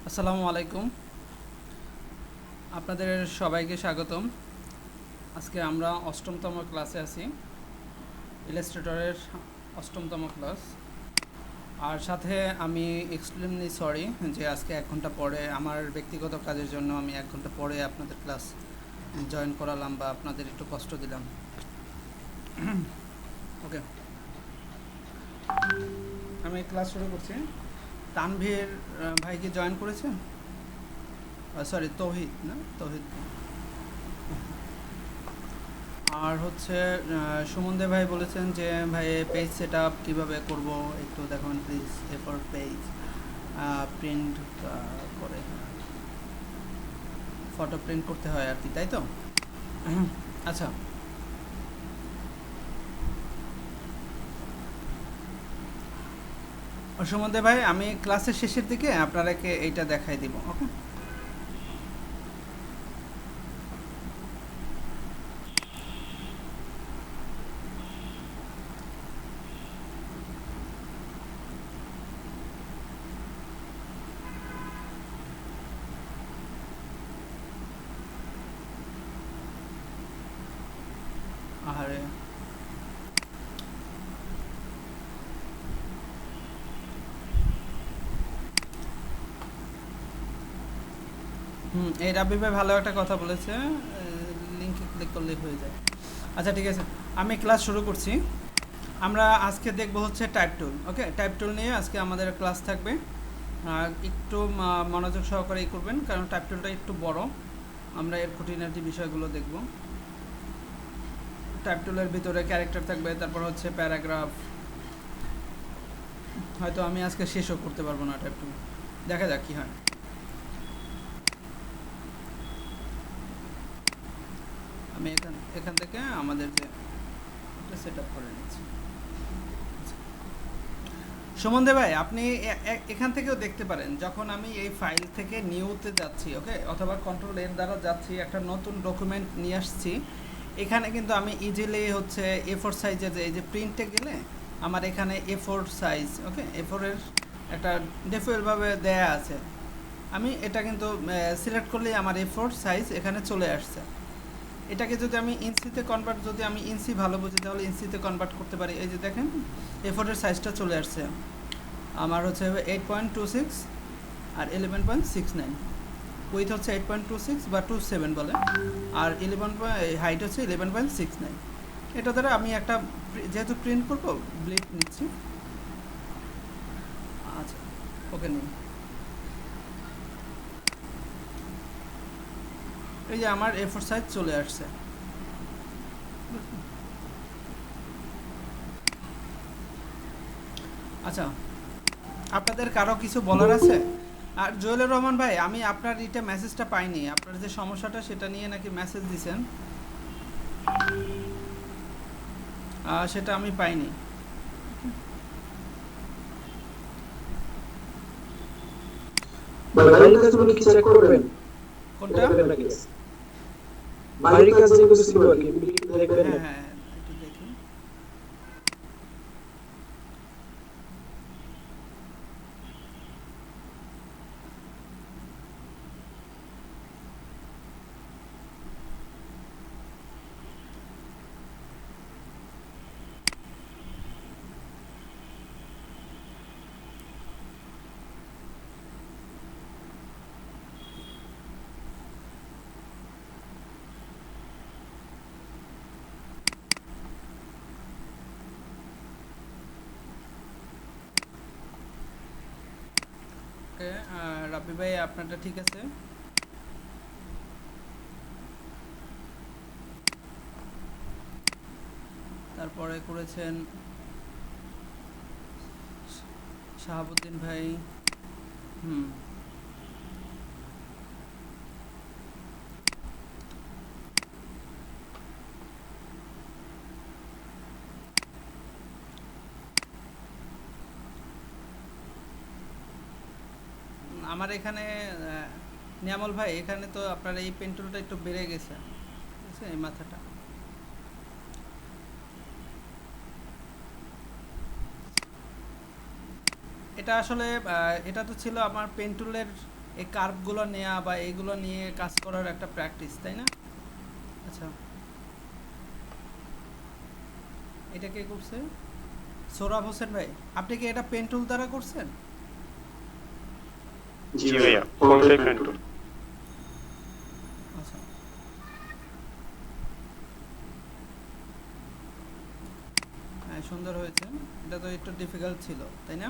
আসসালামু আলাইকুম, আপনাদের সবাইকে স্বাগতম। আজকে আমরা অষ্টমতম ক্লাসে আছি, ইলাস্ট্রেটরের অষ্টমতম ক্লাস। আর সাথে আমি এক্সট্রিমলি সরি যে আজকে 1 ঘন্টা পরে আমার ব্যক্তিগত কাজের জন্য আমি 1 ঘন্টা পরে আপনাদের ক্লাস জয়েন করালাম বা আপনাদের একটু কষ্ট দিলাম। ওকে, আমি ক্লাস শুরু করছি। তানভীর ভাই কি জয়েন করেছেন? সরি, তৌহিদ না, তৌহিদ। আর হচ্ছে সুমন ভাই বলেছেন যে ভাই পেজ সেট আপ কীভাবে করবো একটু দেখুন প্লিজ। এরপর পেজ প্রিন্ট করে ফটো প্রিন্ট করতে হয় আর কি, তাই তো? আচ্ছা, সুমন ভাই আমি ক্লাসের শেষের দিকে আপনারাকে এইটা দেখাই দিব। ওকে, আরে এই রাব্বি ভাই ভালো একটা কথা বলেছে, লিঙ্কে ক্লিক করলেই হয়ে যায়। আচ্ছা ঠিক আছে, আমি ক্লাস শুরু করছি। আমরা আজকে দেখব হচ্ছে টাইপ টুল। ওকে, টাইপ টুল নিয়ে আজকে আমাদের ক্লাস থাকবে। একটু মনোযোগ সহকারেই করবেন, কারণ টাইপ টুলটা একটু বড়। আমরা এর খুঁটিনাটি বিষয়গুলো দেখব। টাইপ টুলের ভিতরে ক্যারেক্টার থাকবে, তারপর হচ্ছে প্যারাগ্রাফ। হয়তো আমি আজকে শেষও করতে পারবো না টাইপ টুল, দেখা যাক কী হয়। আমি এখান থেকে আমাদের যে সেট আপ করে নিচ্ছি। সুমন ভাই আপনি এখান থেকেও দেখতে পারেন, যখন আমি এই ফাইল থেকে নিউতে যাচ্ছি, ওকে, অথবা কন্ট্রোল এর দ্বারা যাচ্ছি, একটা নতুন ডকুমেন্ট নিয়ে আসছি। এখানে কিন্তু আমি ইজিলি হচ্ছে A4 সাইজের, এই যে প্রিন্টে গেলে আমার এখানে A4 সাইজ, ওকে, A4 এর একটা ডিফল্টভাবে দেয়া আছে। আমি এটা কিন্তু সিলেক্ট করলেই আমার A4 সাইজ এখানে চলে আসছে। এটাকে যদি আমি ইঞ্চিতে কনভার্ট, যদি আমি ইঞ্চি ভালো বুঝি তাহলে ইঞ্চিতে কনভার্ট করতে পারি। এই যে দেখেন A4 এর সাইজটা চলে আসছে আমার হচ্ছে 8.26 আর 11.69। উইথ হচ্ছে 8.26 বা 27 বলে, আর 11 হাইট হচ্ছে 11.69। এটা দ্বারা আমি একটা যেহেতু প্রিন্ট করব ব্লেড নিচ্ছি। আচ্ছা, ওকে নিন। এই যে আমার A4 সাইজ চলে আসছে। আচ্ছা, আপনাদের কারো কিছু বলার আছে? আর জুয়েলুর রহমান ভাই, আমি আপনার এটা মেসেজটা পাইনি, আপনার যে সমস্যাটা সেটা নিয়ে নাকি মেসেজ দিয়েছেন, সেটা আমি পাইনি। বাইরের কাজগুলো কি চেক করবেন? কোনটা? দেখবেন নাকি? বাইরের কাজ যেগুলো ছিল আর কি, এগুলো কি দেখবেন হ্যাঁ নাকি? হ্যাঁ, একটু দেখি। ওকে, রাব্বি ভাই আপনারটা ঠিক আছে। তারপরে করেছেন শাহাবুদ্দিন ভাই। হুম, আমার এখানে নিয়ামল ভাই এখানে তো আপনার এই পেন টুলটা একটু বেড়ে গেছে, ঠিক আছে, এই মাথাটা। এটা আসলে এটা তো ছিল আমার পেন টুলের এই কার্ভগুলো নেওয়া বা এইগুলো নিয়ে কাজ করার একটা প্র্যাকটিস, তাই না? আচ্ছা, এটা কে করছে? সোহরাব হোসেন ভাই, আপনি কি এটা পেন টুল দ্বারা করছেন? জি ভাইয়া, কোনটাই পেন্টুল। আচ্ছা, হ্যাঁ সুন্দর হয়েছে। এটা তো একটু ডিফিকাল্ট ছিল, তাই না?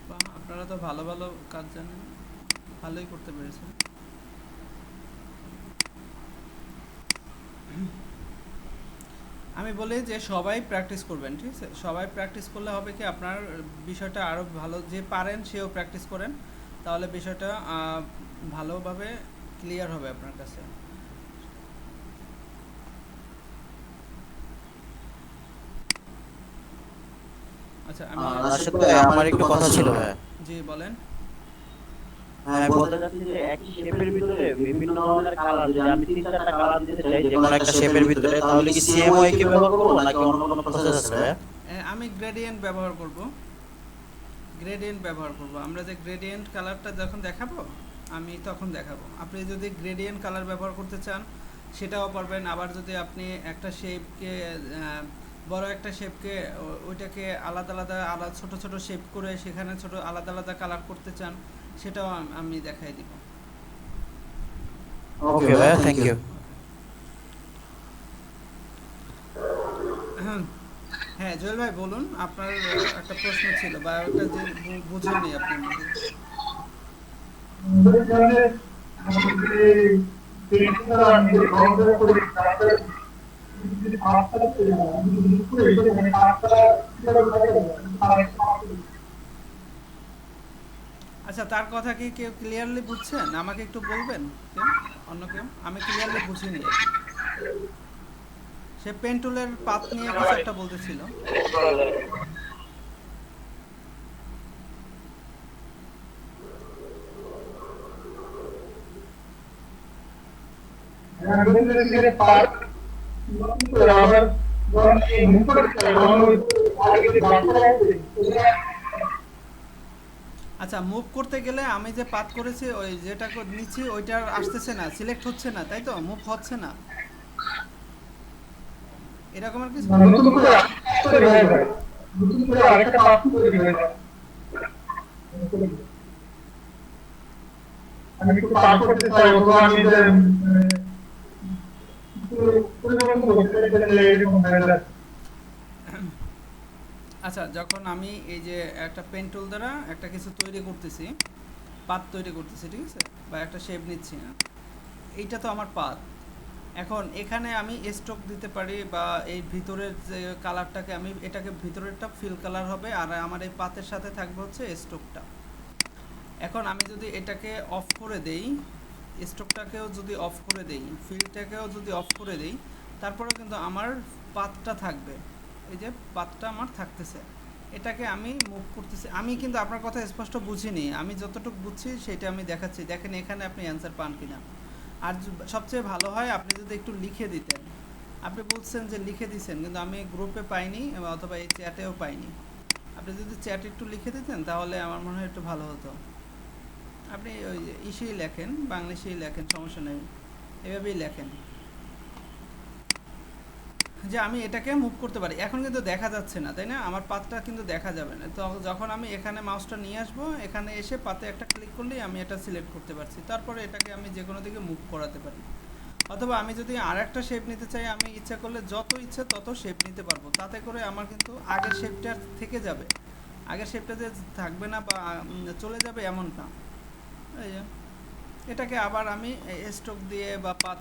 বাহ, আপনারা তো ভালো ভালো কাজ জানেন, ভালোই করতে পেরেছেন। আমি বলি যে সবাই প্র্যাকটিস করবেন, ঠিক আছে? সবাই প্র্যাকটিস করলে হবে কি, আপনার বিষয়টা আরও ভালো, যে পারেন সেও প্র্যাকটিস করেন, তাহলে বিষয়টা ভালোভাবে ক্লিয়ার হবে আপনার কাছে। আচ্ছা, আমি রাশেদ ভাই, আমার একটু কথা ছিল ভাই। জি বলেন। হ্যাঁ, বলতে চাচ্ছি যে একই শেপের ভিতরে বিভিন্ন ধরনের কালার, যদি আমি 3-4টা কালার দিতে চাই যে কোনো একটা শেপের ভিতরে, তাহলে কি সিএমওয়াই কি ব্যবহার করব নাকি অন্য কোনো প্রসেস আছে ভাই? আমি গ্রেডিয়েন্ট ব্যবহার করব, গ্রেডিয়েন্ট ব্যবহার করব। আমরা যে গ্রেডিয়েন্ট কালারটা যখন দেখাবো, আমি তখন দেখাবো। আপনি যদি গ্রেডিয়েন্ট কালার ব্যবহার করতে চান সেটাও পারবেন। আবার যদি আপনি একটা শেপকে, বড় একটা শেপকে, ওইটাকে আলাদা আলাদা আলাদা ছোট ছোট শেপ করে সেখানে ছোট আলাদা আলাদা কালার করতে চান, সেটাও আমি দেখাই দিব। ওকে ভাই, থ্যাংক ইউ। হ্যাঁ জুয়েল ভাই বলুন, আপনার একটা প্রশ্ন ছিল বা একটা যে বুঝেননি আপনি আমাকে। আচ্ছা, তার কথা কি কেউ ক্লিয়ারলি বুঝছেন? আমাকে একটু বলবেন, কেউ, অন্য কেউ? আমি ক্লিয়ারলি বুঝিনি আর কি। সে পেন টুলের পাত নিয়ে কিছু একটা বলতেছিল। আচ্ছা, মুভ করতে গেলে আমি যে পাত করেছি ওই যেটা নিচ্ছি ওইটার আসতেছে না, সিলেক্ট হচ্ছে না, তাই তো? মুভ হচ্ছে না, এরকম আর কিছু। আমি একটু পার করতে চাই অথবা আমি যে পরিবর্তন করতে চাই এরকম হয়ে যায়। আচ্ছা, যখন আমি এই যে একটা পেন টুল দ্বারা একটা কিছু তৈরি করতেছি, পাত তৈরি করতেছি, ঠিক আছে, বা একটা শেপ নিচ্ছি না, এইটা তো আমার পাত। এখন এখানে আমি স্ট্রোক দিতে পারি বা এই ভিতরের যে কালারটাকে আমি, এটাকে ভিতরেরটা ফিল কালার হবে আর আমার এই পাতের সাথে থাকবে হচ্ছে স্ট্রোকটা। এখন আমি যদি এটাকে অফ করে দেই, স্ট্রোকটাকেও যদি অফ করে দেই, ফিলটাকেও যদি অফ করে দেই, তারপরেও কিন্তু আমার পাতটা থাকবে। এই যে পাতটা আমার থাকতেছে, এটাকে আমি মুভ করতেছি। আমি কিন্তু আপনার কথা স্পষ্ট বুঝিনি, আমি যতটুকু বুঝছি সেটা আমি দেখাচ্ছি। দেখেন এখানে আপনি অ্যান্সার পান কিনা। আর সবচেয়ে ভালো হয় আপনি যদি একটু লিখে দিতেন। আপনি বলছেন যে লিখে দিছেন, কিন্তু আমি গ্রুপে পাইনি অথবা এই চ্যাটেও পাইনি। আপনি যদি চ্যাটে একটু লিখে দিতেন তাহলে আমার মনে হয় একটু ভালো হতো। আপনি ওই ইসেই লেখেন, বাংলাদেশেই লেখেন, সমস্যা নেই, এভাবেই লেখেন যে আমি এটাকে মুভ করতে পারি। এখন কিন্তু দেখা যাচ্ছে না, তাই না? আমার পাতটা কিন্তু দেখা যাবে না। তো যখন আমি এখানে মাউসটা নিয়ে আসবো, এখানে এসে পাতে একটা ক্লিক করলেই আমি এটা সিলেক্ট করতে পারছি। তারপরে এটাকে আমি যে কোনো দিকে মুভ করাতে পারি। অথবা আমি যদি আর একটা শেপ নিতে চাই, আমি ইচ্ছা করলে যত ইচ্ছে তত শেপ নিতে পারবো। তাতে করে আমার কিন্তু আগের শেপটা থেকে যাবে, আগের শেপটা যে থাকবে না বা চলে যাবে এমন না। এই যে এটাকে আবার আমি স্ট্রোক দিয়ে বা পাত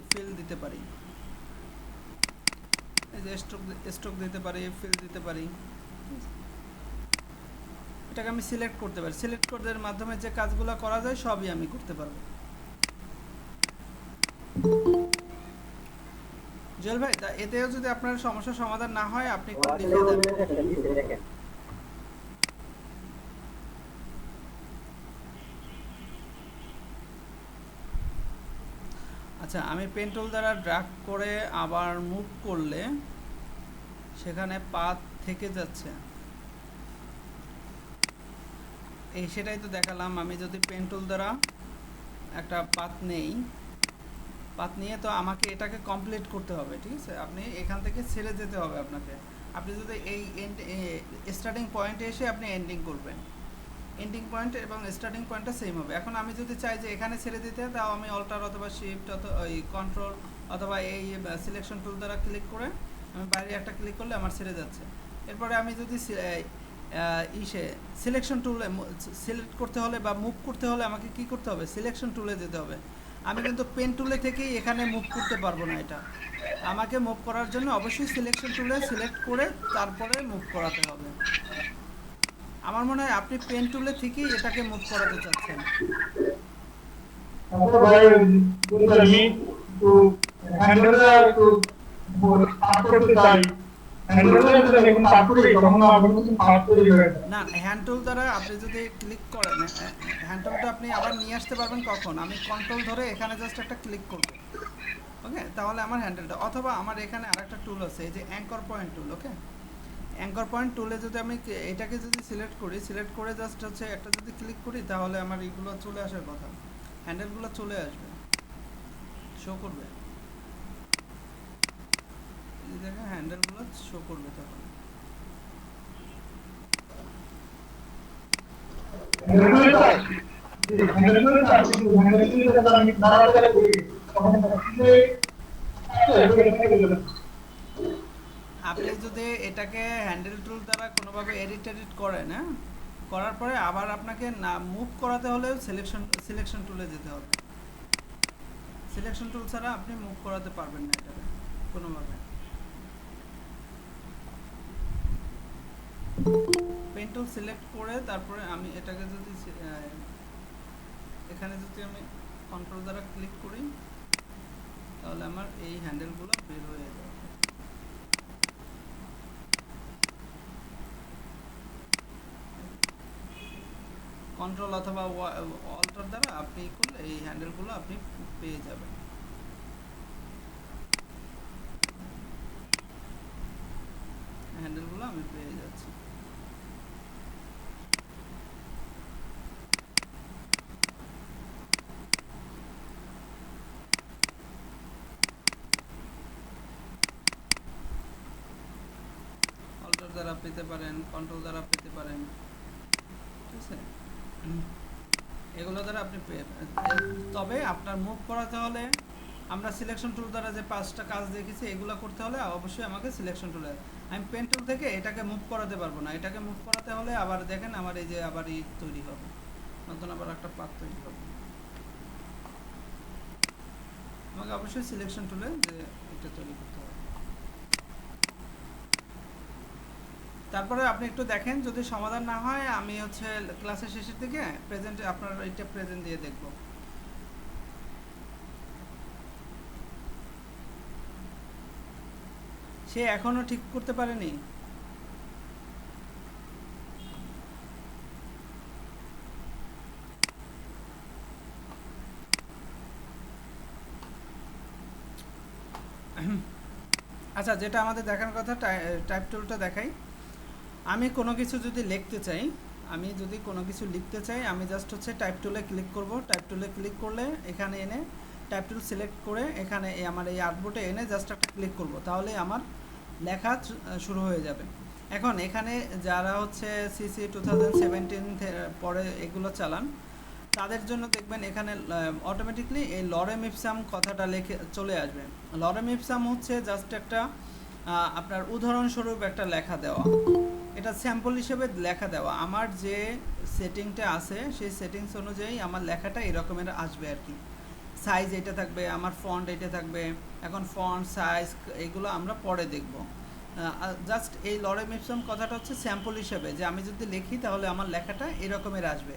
ফিল দিতে পারি। এই যে স্ট্রোক দিতে পারি, ফিল দিতে পারি। এটাকে আমি সিলেক্ট করতে পারি। সিলেক্ট করার মাধ্যমে যে কাজগুলো করা যায় সবই আমি করতে পারবো। জুয়েল ভাই এতেও যদি আপনার সমস্যার সমাধান না হয় আপনি একটু লিখে দেন। আচ্ছা আমি পেন টুল দ্বারা ড্র্যাগ করে আবার মুভ করলে সেখানে পাথ থেকে যাচ্ছে, সেটাই তো দেখালাম। আমি যদি পেন টুল দ্বারা একটা পাথ নেই, পাথ নিয়ে তো আমাকে এটাকে কমপ্লিট করতে হবে, ঠিক আছে? আপনি এখান থেকে ছেড়ে যেতে হবে আপনাকে। আপনি যদি এই স্টার্টিং পয়েন্টে এসে আপনি এন্ডিং করবেন, এন্ডিং পয়েন্ট এবং স্টার্টিং পয়েন্টটা সেম হবে। এখন আমি যদি চাই যে এখানে ছেড়ে দিতে, তাও আমি অল্টার অথবা শিফট অথবা ওই কন্ট্রোল অথবা এই সিলেকশন টুল দ্বারা ক্লিক করে আমি বাইরে একটা ক্লিক করলে আমার ছেড়ে যাচ্ছে। এরপরে আমি যদি সিলেকশন টুলে সিলেক্ট করতে হলে বা মুভ করতে হলে আমাকে কি করতে হবে? সিলেকশন টুলে যেতে হবে। আমি কিন্তু পেন টুলে থেকেই এখানে মুভ করতে পারবো না। এটা আমাকে মুভ করার জন্য অবশ্যই সিলেকশন টুলে সিলেক্ট করে তারপরে মুভ করাতে হবে। আমার মনে হয় আপনি পেন টুলে থেকেই এটাকে মুভ করাতে চাচ্ছেন। তারপর ভাই আমি একটু হ্যান্ডেলটা একটু পাস করতে চাই, হ্যান্ডেলটা যদি এখন পাস করি তখন আবার নতুন পাস তৈরি হয়ে যায়। না, হ্যান্ড টুল দ্বারা আপনি যদি ক্লিক করেন, হ্যান্ড টুলটা আপনি আবার নিয়ে আসতে পারবেন কখন? আমি কন্ট্রোল ধরে এখানে জাস্ট একটা ক্লিক করব, ওকে? তাহলে আমার হ্যান্ডেলটা, অথবা আমার এখানে আরেকটা টুল আছে, এই যে অ্যাঙ্কর পয়েন্ট টুল, ওকে? অ্যাঙ্কর পয়েন্ট টুলে যদি আমি এটাকে যদি সিলেক্ট করি, সিলেক্ট করে জাস্ট হচ্ছে একটা যদি ক্লিক করি, তাহলে আমার এইগুলো চলে আসার কথা, হ্যান্ডেলগুলো চলে আসবে, শো করবে। এই দেখেন হ্যান্ডেলগুলো শো করবে তখন। আপনি যদি এটাকে হ্যান্ডেল টুল দ্বারা কোনোভাবে এডিট করেন, হ্যাঁ, করার পরে আবার আপনাকে না মুভ করাতে হলেও সিলেকশন টুলে যেতে হবে। সিলেকশন টুল ছাড়া আপনি মুভ করাতে পারবেন না এটাকে কোনোভাবে। পেন টুল সিলেক্ট করে তারপরে আমি এটাকে যদি এখানে যদি আমি কন্ট্রোল দ্বারা ক্লিক করি, তাহলে আমার এই হ্যান্ডেলগুলো বের হয়ে যাবে। কন্ট্রোল অথবা অল্টার দ্বারা আপনি করলে এই হ্যান্ডেলগুলো আপনি পেয়ে যাবেন। হ্যান্ডেলগুলো আমি পেয়ে যাচ্ছি। অল্টার দ্বারা পেতে পারেন, কন্ট্রোল দ্বারা পেতে পারেন, ঠিক আছে? এগুলো দ্বারা আপনি তবে আপনার মুভ করাতে হলে আমরা সিলেকশন টুল দ্বারা যে 5টা কাজ দেখেছি এগুলো করতে হলে অবশ্যই আমাকে সিলেকশন টুলে, আমি পেন টুল থেকে এটাকে মুভ করাতে পারবো না। এটাকে মুভ করাতে হলে আবার দেখেন আমার এই যে আবার এই তৈরি হবে, নতুন আবার একটা পাথ তৈরি হবে। আমাকে অবশ্যই সিলেকশন টুলে যে এটা তৈরি করতে হবে। তারপরে আপনি একটু দেখেন, যদি সমাধান না হয় আমি হচ্ছে ক্লাসের শেষের দিকে প্রেজেন্ট আপনার এটা প্রেজেন্ট দিয়ে দেখব। সে এখনো ঠিক করতে পারেনি। আচ্ছা, যেটা আমাদের দেখার কথা টাইপ টুলটা দেখাই। আমি কোনো কিছু যদি লিখতে চাই, আমি যদি কোনো কিছু লিখতে চাই, আমি জাস্ট হচ্ছে টাইপ টুলে ক্লিক করব। টাইপ টুলে ক্লিক করলে এখানে এনে টাইপ টুল সিলেক্ট করে এখানে আমার এই আর্টবোর্ডে এনে জাস্ট একটা ক্লিক করব, তাহলে আমার লেখা শুরু হয়ে যাবে। এখন এখানে যারা হচ্ছে সিসি 2017 পরে এগুলো চালান, তাদের জন্য দেখবেন এখানে অটোমেটিকলি এই লরেম ইপসাম কথাটা লিখে চলে আসবে। লরেম ইপসাম হচ্ছে জাস্ট একটা আপনার উদাহরণস্বরূপ একটা লেখা দেওয়া, এটা স্যাম্পল হিসেবে লেখা দেওয়া। আমার যে সেটিংটা আছে সেই সেটিংস অনুযায়ী আমার লেখাটা এরকমের আসবে আর কি। সাইজ এটা থাকবে, আমার ফন্ট এটা থাকবে। এখন ফন্ট সাইজ এগুলো আমরা পরে দেখব। জাস্ট এই লরেম ইপসাম কথাটা হচ্ছে স্যাম্পল হিসেবে, যে আমি যদি লিখি তাহলে আমার লেখাটা এরকমের আসবে,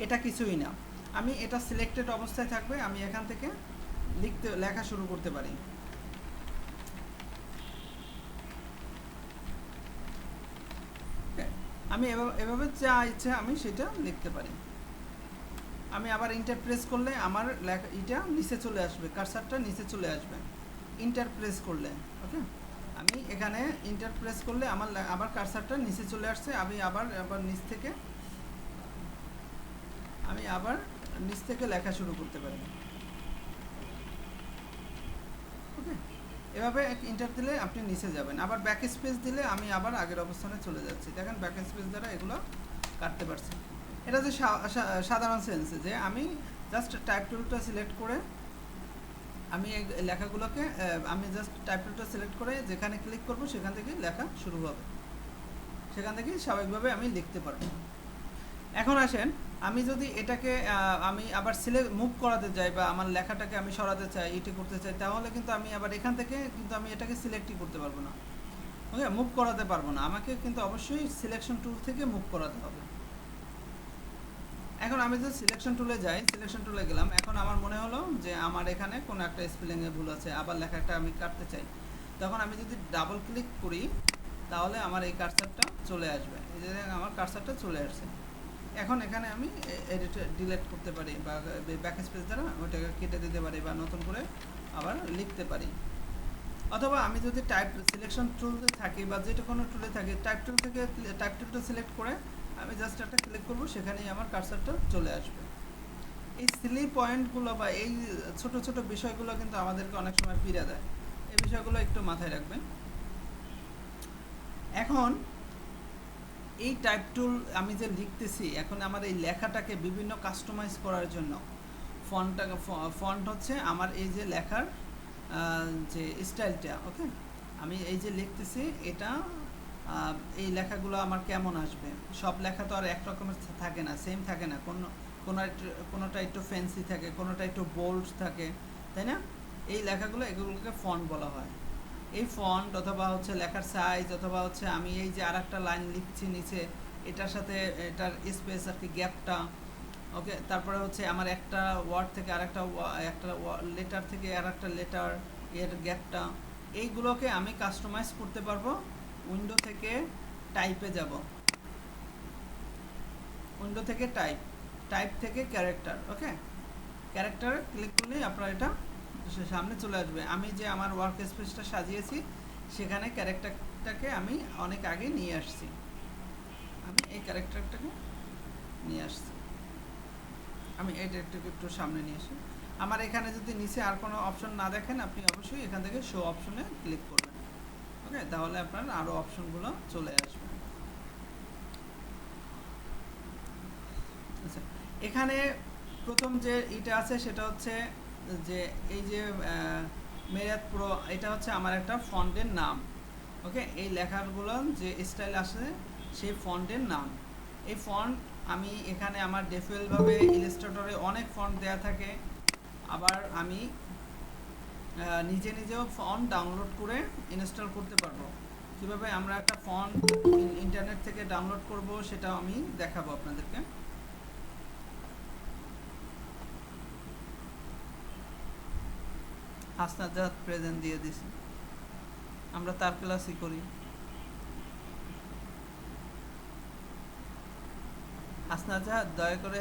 এটা কিছুই না। আমি এটা সিলেক্টেড অবস্থায় থাকবে, আমি এখান থেকে লেখা শুরু করতে পারি। আমি এভাবে যা ইচ্ছা আমি সেটা লিখতে পারি। আমি আবার ইন্টার প্রেস করলে আমার লেখা এটা নিচে চলে আসবে, কার্সারটা নিচে চলে আসবে ইন্টার প্রেস করলে। ওকে, আমি এখানে ইন্টার প্রেস করলে আমার আবার কার্সারটা নিচে চলে আসছে। আমি আবার নিচ থেকে লেখা শুরু করতে পারি। ওকে, এভাবে ইন্টার দিলে আপনি নিচে যাবেন। আবার ব্যাক স্পেস দিলে আমি আবার আগের অবস্থানে চলে যাচ্ছি। দেখেন ব্যাক স্পেস দ্বারা এগুলো কাটতে পারছি। এটা যে সাধারণ সেন্সে যে আমি জাস্ট টাইপ টুলটা সিলেক্ট করে আমি এই লেখাগুলোকে আমি জাস্ট টাইপ টুলটা সিলেক্ট করে যেখানে ক্লিক করব সেখান থেকে লেখা শুরু হবে, সেখান থেকে স্বাভাবিকভাবে আমি লিখতে পারবো। এখন আসেন, আমি যদি এটাকে আমি আবার মুভ করাতে চাই বা আমার লেখাটাকে আমি সরাতে চাই, এটি করতে চাই, তাহলে কিন্তু আমি আবার এখান থেকে কিন্তু আমি এটাকে সিলেক্টই করতে পারবো না। ওকে, মুভ করাতে পারবো না, আমাকে কিন্তু অবশ্যই সিলেকশন টুল থেকে মুভ করাতে হবে। এখন আমি যদি সিলেকশন টুলে যাই, সিলেকশন টুলে গেলাম, এখন আমার মনে হলো যে আমার এখানে কোনো একটা স্পেলিংয়ে ভুল আছে, আবার লেখাটা আমি কাটতে চাই। তখন আমি যদি ডাবল ক্লিক করি তাহলে আমার এই কার্সারটা চলে আসবে। এই যে আমার কার্সারটা চলে আসছে। এখন এখানে আমি এডিট ডিলিট করতে পারি বা ব্যাক স্পেস দ্বারা ওইটাকে কেটে দিতে পারি বা নতুন করে আবার লিখতে পারি। অথবা আমি যদি টাইপ সিলেকশন টুলে থাকি বা যেটা কোনো টুলে থাকি, টাইপ টুল থেকে টাইপ টুলটা সিলেক্ট করে আমি জাস্ট একটা ক্লিক করব, সেখানেই আমার কার্সারটা চলে আসবে। এই সিলি পয়েন্টগুলো বা এই ছোট ছোট বিষয়গুলো কিন্তু আমাদেরকে অনেক সময় পীড়া দেয়। এই বিষয়গুলো একটু মাথায় রাখবেন। এখন এই টাইপ টুল আমি যে লিখতেছি, এখন আমার এই লেখাটাকে বিভিন্ন কাস্টমাইজ করার জন্য ফন্ট হচ্ছে আমার এই যে লেখার যে স্টাইলটা। ওকে, আমি এই যে লিখতেছি এটা এই লেখাগুলো আমার কেমন আসবে। সব লেখা তো আর এক রকমের থাকে না, সেম থাকে না, কোনোটা একটু ফ্যান্সি থাকে, কোনোটা একটু বোল্ড থাকে, তাই না? এই লেখাগুলো এগুলোকে ফন্ট বলা হয়। এই ফন্ট অথবা হচ্ছে লেখার সাইজ অথবা হচ্ছে আমি এই যে আর একটা লাইন লিখছি নিচে, এটার সাথে এটার স্পেস আর কি গ্যাপটা। ওকে, তারপরে হচ্ছে আমার একটা ওয়ার্ড থেকে একটা লেটার থেকে আর একটা লেটার এর গ্যাপটা, এইগুলোকে আমি কাস্টমাইজ করতে পারবো। উইন্ডো থেকে টাইপে যাব, উইন্ডো থেকে টাইপ থেকে ক্যারেক্টার। ওকে, ক্যারেক্টারে ক্লিক করলেই আপনার এটা সামনে চলে আসবে। আমি যে আমার ওয়ার্ক স্পেসটা সাজিয়েছি সেখানে ক্যারেক্টারটাকে আমি অনেক আগে নিয়ে আসছি। আমি এই ক্যারেক্টারটাকে নিয়ে আসছি, আমি এইটাকে একটু সামনে নিয়ে আসি। আমার এখানে যদি নিচে আর কোনো অপশন না দেখেন, আপনি অবশ্যই এখান থেকে শো অপশনে ক্লিক করবেন। ওকে, তাহলে আপনার আরও অপশনগুলো চলে আসবে। আচ্ছা, এখানে প্রথম যে এটা আছে সেটা হচ্ছে যে এই যে মেরাত প্রো, এটা হচ্ছে আমার একটা ফন্টের নাম। ওকে, এই লেখাগুলো যে স্টাইল আসে সেই ফন্টের নাম। এই ফন্ট আমি এখানে আমার ডিফল্টভাবে ইলাস্ট্রেটরে অনেক ফন্ট দেয়া থাকে। আবার আমি নিজেও ফন্ট ডাউনলোড করে ইনস্টল করতে পারবো। কীভাবে আমরা একটা ফন্ট ইন্টারনেট থেকে ডাউনলোড করব সেটাও আমি দেখাবো আপনাদেরকে। হাসনাত জাহাদ প্রেজেন্ট দিয়ে দিছি, আমরা তার ক্লাসই করি। হাসনাত জাহাদ দয়া করে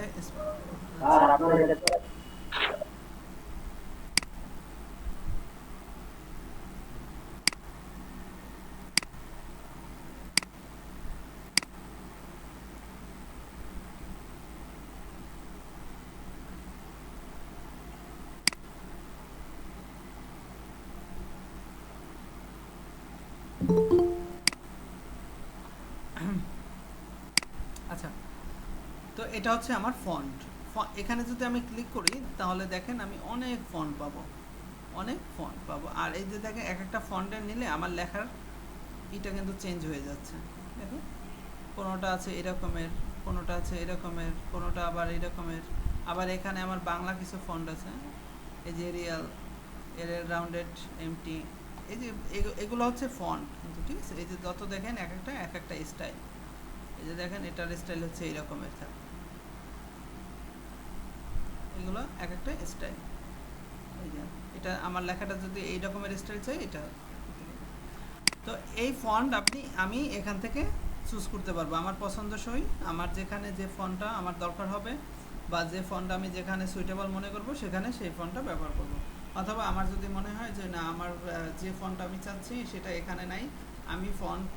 আচ্ছা, তো এটা হচ্ছে আমার ফন্ট। এখানে যদি আমি ক্লিক করি তাহলে দেখেন আমি অনেক ফন্ট পাবো, আর এই যে দেখেন এক একটা ফন্টের নিলে আমার লেখার এটা কিন্তু চেঞ্জ হয়ে যাচ্ছে। দেখুন, কোনোটা আছে এরকমের, কোনোটা আছে এরকমের, কোনোটা আবার এরকমের। আবার এখানে আমার বাংলা কিছু ফন্ট আছে, এই যে এরিয়াল, রাউন্ডেড, এমটি, এই যে এগুলো হচ্ছে ফন্ট কিন্তু, ঠিক আছে? এই যে যত দেখেন এক একটা স্টাইল। এই যে দেখেন এটার স্টাইল হচ্ছে এইরকমের থাকে, এগুলো এক একটা স্টাইল। এই যে এটা আমার লেখাটা যদি এই রকমের স্টাইল চাই এটা। তো এই ফন্ট আমি এখান থেকে চুজ করতে পারবো আমার পছন্দসই, আমার যেখানে যে ফন্টটা আমার দরকার হবে বা যে ফন্টটা আমি যেখানে সুইটেবল মনে করব সেখানে সেই ফন্টটা ব্যবহার করব। অথবা আমার যদি মনে হয় যে না আমার যে ফন্টটা আমি চাচ্ছি সেটা এখানে নাই, আমি ফন্ট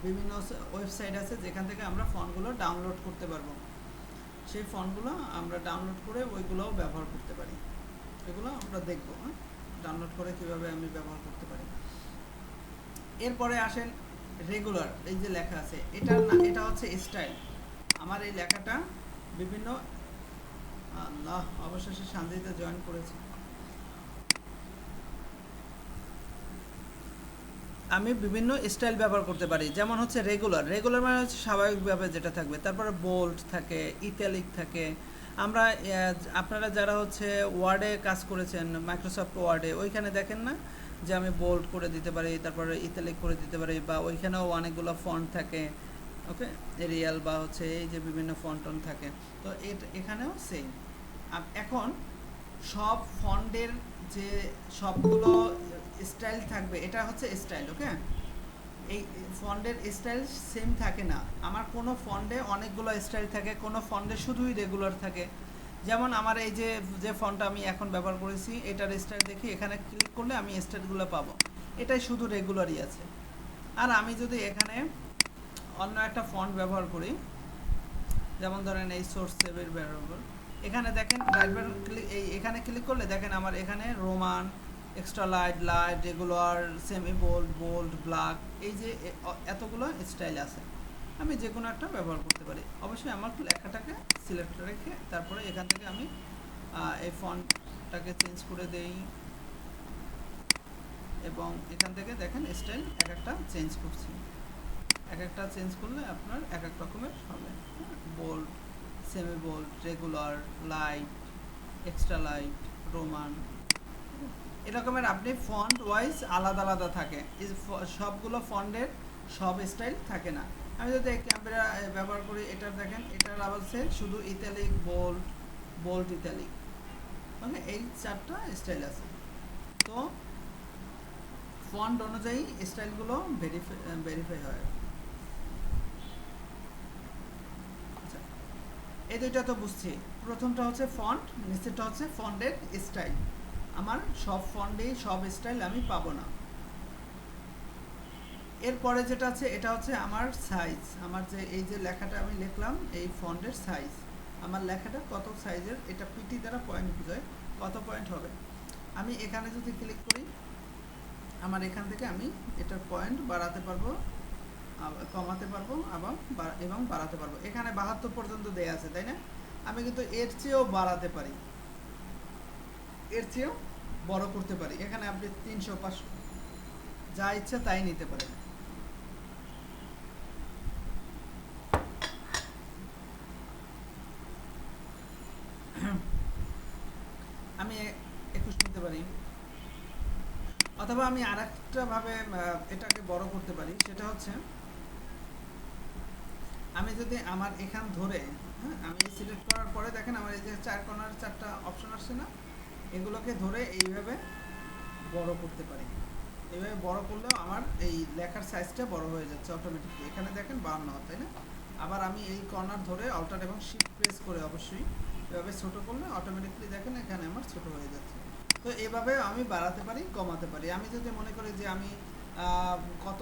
বিভিন্ন ওয়েবসাইট আছে যেখান থেকে আমরা ফন্টগুলো ডাউনলোড করতে পারবো, সেই ফন্টগুলো আমরা ডাউনলোড করে ওইগুলোও ব্যবহার করতে পারি। এগুলো আমরা দেখব, হ্যাঁ, ডাউনলোড করে কিভাবে আমি ব্যবহার করতে পারি। এরপরে আসেন রেগুলার, এই যে লেখা আছে এটার না, এটা হচ্ছে স্টাইল। আমার এই লেখাটা বিভিন্ন, আল্লাহ অবশেষে শান্তিতে জয়েন করেছি। আমি বিভিন্ন স্টাইল ব্যবহার করতে পারি, যেমন হচ্ছে রেগুলার। রেগুলার মানে হচ্ছে স্বাভাবিকভাবে যেটা থাকবে, তারপরে বোল্ড থাকে, ইটালিক থাকে। আমরা আপনারা যারা হচ্ছে ওয়ার্ডে কাজ করেছেন, মাইক্রোসফট ওয়ার্ডে, ওইখানে দেখেন না যে আমি বোল্ড করে দিতে পারি, তারপরে ইটালিক করে দিতে পারি, বা ওইখানেও অনেকগুলো ফন্ট থাকে, ওকে, এরিয়াল বা হচ্ছে এই যে বিভিন্ন ফন্টন থাকে। তো এখানেও সেম। এখন সব ফন্টের যে সবগুলো স্টাইল থাকবে, এটা হচ্ছে স্টাইল, ওকে। এই ফন্টের স্টাইল সেম থাকে না, আমার কোনো ফন্টে অনেকগুলো স্টাইল থাকে, কোনো ফন্টে শুধুই রেগুলার থাকে। যেমন আমার এই যে যে ফন্টটা আমি এখন ব্যবহার করেছি, এটার স্টাইল দেখি, এখানে ক্লিক করলে আমি স্টাইলগুলো পাবো, এটাই শুধু রেগুলারই আছে। আর আমি যদি এখানে অন্য একটা ফন্ট ব্যবহার করি, যেমন ধরেন এই সোর্স সেভের ব্যবহার, এখানে দেখেন এখানে ক্লিক করলে দেখেন আমার এখানে roman, extra light, light, regular, semi bold, bold, black, এই যে এতগুলো স্টাইল আছে। আমি যে কোনো একটা ব্যবহার করতে পারি। অবশ্যই আমার লেখাটাকে সিলেক্ট রেখে তারপরে এখান থেকে আমি এই ফন্টটাকে চেঞ্জ করে দেই, এবং এখান থেকে দেখেন স্টাইল এক একটা চেঞ্জ করছি। এক একটা চেঞ্জ করলে আপনার এক এক রকমের হবে, bold, semi bold, regular, light, extra light, roman, এরকমের আপনি ফন্ট ওয়াইজ আলাদা আলাদা থাকে। এই সবগুলো ফন্টের সব স্টাইল থাকে না। আমি যদি ক্যামেরা ব্যবহার করি, এটার দেখেন এটার আবার শুধু ইটালিক, বোল্ড, বোল্ড, ইটালিক, ওকে, এই চারটা স্টাইল আছে। তো ফন্ট অনুযায়ী স্টাইলগুলো ভেরিফাই হয়। আচ্ছা, এই দুইটা তো বুঝছি। প্রথমটা হচ্ছে ফন্ট, নিচেরটা হচ্ছে ফন্টের স্টাইল। আমার সব ফন্টেই সব স্টাইল আমি পাবো না। এরপরে যেটা আছে এটা হচ্ছে আমার সাইজ, আমার যে এই যে লেখাটা আমি লিখলাম এই ফন্টের সাইজ, আমার লেখাটা কত সাইজের, এটা পিটি দ্বারা পয়েন্ট বোঝায়, কত পয়েন্ট হবে। আমি এখানে যদি ক্লিক করি, আমার এখান থেকে আমি এটার পয়েন্ট বাড়াতে পারবো, কমাতে পারবো এবং বাড়াতে পারবো। এখানে 72 পর্যন্ত দেয়া আছে, তাই না? আমি কিন্তু এর চেয়েও বাড়াতে পারি, এর চেয়েও বড় করতে পারি। এখানে আপনি 300, 500 যা ইচ্ছা তাই নিতে পারেন। আমি 21 নিতে পারি, অথবা আমি আরেকটা ভাবে এটাকে বড় করতে পারি। সেটা হচ্ছে আমি যদি আমার এখান ধরে, হ্যাঁ, আমি সিলেক্ট করার পরে দেখেন আমার এই যে 4 কর্নার 4টা অপশন আসছে না, এগুলোকে ধরে এইভাবে বড় করতে পারি। এইভাবে বড় করলেও আমার এই লেখার সাইজটা বড় হয়ে যাচ্ছে অটোমেটিকলি। এখানে দেখেন 52, তাই না? আবার আমি এই কর্নার ধরে অল্টার এবং শিফট প্রেস করে অবশ্যই এভাবে ছোট করলে অটোমেটিকলি দেখেন এখানে আমার ছোট হয়ে যাচ্ছে। তো এভাবে আমি বাড়াতে পারি, কমাতে পারি। আমি যদি মনে করি যে আমি কত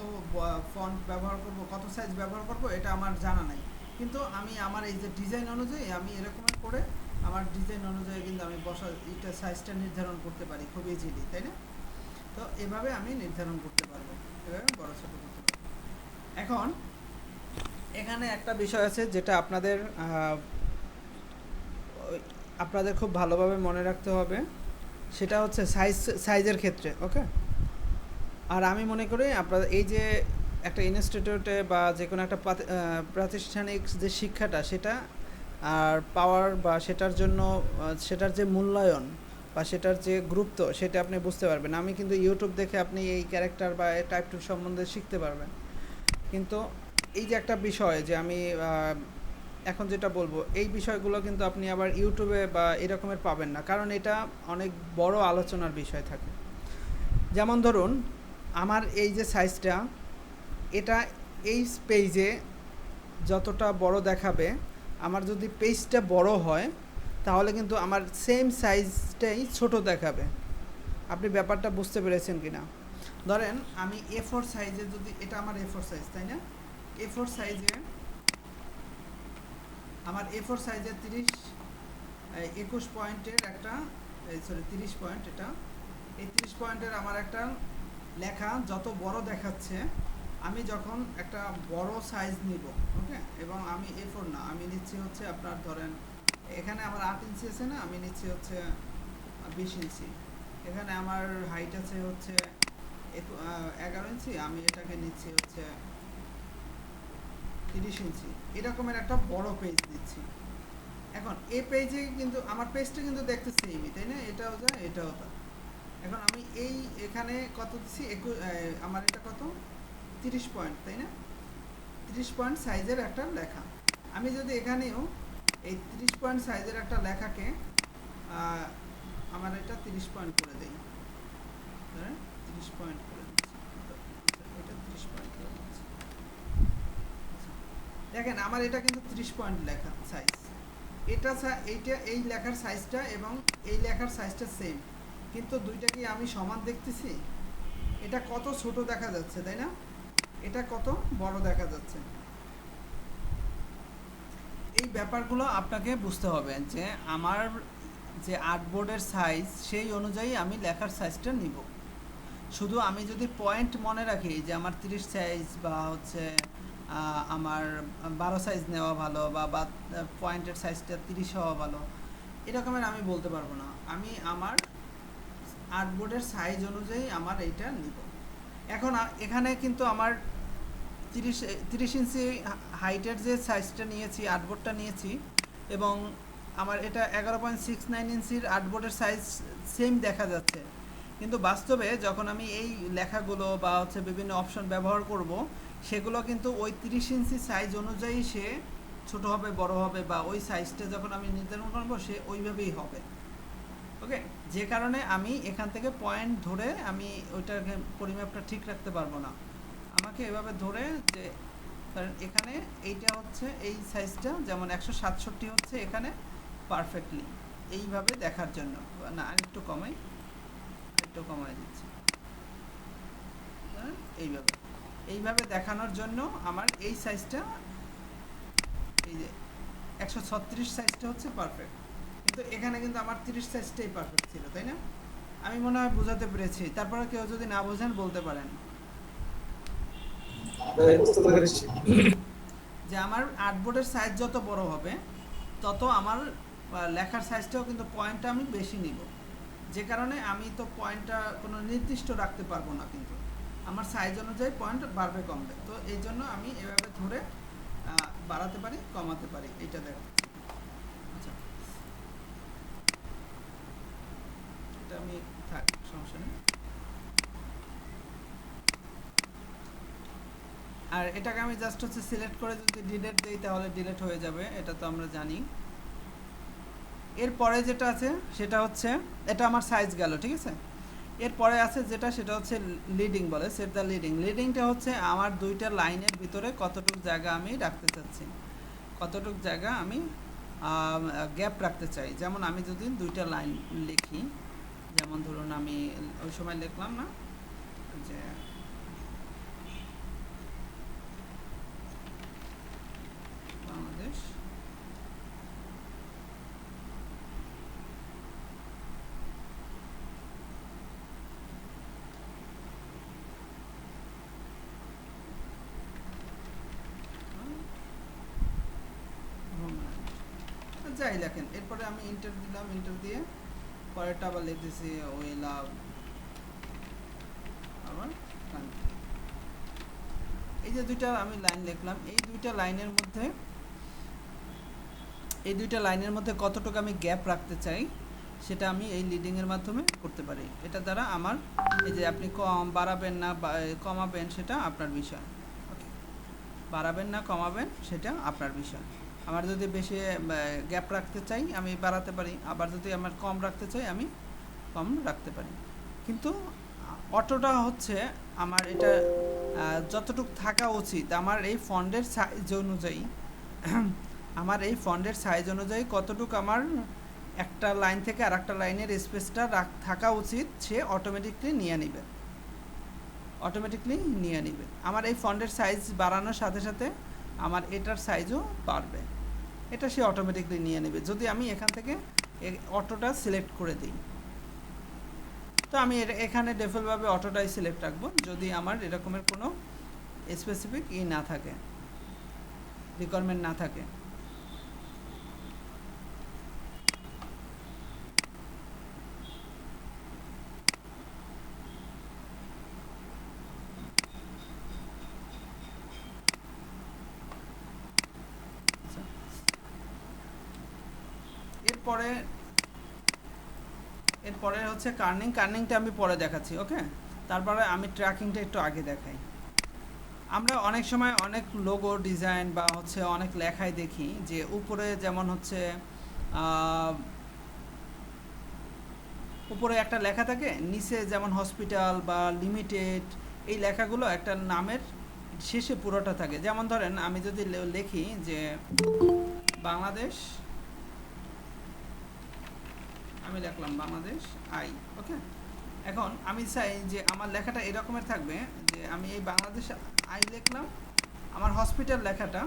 ফন্ট ব্যবহার করব, কত সাইজ ব্যবহার করব, এটা আমার জানা নাই, কিন্তু আমি আমার এই যে ডিজাইন অনুযায়ী আমি এরকম করে আমার ডিজাইন অনুযায়ী কিন্তু আমি এটা সাইজটা নির্ধারণ করতে পারি খুব ইজিলি, তাই না? তো এভাবে আমি নির্ধারণ করতে পারবো, এভাবে বড় ছোট করতে পারবো। এখন এখানে একটা বিষয় আছে যেটা আপনাদের খুব ভালোভাবে মনে রাখতে হবে, সেটা হচ্ছে সাইজের ক্ষেত্রে, ওকে। আর আমি মনে করি আপনাদের এই যে একটা ইনস্টিটিউটে বা যে কোনো একটা প্রাতিষ্ঠানিক যে শিক্ষাটা, সেটা আর পাওয়ার বা সেটার জন্য সেটার যে মূল্যায়ন বা সেটার যে গুরুত্ব, সেটা আপনি বুঝতে পারবেন। আমি কিন্তু ইউটিউব দেখে আপনি এই ক্যারেক্টার বা টাইপ 2 সম্বন্ধে শিখতে পারবেন, কিন্তু এই যে একটা বিষয় যে আমি এখন যেটা বলবো, এই বিষয়গুলো কিন্তু আপনি আবার ইউটিউবে বা এরকমের পাবেন না, কারণ এটা অনেক বড় আলোচনার বিষয় থাকে। যেমন ধরুন আমার এই যে সাইজটা, এটা এই পেজে যতটা বড় দেখাবে, আমার যদি পেজটা বড় হয় তাহলে কিন্তু আমার সেম সাইজটাই ছোট দেখাবে। আপনি ব্যাপারটা বুঝতে পেরেছেন কি না? ধরেন আমি A4 সাইজে, যদি এটা আমার A4 সাইজ, তাই না? A4 সাইজে আমার A4 সাইজে 21 পয়েন্টের একটা, 30 পয়েন্ট, এটা এই 30 পয়েন্টের আমার একটা লেখা যত বড় দেখাচ্ছে, আমি যখন একটা বড় সাইজ নিব, ওকে, এবং আমি A4 না, আমি নিচ্ছি হচ্ছে আপনার ধরেন এখানে আমার 8 ইঞ্চি আছে না, আমি নিচ্ছি হচ্ছে 20 ইঞ্চি, এখানে আমার হাইট আছে হচ্ছে 11 ইঞ্চি, আমি এটাকে নিচ্ছি হচ্ছে 30 ইঞ্চি, এরকমের একটা বড় পেজ দিচ্ছি। এখন এই পেজে কিন্তু আমার পেজটা কিন্তু দেখতে সেমই, তাই না? এটাও যা এটাও তা। এখন আমি এই এখানে কত দিচ্ছি, আমার এটা কত, 30 পয়েন্ট, তাই না? 30 পয়েন্ট সাইজের একটা লেখা। আমি যদি এখানেও এই 30 পয়েন্ট সাইজের একটা লেখাকে আমার এটা 30 পয়েন্ট করে দেই, 30 পয়েন্ট করে দিচ্ছি, এটা 30 পয়েন্ট করে দিচ্ছি। দেখেন আমার এটা কিন্তু 30 পয়েন্ট লেখা সাইজ, এইটা এই লেখার সাইজটা এবং এই লেখার সাইজটা সেম, কিন্তু দুইটা কি আমি সমান দেখতেছি? এটা কত ছোট দেখা যাচ্ছে, তাই না? এটা কত বড় দেখা যাচ্ছে। এই ব্যাপারগুলো আপনাকে বুঝতে হবে যে আমার যে আর্টবোর্ডের সাইজ সেই অনুযায়ী আমি লেখার সাইজটা নিব। শুধু আমি যদি পয়েন্ট মনে রাখি যে আমার 30 সাইজ বা হচ্ছে আমার 12 সাইজ নেওয়া ভালো বা পয়েন্টের সাইজটা 30 হওয়া ভালো, এরকমের আমি বলতে পারবো না। আমি আমার আর্টবোর্ডের সাইজ অনুযায়ী আমার এইটা নিব। এখন এখানে কিন্তু আমার 30 ইঞ্চি হাইটের যে সাইজটা নিয়েছি, আর্টবোর্ডটা নিয়েছি, এবং আমার এটা 11.69 ইঞ্চির আর্টবোর্ডের সাইজ সেম দেখা যাচ্ছে, কিন্তু বাস্তবে যখন আমি এই লেখাগুলো বা হচ্ছে বিভিন্ন অপশন ব্যবহার করব, সেগুলো কিন্তু ওই 30 ইঞ্চি সাইজ অনুযায়ী সে ছোট হবে, বড় হবে, বা ওই সাইজটা যখন আমি নির্ধারণ করবো সে ওইভাবেই হবে। ওকে, যে কারণে আমি এখান থেকে পয়েন্ট ধরে আমি ওইটার পরিমাপটা ঠিক রাখতে পারবো না। আমাকে এভাবে ধরে যে কারণ এখানে এইটা হচ্ছে এই সাইজটা যেমন 167 হচ্ছে এখানে পারফেক্টলি, এইভাবে দেখার জন্য। না, আরেকটু কমাই দিচ্ছি, এইভাবে দেখানোর জন্য আমার এই সাইজটা, এই যে 136 সাইজটা হচ্ছে পারফেক্ট, কিন্তু এখানে কিন্তু আমার 30 সাইজটাই পারফেক্ট ছিল, তাই না? আমি মনে হয় বোঝাতে পেরেছি। তারপরে কেউ যদি না বোঝেন বলতে পারেন। যে আমার আর্টবোর্ডের সাইজ যত বড় হবে তত আমার লেখার সাইজটাও কিন্তু পয়েন্টটা আমি বেশি নিব, যে কারণে আমি তো পয়েন্টটা কোনো নির্দিষ্ট রাখতে পারবো না, কিন্তু আমার সাইজ অনুযায়ী পয়েন্ট বাড়বে কমবে। তো এই জন্য আমি এভাবে ধরে বাড়াতে পারি, কমাতে পারি, এইটা দেখো। আচ্ছা, এটা আমি থাক, সমস্যা নেই। আর এটাকে আমি জাস্ট হচ্ছে সিলেক্ট করে যদি ডিলিট দেই তাহলে ডিলিট হয়ে যাবে, এটা তো আমরা জানি। এরপরে যেটা আছে সেটা হচ্ছে, এটা আমার সাইজ গেল, ঠিক আছে? এরপরে আছে যেটা, সেটা হচ্ছে লিডিং বলে, সেট দ্য লিডিং। লিডিংটা হচ্ছে আমার দুইটা লাইনের ভিতরে কতটুকু জায়গা আমি রাখতে চাচ্ছি, কতটুকু জায়গা আমি গ্যাপ রাখতে চাই। যেমন আমি যদি দুইটা লাইন লিখি, যেমন ধরুন আমি ওই সময় লিখলাম না যে বাংলাদেশ যাই লেখেন, এরপরে আমি ইন্টার দিলাম, ইন্টার দিয়ে পরেরটা আবার লিখতেছি ওই লাভ আবার কান্ট্রি। এই যে দুইটা আমি লাইন লিখলাম, এই দুইটা লাইনের মধ্যে কতটুকু আমি গ্যাপ রাখতে চাই সেটা আমি এই লিডিংয়ের মাধ্যমে করতে পারি। এটা দ্বারা আমার এই যে আপনি বাড়াবেন না কমাবেন সেটা আপনার বিষয়, ওকে, বাড়াবেন না কমাবেন সেটা আপনার বিষয়। আমার যদি বেশি গ্যাপ রাখতে চাই আমি বাড়াতে পারি, আবার যদি আমার কম রাখতে চাই আমি কম রাখতে পারি। কিন্তু অটোটা হচ্ছে আমার এটা যতটুক থাকা উচিত আমার এই ফন্টের সাইজ অনুযায়ী আমার এই ফন্টের সাইজ অনুযায়ী কতটুক আমার একটা লাইন থেকে আর একটা লাইনের স্পেসটা থাকা উচিত সে অটোমেটিকলি নিয়ে নেবে আমার এই ফন্টের সাইজ বাড়ানোর সাথে সাথে আমার এটার সাইজও বাড়বে, এটা সে অটোমেটিকলি নিয়ে নেবে যদি আমি এখান থেকে অটোটা সিলেক্ট করে দিই। তো আমি এখানে ডিফল্টভাবে অটোটাই সিলেক্ট রাখবো যদি আমার এরকমের কোনো স্পেসিফিক না থাকে, রিকোয়ারমেন্ট না থাকে। এরপরে হচ্ছে কার্নিংটা আমি পরে দেখাচ্ছি। ওকে, তারপরে আমি ট্র্যাকিংটা একটু আগে দেখাই। আমরা অনেক সময় অনেক লোগো ডিজাইন বা হচ্ছে অনেক লেখায় দেখি যে উপরে যেমন হচ্ছে উপরে একটা লেখা থাকে, নিচে যেমন হসপিটাল বা লিমিটেড এই লেখাগুলো একটা নামের শেষে পুরোটা থাকে। যেমন ধরেন আমি যদি লিখি যে বাংলাদেশ, আমি লিখলাম বাংলাদেশ আই। ওকে, এখন আমি চাই যে আমার লেখাটা এরকমের থাকবে যে আমি এই বাংলাদেশ আই লিখলাম, আমার হসপিটাল লেখাটা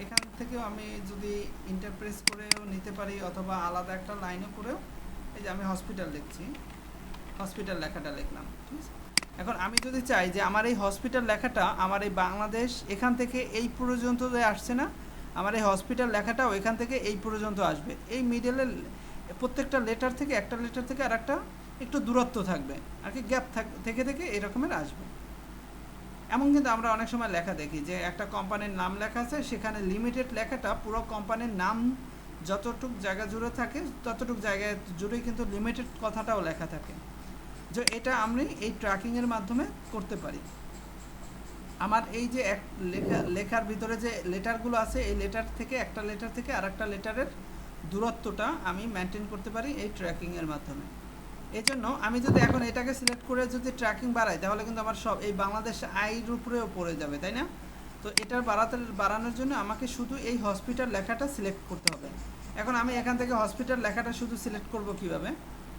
এখান থেকেও আমি যদি ইন্টারপ্রেস করেও নিতে পারি অথবা আলাদা একটা লাইনও করেও, এই যে আমি হসপিটাল লিখছি, হসপিটাল লেখাটা লিখলাম। ঠিক আছে, এখন আমি যদি চাই যে আমার এই হসপিটাল লেখাটা আমার এই বাংলাদেশ এখান থেকে এই পর্যন্ত আসছে না, আমার এই হসপিটাল লেখাটাও এখান থেকে এই পর্যন্ত আসবে, এই মিডলে প্রত্যেকটা লেটার থেকে একটা লেটার থেকে আর একটা একটু দূরত্ব থাকবে আর কি, গ্যাপ থেকে থেকে এরকমের আসবে। এমন কিন্তু আমরা অনেক সময় লেখা দেখি যে একটা কোম্পানির নাম লেখা আছে, সেখানে লিমিটেড লেখাটা পুরো কোম্পানির নাম যতটুক জায়গা জুড়ে থাকে ততটুক জায়গায় জুড়েই কিন্তু লিমিটেড কথাটাও লেখা থাকে। যে এটা আমি এই ট্র্যাকিংয়ের মাধ্যমে করতে পারি। আমার এই যে লেখার ভিতরে যে লেটারগুলো আছে এই লেটার থেকে একটা লেটার থেকে আর একটা লেটারের দূরত্বটা আমি মেনটেন করতে পারি এই ট্র্যাকিংয়ের মাধ্যমে। এই জন্য আমি যদি এখন এটাকে সিলেক্ট করে যদি ট্র্যাকিং বাড়াই তাহলে কিন্তু আমার সব এই বাংলাদেশ আইর উপরেও পড়ে যাবে, তাই না? তো এটার বাড়ানোর জন্য আমাকে শুধু এই হসপিটাল লেখাটা সিলেক্ট করতে হবে। এখন আমি এখান থেকে হসপিটাল লেখাটা শুধু সিলেক্ট করব কিভাবে?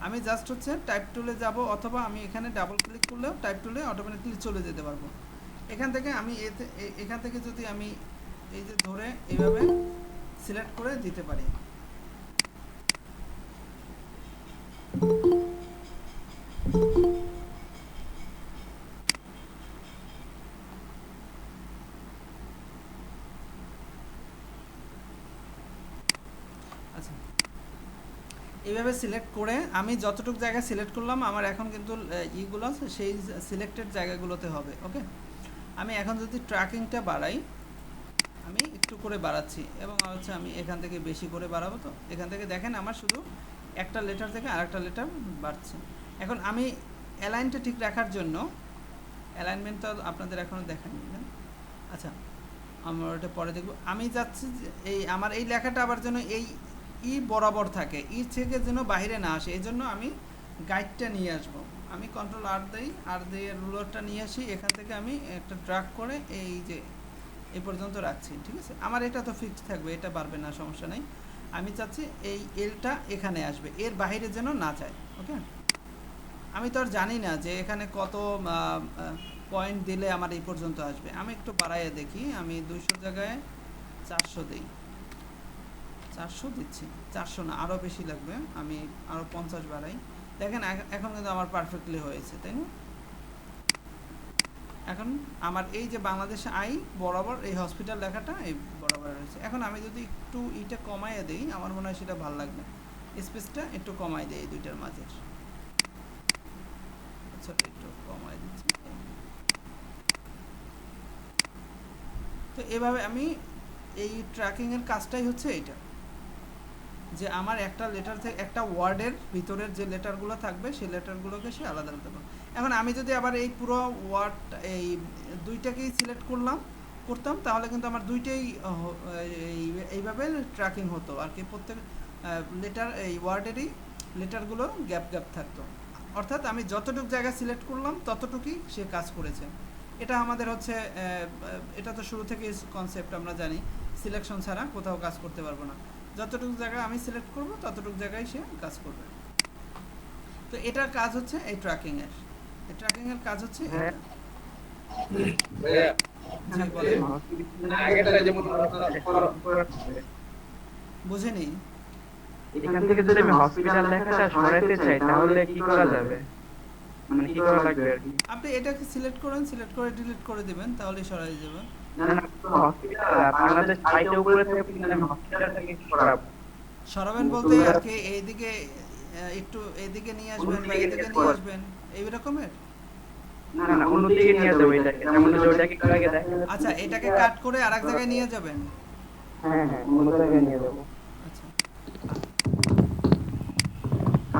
আমি জাস্ট হচ্ছে টাইপ টুলে যাব অথবা আমি এখানে ডাবল ক্লিক করলেও টাইপ টুলে অটোমেটিকলি চলে যেতে পারবো। এখান থেকে আমি এখান থেকে যদি আমি এই যে ধরে এইভাবে সিলেক্ট করে দিতে পারি। আচ্ছা, এইভাবে সিলেক্ট করে আমি যতটুকু জায়গা সিলেক্ট করলাম আমার এখন কিন্তু ইগুলো সেই সিলেক্টেড জায়গাগুলোতে হবে। ওকে, আমি এখন যদি ট্র্যাকিংটা বাড়াই, আমি একটু করে বাড়াচ্ছি এবং হচ্ছে আমি এখান থেকে বেশি করে বাড়াবো। তো এখান থেকে দেখেন আমার শুধু একটা লেটার থেকে আরেকটা লেটার বাড়ছে। এখন আমি অ্যালাইনটা ঠিক রাখার জন্য, অ্যালাইনমেন্টটা আপনাদের এখনও দেখানি না, আচ্ছা আমরা ওটা পরে দেখব। আমি যাচ্ছি যে এই আমার এই লেখাটা আবার যেন এই বরাবর থাকে, থেকে যেন বাইরে না আসে, এই জন্য আমি গাইডটা নিয়ে আসবো। আমি কন্ট্রোল আর দিয়ে রুলারটা নিয়ে আসি, এখান থেকে আমি একটা ড্রাগ করে এই যে এই পর্যন্ত রাখছি। ঠিক আছে, আমার এটা তো ফিক্সড থাকবে, এটা বাড়বে না, সমস্যা নেই। আমি চাচ্ছি এই এলটা এখানে আসবে, এর বাইরে যেন না যায়। ওকে, আমি তো আর জানি না যে এখানে কত পয়েন্ট দিলে আমার এই পর্যন্ত আসবে। আমি একটু বাড়াইয়ে দেখি, আমি 200 জায়গায় 400 দিই, 400 দিচ্ছি, 400 না আরও বেশি লাগবে, আমি আরও 50 বাড়াই। দেখেন এখন কিন্তু আমার পারফেক্টলি হয়েছে, তাই না? এখন আমার এই যে বাংলাদেশ আই বরাবর এই হসপিটাল লেখাটা এই বরাবর রয়েছে। এখন আমি যদি একটু ইটা কমাইয়ে দিই আমার মনে হয় সেটা ভালো লাগবে, স্পেসটা একটু কমাই দেয় এই দুইটার মাঝে। আচ্ছা, একটু কমাই দিচ্ছি। তো এভাবে আমি এই ট্র্যাকিংয়ের কাজটাই হচ্ছে এইটা, যে আমার একটা লেটার থেকে একটা ওয়ার্ডের ভিতরের যে লেটারগুলো থাকবে সেই লেটারগুলোকে সে আলাদা আলাদা করবে। এখন আমি যদি আবার এই পুরো ওয়ার্ড এই দুইটাকেই সিলেক্ট করতাম তাহলে কিন্তু আমার দুইটাই এইভাবে ট্র্যাকিং হতো আর কি, প্রত্যেক লেটার এই ওয়ার্ডেরই লেটারগুলো গ্যাপ থাকতো। অর্থাৎ আমি যতটুকু জায়গা সিলেক্ট করলাম ততটুকুই সে কাজ করেছে। এটা আমাদের হচ্ছে এটা তো শুরু থেকে কনসেপ্ট আমরা জানি, সিলেকশন ছাড়া কোথাও কাজ করতে পারবো না। যতটুকু জায়গা আমি সিলেক্ট করব ততটুকু জায়গায় সে কাজ করবে। তো এটার কাজ হচ্ছে এই ট্র্যাকিংয়ের, এই ট্র্যাকিংয়ের কাজ হচ্ছে এটা। জি বলেন। বুঝিনি। এখান থেকে যদি আমি হসপিটাল লেখাটা সরাইতে চাই তাহলে কি করা যাবে, মানে কি করা লাগবে আর কি? আপনি এটাকে সিলেক্ট করেন, সিলেক্ট করে ডিলিট করে দিবেন, তাহলেই সরাই যাবে। না না, হসপিটাল বাংলাদেশ সাইটে উপরে থেকে কিন্তু আমি হসপিটালটাকে কি করাবো? সরাবেন বলতে আর কি এইদিকে একটু এদিকে নিয়ে আসবেন বা এদিকে নিয়ে আসবেন এই রকমের। না না, অন্যদিকে নিয়ে যাবো এটাকে, যেমন যে ওটাকে একটু আগে দেখা যাচ্ছে। আচ্ছা, এটাকে কাট করে আরেক জায়গায় নিয়ে যাবেন। হ্যাঁ হ্যাঁ, অন্য জায়গায় নিয়ে যাবো। আচ্ছা,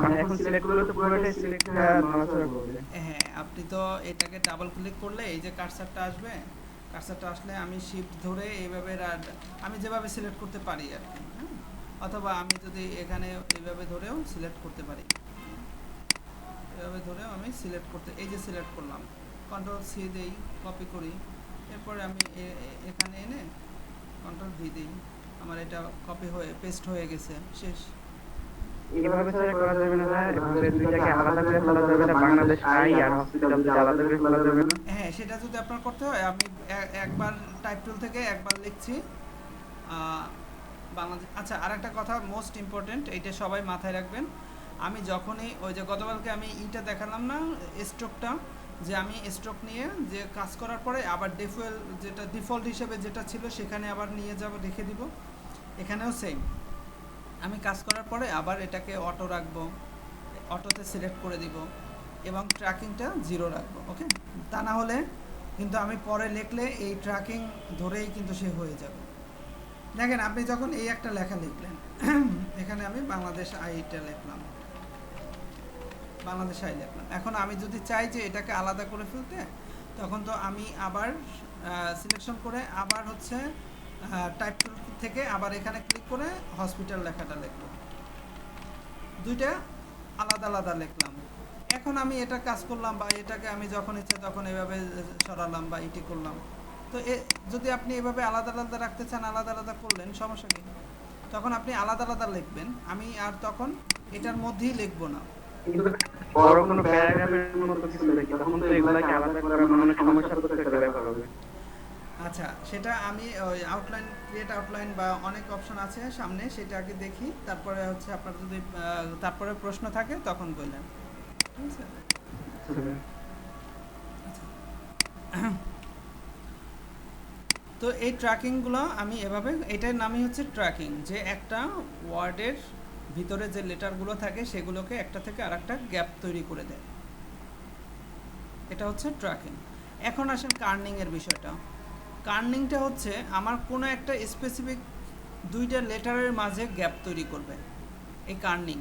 মানে এখন সিলেক্ট করলে তো পুরোটাই সিলেক্ট হয়ে নড়াচড়া করবে। হ্যাঁ আপনি তো এটাকে ডাবল ক্লিক করলে এই যে কার্সারটা আসবে, কার্সারটা আসলে আমি শিফট ধরে এইভাবে আমি যেভাবে সিলেক্ট করতে পারি আর কি, হ্যাঁ, অথবা আমি যদি এখানে এইভাবে ধরেও সিলেক্ট করতে পারি, এভাবে ধরেও আমি সিলেক্ট করতে, এই যে সিলেক্ট করলাম, কন্ট্রোল সি দেই, কপি করি, এরপরে আমি এখানে এনে কন্ট্রোল ভি দিই, আমার এটা কপি হয়ে পেস্ট হয়ে গেছে, শেষ। এইভাবে ছাড়া করা যাবে না স্যার, এভাবে দুইটাকে আলাদা করে ফেলা যাবে না, বাংলাদেশ আই আর হসপিটাল দুটো আলাদা করে ফেলা যাবে না? হ্যাঁ, সেটা যদি আপনার করতে হয় আমি একবার টাইপ টুল থেকে একবার লিখছি বাংলাদেশ। আচ্ছা, আরেকটা কথা মোস্ট ইম্পর্টেন্ট, এইটা সবাই মাথায় রাখবেন। আমি যখনই ওই যে গতকালকে আমি ইটা দেখালাম না স্ট্রোকটা, যে আমি স্ট্রোক নিয়ে যে কাজ করার পরে আবার যেটা ডিফল্ট হিসেবে যেটা ছিল সেখানে আবার নিয়ে যাব, রেখে দিব। এখানেও সেম, আমি কাজ করার পরে আবার এটাকে অটো রাখবো, অটোতে সিলেক্ট করে দিব এবং ট্র্যাকিংটা 0 রাখবো। ওকে, তা না হলে কিন্তু আমি পরে লিখলে এই ট্র্যাকিং ধরেই কিন্তু সে হয়ে যাবে। দেখেন, আপনি যখন এই একটা লেখা লিখলেন, এখানে আমি বাংলাদেশ আইটা লিখলাম, বাংলাদেশ আই লিখলাম। এখন আমি যদি চাই যে এটাকে আলাদা করে ফেলতে, তখন তো আমি আবার সিলেকশন করে আবার হচ্ছে টাইপ টুল থেকে আবার এখানে ক্লিক করে হসপিটাল লেখাটা লিখব, দুইটা আলাদা আলাদা লিখলাম। এখন আমি এটা কাজ করলাম বা এটাকে আমি যখন ইচ্ছে তখন এভাবে সরালাম বা ইটি করলাম। তো যদি আপনি এভাবে আলাদা আলাদা রাখতে চান, আলাদা আলাদা করলেন, সমস্যা নেই, তখন আপনি আলাদা আলাদা লিখবেন। আমি আর তখন এটার মধ্যেই লিখবো না। কিন্তু বড় কোনো প্যারাগ্রাফের মতো কিছু লিখি, তখন তো এগুলাকে আলাদা করা মানে সমস্যার তো একটা ব্যাপার হবে। আচ্ছা, সেটা আমি ওই আউটলাইন, ক্রিয়েট আউটলাইন বা অনেক অপশন আছে সামনে, সেটা আগে দেখি, তারপরে হচ্ছে আপনার যদি তারপরে প্রশ্ন থাকে তখন বললেন, ঠিক আছে? তো এই ট্র্যাকিংগুলো আমি এভাবে, এটার নামই হচ্ছে ট্র্যাকিং, যে একটা ওয়ার্ডের ভিতরে যে লেটারগুলো থাকে সেগুলোকে একটা থেকে আরেকটা গ্যাপ তৈরি করে দেয়, এটা হচ্ছে ট্র্যাকিং। এখন আসেন কার্নিংয়ের বিষয়টা। কার্নিংটা হচ্ছে আমার কোনো একটা স্পেসিফিক দুইটা লেটারের মাঝে গ্যাপ তৈরি করবে, এই কার্নিং।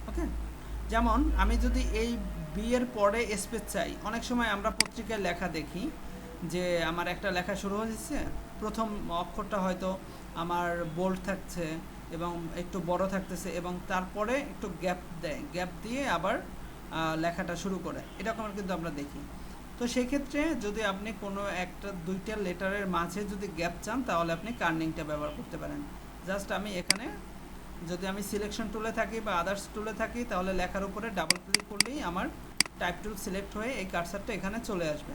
ওকে, যেমন আমি যদি এই বি এর পরে স্পেস চাই, অনেক সময় আমরা পত্রিকায় লেখা দেখি যে আমার একটা লেখা শুরু হয়েছে, প্রথম অক্ষরটা হয়তো আমার বোল্ড থাকছে এবং একটু বড় থাকতেছে এবং তারপরে একটু গ্যাপ দেয়, গ্যাপ দিয়ে আবার লেখাটা শুরু করে, এরকম কিন্তু আমরা দেখি। তো সেই ক্ষেত্রে যদি আপনি কোনো একটা দুইটা লেটারের মাঝে যদি গ্যাপ চান, তাহলে আপনি কার্নিংটা ব্যবহার করতে পারেন। জাস্ট আমি এখানে যদি আমি সিলেকশন টুলে থাকি বা আদার্স টুলে থাকি, তাহলে লেখার উপরে ডাবল ক্লিক করলেই আমার টাইপ টুল সিলেক্ট হয়ে এই কার্সারটা এখানে চলে আসবে।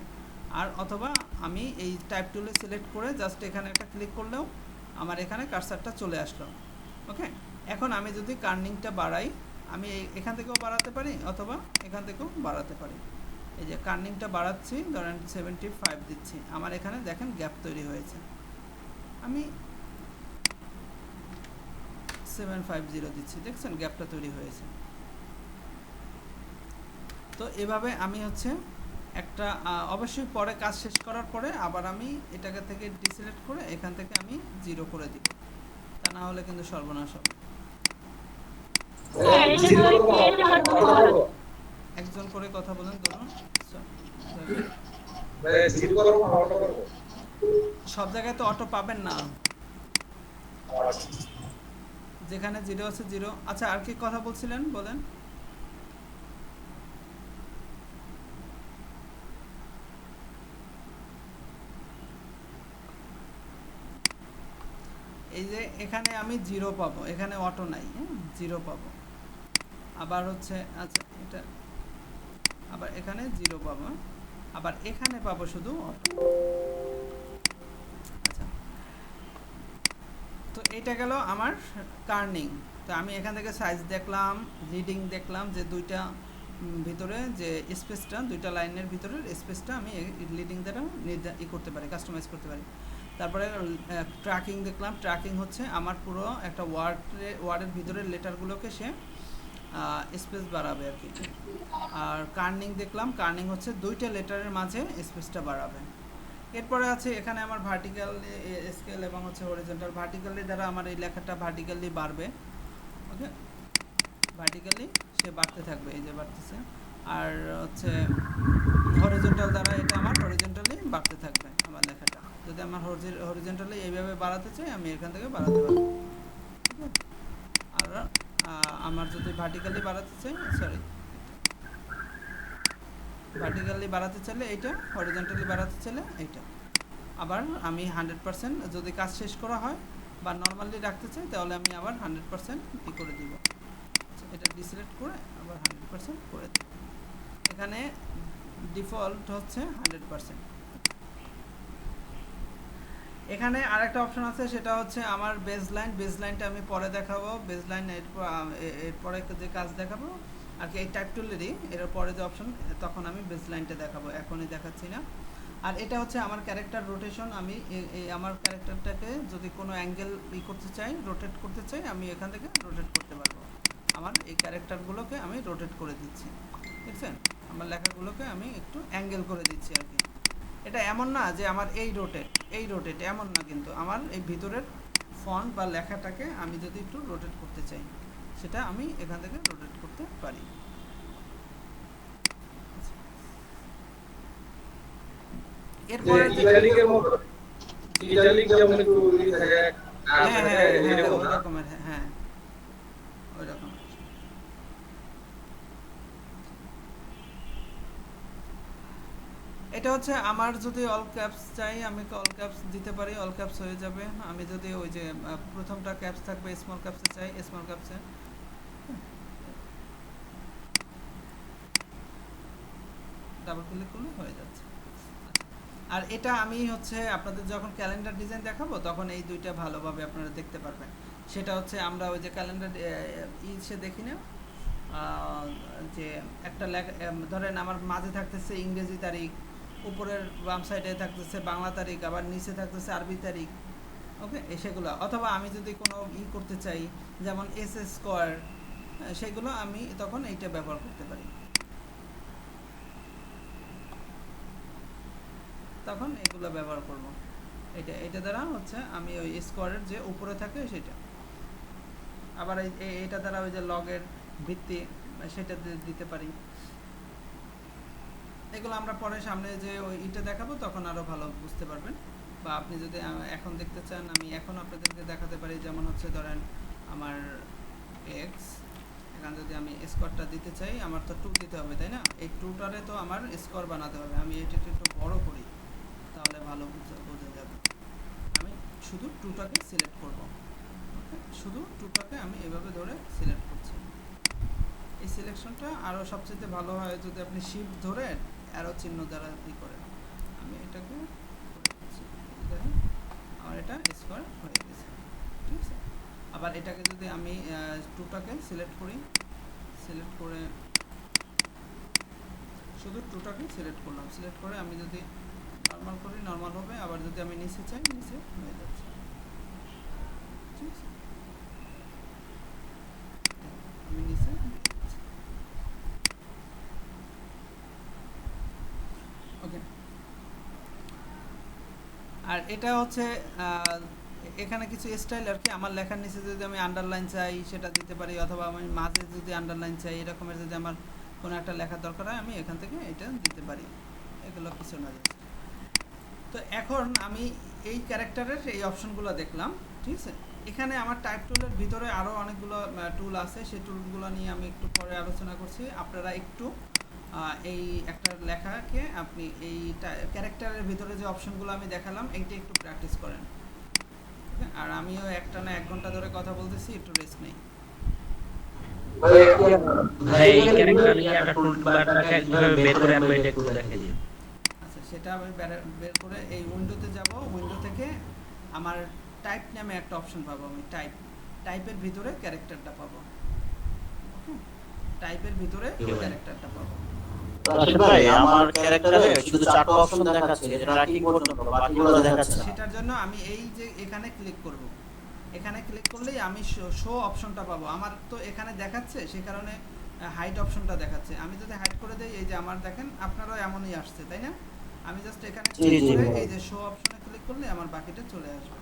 আর অথবা আমি এই টাইপ টুলে সিলেক্ট করে জাস্ট এখানে একটা ক্লিক করলেও আমার এখানে কার্সারটা চলে আসলো। ওকে, এখন আমি যদি কার্নিংটা বাড়াই, আমি এখান থেকেও বাড়াতে পারি অথবা এখান থেকেও বাড়াতে পারি। এই যে কার্নিংটা বাড়াচ্ছি, ধরেন 75 দিচ্ছি, আমার এখানে দেখেন গ্যাপ তৈরি হয়েছে, আমি 750 দিচ্ছি, দেখছেন গ্যাপটা তৈরি হয়েছে। তো এভাবে আমি হচ্ছে একটা অবশ্যই পরে কাজ শেষ করার পরে আবার আমি এটাকে থেকে ডিসিলেক্ট করে এখান থেকে আমি 0 করে দিব, তা না হলে কিন্তু সর্বনাশ হবে। একজন করে কথা বলেন, ধরুন সব জায়গায় তো অটো পাবেন না, যেখানে 0 আছে 0। আচ্ছা, আর কি কথা বলছিলেন বলেন। এই যে এখানে আমি 0 পাবো, এখানে অটো নাই, 0 পাবো। আবার হচ্ছে আচ্ছা এটা আবার এখানে 0 পাবো, আবার এখানে পাবো শুধু অটো। আচ্ছা, তো এটা গেল আমার কার্নিং। তো আমি এখান থেকে সাইজ দেখলাম, রিডিং দেখলাম যে দুইটা ভিতরে যে স্পেসটা, দুইটা লাইনের ভিতরের স্পেসটা আমি লিডিং দ্বারা করতে পারি, কাস্টমাইজ করতে পারি। তারপরে ট্র্যাকিং দেখলাম, ট্র্যাকিং হচ্ছে আমার পুরো একটা ওয়ার্ডের ভিতরের লেটারগুলোকে সে স্পেস বাড়াবে আর কি। আর কার্নিং দেখলাম, কার্নিং হচ্ছে দুইটা লেটারের মাঝে স্পেসটা বাড়াবে। এরপরে আছে এখানে আমার ভার্টিক্যাল স্কেল এবং হচ্ছে হরিজন্টাল। ভার্টিক্যালি দ্বারা আমার এই লেখাটা ভার্টিক্যালি বাড়বে, ওকে, ভার্টিক্যালি সে বাড়তে থাকবে, এই যে বাড়তেছে। আর হচ্ছে হরিজন্টাল দ্বারা এটা আমার হরিজন্টালি বাড়তে থাকবে আমার লেখাটা। যদি আমার হরিজন্টালি এইভাবে বাড়াতে চাই আমি এখান থেকে বাড়াতে পারবো, ঠিক আছে। আর আমার যদি ভার্টিক্যালি বাড়াতে চাই, সরি, ভার্টিক্যালি বাড়াতে চাইলে এইটা, হরিজন্টালি বাড়াতে চাইলে এইটা। আবার আমি 100% যদি কাজ শেষ করা হয় বা নর্মালি রাখতে চাই তাহলে আমি আবার 100% করে দিব। এটা ডিসিলেক্ট করে আবার 100% করে দিব। এখানে ডিফল্ট হচ্ছে 100%। এখানে আরেকটা অপশন আছে, সেটা হচ্ছে আমার বেসলাইন। বেসলাইনটা আমি পরে দেখাবো, বেসলাইন এরপরে যে কাজ দেখাবো আর কি, এই টাইপ টুলেরই এর পরে যে অপশন, তখন আমি বেসলাইনটা দেখাবো, এখনই দেখাচ্ছি না। আর এটা হচ্ছে আমার ক্যারেক্টার রোটেশন। আমি আমার ক্যারেক্টারটাকে যদি কোনো অ্যাঙ্গেল করতে চাই, রোটেট করতে চাই, আমি এখান থেকে রোটেট করতে পারবো। আমার এই ক্যারেক্টারগুলোকে আমি রোটেট করে দিচ্ছি, দেখছেন? আমার লেখাগুলোকে আমি একটু অ্যাঙ্গেল করে দিচ্ছি আর কি। এটা এমন না যে আমার এই রোটেট এমন না, কিন্তু আমার এই ভিতরের ফন্ট বা লেখাটাকে আমি যদি একটু রোটেট করতে চাই, সেটা আমি এখান থেকে রোটেট করতে পারি। এরপরে ইটালিকের মতো, ইটালিক যেমন একটু ই থাকে, ওই রকমের, হ্যাঁ ওই রকমের। এটা হচ্ছে আমার যদি অল ক্যাপস চাই আমি অল ক্যাপস দিতে পারি, অল ক্যাপস হয়ে যাবে। আমি যদি ওই যে প্রথমটা ক্যাপস থাকবে, স্মল ক্যাপসে চাই, স্মল ক্যাপসে ডাবল ক্লিক করলে হয়ে যাচ্ছে। আর এটা আমি হচ্ছে আপনাদের যখন ক্যালেন্ডার ডিজাইন দেখাবো তখন এই দুইটা ভালোভাবে আপনারা দেখতে পারবেন। সেটা হচ্ছে আমরা ওই যে ক্যালেন্ডার সে দেখি না, যে একটা লেখা ধরেন আমার মাঝে থাকতেছে ইংরেজি তারিখ, উপরের বাম সাইডে থাকতেছে বাংলা তারিখ, আবার নিচে থাকতেছে আরবি তারিখ, ওকে, সেগুলো। অথবা আমি যদি কোনো করতে চাই যেমন স্কোয়ার, সেগুলো আমি তখন এইটা ব্যবহার করতে পারি, তখন এগুলো ব্যবহার করব। এটা দ্বারা হচ্ছে আমি ওই স্কোয়ারের যে উপরে থাকে সেটা, আবার এটা দ্বারা ওই যে লগের ভিত্তি সেটা দিতে পারি। এগুলো আমরা পরে সামনে যে ওই ইটা দেখাবো তখন আরও ভালো বুঝতে পারবেন। বা আপনি যদি এখন দেখতে চান আমি এখন আপনাদেরকে দেখাতে পারি। যেমন হচ্ছে ধরেন আমার এক্স, এখানে যদি আমি স্কোয়ারটা দিতে চাই আমার তো 2 দিতে হবে, তাই না? এই 2টারে তো আমার স্কোয়ার বানাতে হবে। আমি এটাকে একটু বড় করি তাহলে ভালো বোঝা যাবে। আমি শুধু 2টাকে সিলেক্ট করব, ওকে, শুধু 2টাকে আমি এভাবে ধরে সিলেক্ট করছি। এই সিলেকশনটা আরও সবচেয়ে ভালো হয় যদি আপনি শিফট ধরে অ্যারো চিহ্ন দ্বারা করেন। আমি এটাকে করে দিচ্ছি, দেখেন আমার এটা স্কোয়ার হয়ে গেছে, ঠিক আছে। আবার এটাকে যদি আমি 2টাকে সিলেক্ট করি, সিলেক্ট করে শুধু 2টাকে সিলেক্ট করলাম, সিলেক্ট করে আমি যদি নর্মাল করি নর্মাল হবে। আবার যদি আমি নিচে চাই নিচে হয়ে যাচ্ছে, ঠিক আছে। আমি নিচে, ওকে। আর এটা হচ্ছে এখানে কিছু স্টাইল আর কি। আমার লেখার নিচে যদি আমি আন্ডারলাইন চাই সেটা দিতে পারি, অথবা আমি মাঝে যদি আন্ডারলাইন চাই, এরকমের যদি আমার কোনো একটা লেখার দরকার হয় আমি এখান থেকে এটা দিতে পারি। এগুলো কিছু না। তো এখন আমি এই ক্যারেক্টারের এই অপশনগুলো দেখলাম, ঠিক আছে। এখানে আমার টাইপ টুলের ভিতরে আরও অনেকগুলো টুল আছে, সেই টুলগুলো নিয়ে আমি একটু পরে আলোচনা করছি। আপনারা একটু এই একটা লেখাকে আপনি এই ক্যারেক্টারের ভিতরে যে অপশনগুলো আমি দেখালাম এইটা একটু প্র্যাকটিস করেন, ওকে, আর আমিও একটানা 1 ঘন্টা ধরে কথা বলতেছি, একটু রেস্ট নেই। ভাই ভাই এই ক্যারেক্টার নিয়ে একটা টুলবারটাকে কিভাবে বের করে আনবো এটা একটু দেখাই দিন। আচ্ছা, সেটা আমি বের করে এই উইন্ডোতে যাব। উইন্ডো থেকে আমার টাইপ নামে একটা অপশন পাবো, আমি টাইপের ভিতরে ক্যারেক্টারটা পাবো। ওকে, টাইপের ভিতরে ক্যারেক্টারটা পাবো। রাশেদ ভাই আমার ক্যারেক্টারে শুধু 4টা অপশন দেখাচ্ছে, যেটা ট্র্যাকিং পর্যন্ত, বাকিগুলো দেখাচ্ছে না। সেটার জন্য আমি এই যে এখানে ক্লিক করব। এখানে ক্লিক করলেই আমি শো অপশনটা পাবো। আমার তো এখানে দেখাচ্ছে, সেই কারণে হাইড অপশনটা দেখাচ্ছে। আমি যদি হাইড করে দেই, এই যে আমার দেখেন আপনারও এমনই আসছে, তাই না? আমি জাস্ট এখানে ক্লিক করে এই যে শো অপশনে ক্লিক করলে আমার বাকিটা চলে আসবে।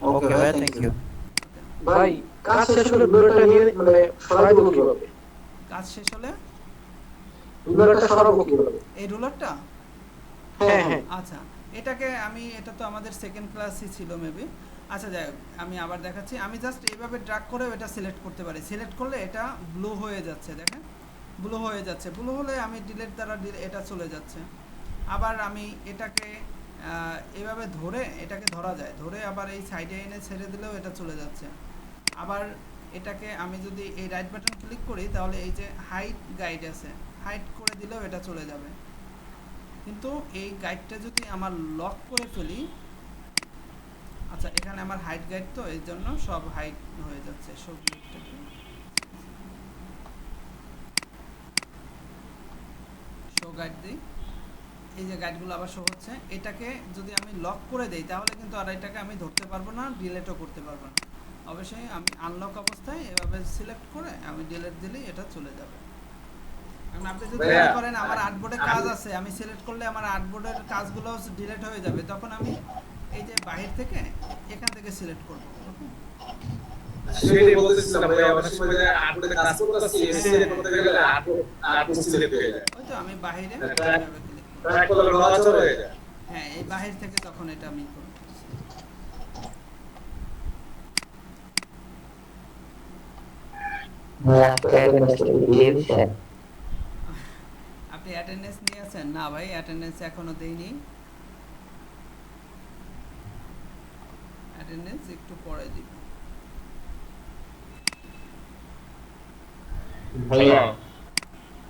ওকে ভাই, থ্যাংক ইউ। ভাই কাজ শেষ হলে ব্লুটা নিয়ে মানে সরাই দেবো কিভাবে? কাজ শেষ হলে ব্লুটা সরাবো কিভাবে? এই রুলারটা, হ্যাঁ হ্যাঁ। আচ্ছা, এটা তো আমাদের সেকেন্ড ক্লাসই ছিল মেবি। আচ্ছা, যাই হোক, আমি আবার দেখাচ্ছি। আমি জাস্ট এইভাবে ড্র্যাগ করে এটা সিলেক্ট করতে পারি। সিলেক্ট করলে এটা ব্লু হয়ে যাচ্ছে, দেখেন ব্লু হয়ে যাচ্ছে। ব্লু হলে আমি ডিলিট দ্বারা এটা চলে যাচ্ছে। আবার আমি এটাকে এভাবে ধরে এটাকে ধরা যায়, ধরে আবার এই সাইডে এনে ছেড়ে দিলেও এটা চলে যাচ্ছে। আবার এটাকে আমি যদি এই রাইট বাটন ক্লিক করি, তাহলে এই যে হাইড গাইড আছে, হাইড করে দিলেও এটা চলে যাবে। কিন্তু এই গাইডটা যদি আমার লক করে ফেলি, আচ্ছা এখানে আমার হাইড গাইড, তো এর জন্য সব হাইড হয়ে যাচ্ছে। সব শো গাইড দিই, এই যে গাইডগুলো আবার শো হচ্ছে। এটাকে যদি আমি লক করে দেই, তাহলে কিন্তু আর এটাকে আমি ধরতে পারবো না, ডিলেটও করতে পারবো না। অবশ্যই আমি আনলক অবস্থায় এভাবে সিলেক্ট করে আমি ডিলেট দিলেই এটা চলে যাবে। এখন আপনি যদি মনে করেন আমার আর্টবোর্ডে কাজ আছে, আমি সিলেক্ট করলে আমার আর্টবোর্ডের কাজগুলো ডিলিট হয়ে যাবে, তখন আমি এই যে বাহির থেকে এখান থেকে সিলেক্ট করব। সেটাই বলতেছিলাম ভাই, অনেক সময় যে আর্টবোর্ডে কাজ করতেছি, সিলেক্ট করতে গেলে আর্টবোর্ড সিলেক্ট হয়ে যায়। ওই তো আমি বাহিরে ট্র্যাক এভাবে ক্লিক করব। ট্র্যাক করলে নড়াচড়া হয়ে যায়। হ্যাঁ, এই বাহির থেকে তখন এটা আমি করব। আপনি অ্যাটেন্ডেন্স নিয়েছেন? না ভাই, অ্যাটেন্ডেন্স এখনো দেইনি। অ্যাটেন্ডেন্স একটু পরে দিব। ভাইয়া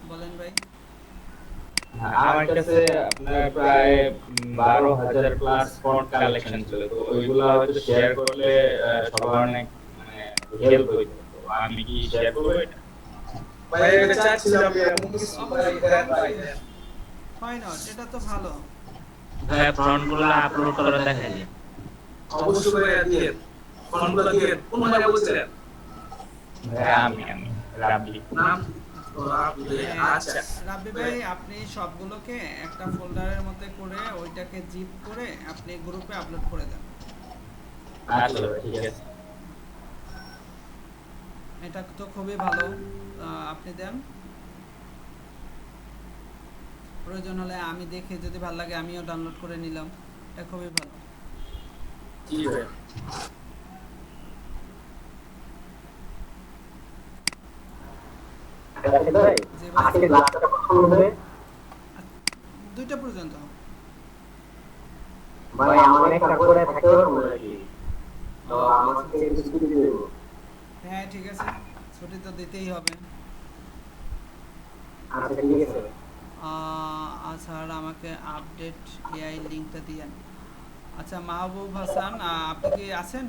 বলেন ভাই। আমার কাছে আপনার প্রায় 12,000 প্লাস ফন্ট কালেকশন ছিল, তো ওইগুলো হয়তো শেয়ার করলে সবার অনেক মানে হেল্প হইতো। তো আমি কি শেয়ার করব এটা? ভাই এটা চাচ্ছিলাম আমি এমন কিছু ভাই দেন ভাই। হয় না, এটা তো ভালো। ভাই ফ্রন্টগুলো আপলোড করে দেখাই দিন। অবশ্যই ভাই দিয়ে ফোনগুলো দিয়ে কোন মানে বলছিলেন? ভাইয়া আমি রাবি। নাম তো আপনি আচ্ছা রাব্বি ভাই, আপনি সবগুলোকে একটা ফোল্ডারের মধ্যে করে ওইটাকে জিপ করে আপনি গ্রুপে আপলোড করে দেন। আচ্ছা ঠিক আছে। এটা তো খুবই ভালো, আপনি দেন। প্রয়োজন হলে আমি দেখে যদি ভালো লাগে আমিও ডাউনলোড করে নিলাম, এটা খুবই ভালো। জি ভাই। জি ভাই, 2টা পর্যন্ত। ভাই আমার একটা করে থাকতে পারবো নাকি? তো আমাকে কিছু ছুটি দেব। হ্যাঁ ঠিক আছে, ছুটি তো দিতেই হবে। আচ্ছা ঠিক আছে। আচ্ছা, আর আমাকে আপডেট এআই লিংকটা দিয়েন। আচ্ছা মাহবুব হাসান, আপনি কি আছেন?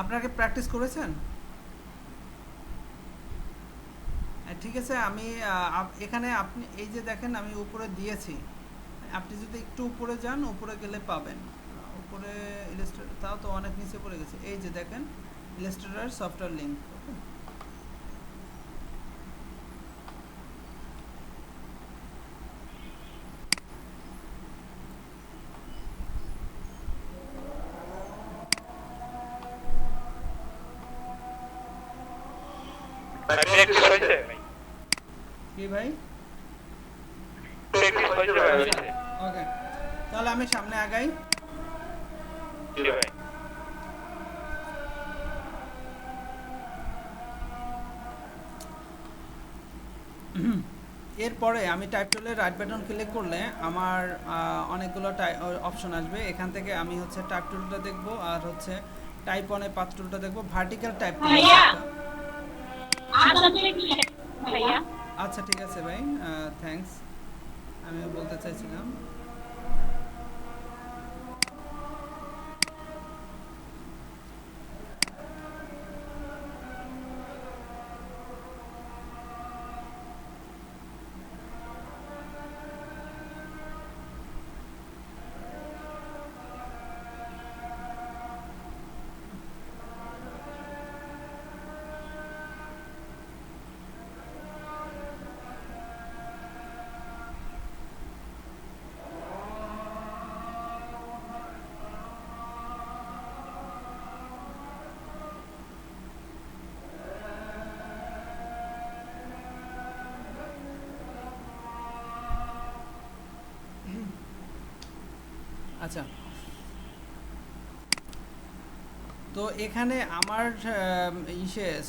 আপনারা কি প্র্যাকটিস করেছেন? ঠিক আছে, আমি এখানে আপনি এই যে দেখেন আমি উপরে দিয়েছি, আপনি যদি একটু উপরে যান, উপরে গেলে পাবেন। উপরে ইলাস্ট্রেটর, তাও তো অনেক নিচে পড়ে গেছে। এই যে দেখেন ইলাস্ট্রেটর সফটওয়্যার লিংক। ওকে, প্র্যাকটিস হয়েছে ভাই? কি ভাই? প্র্যাকটিস হয়েছে ভাই? ওকে, তাহলে আমি সামনে আগাই। জি ভাই। এরপরে আমি টাইপ টুলে রাইট বাটন ক্লিক করলে আমার অনেকগুলো অপশন আসবে। এখান থেকে আমি হচ্ছে টাইপ টুলটা দেখব, আর হচ্ছে টাইপ অনে পাথ টুলটা দেখব, ভার্টিক্যাল টাইপ টুল। আচ্ছা ঠিক আছে ভাই, থ্যাঙ্কস। আমি বলতে চাইছিলাম আচ্ছা। তো এখানে আমার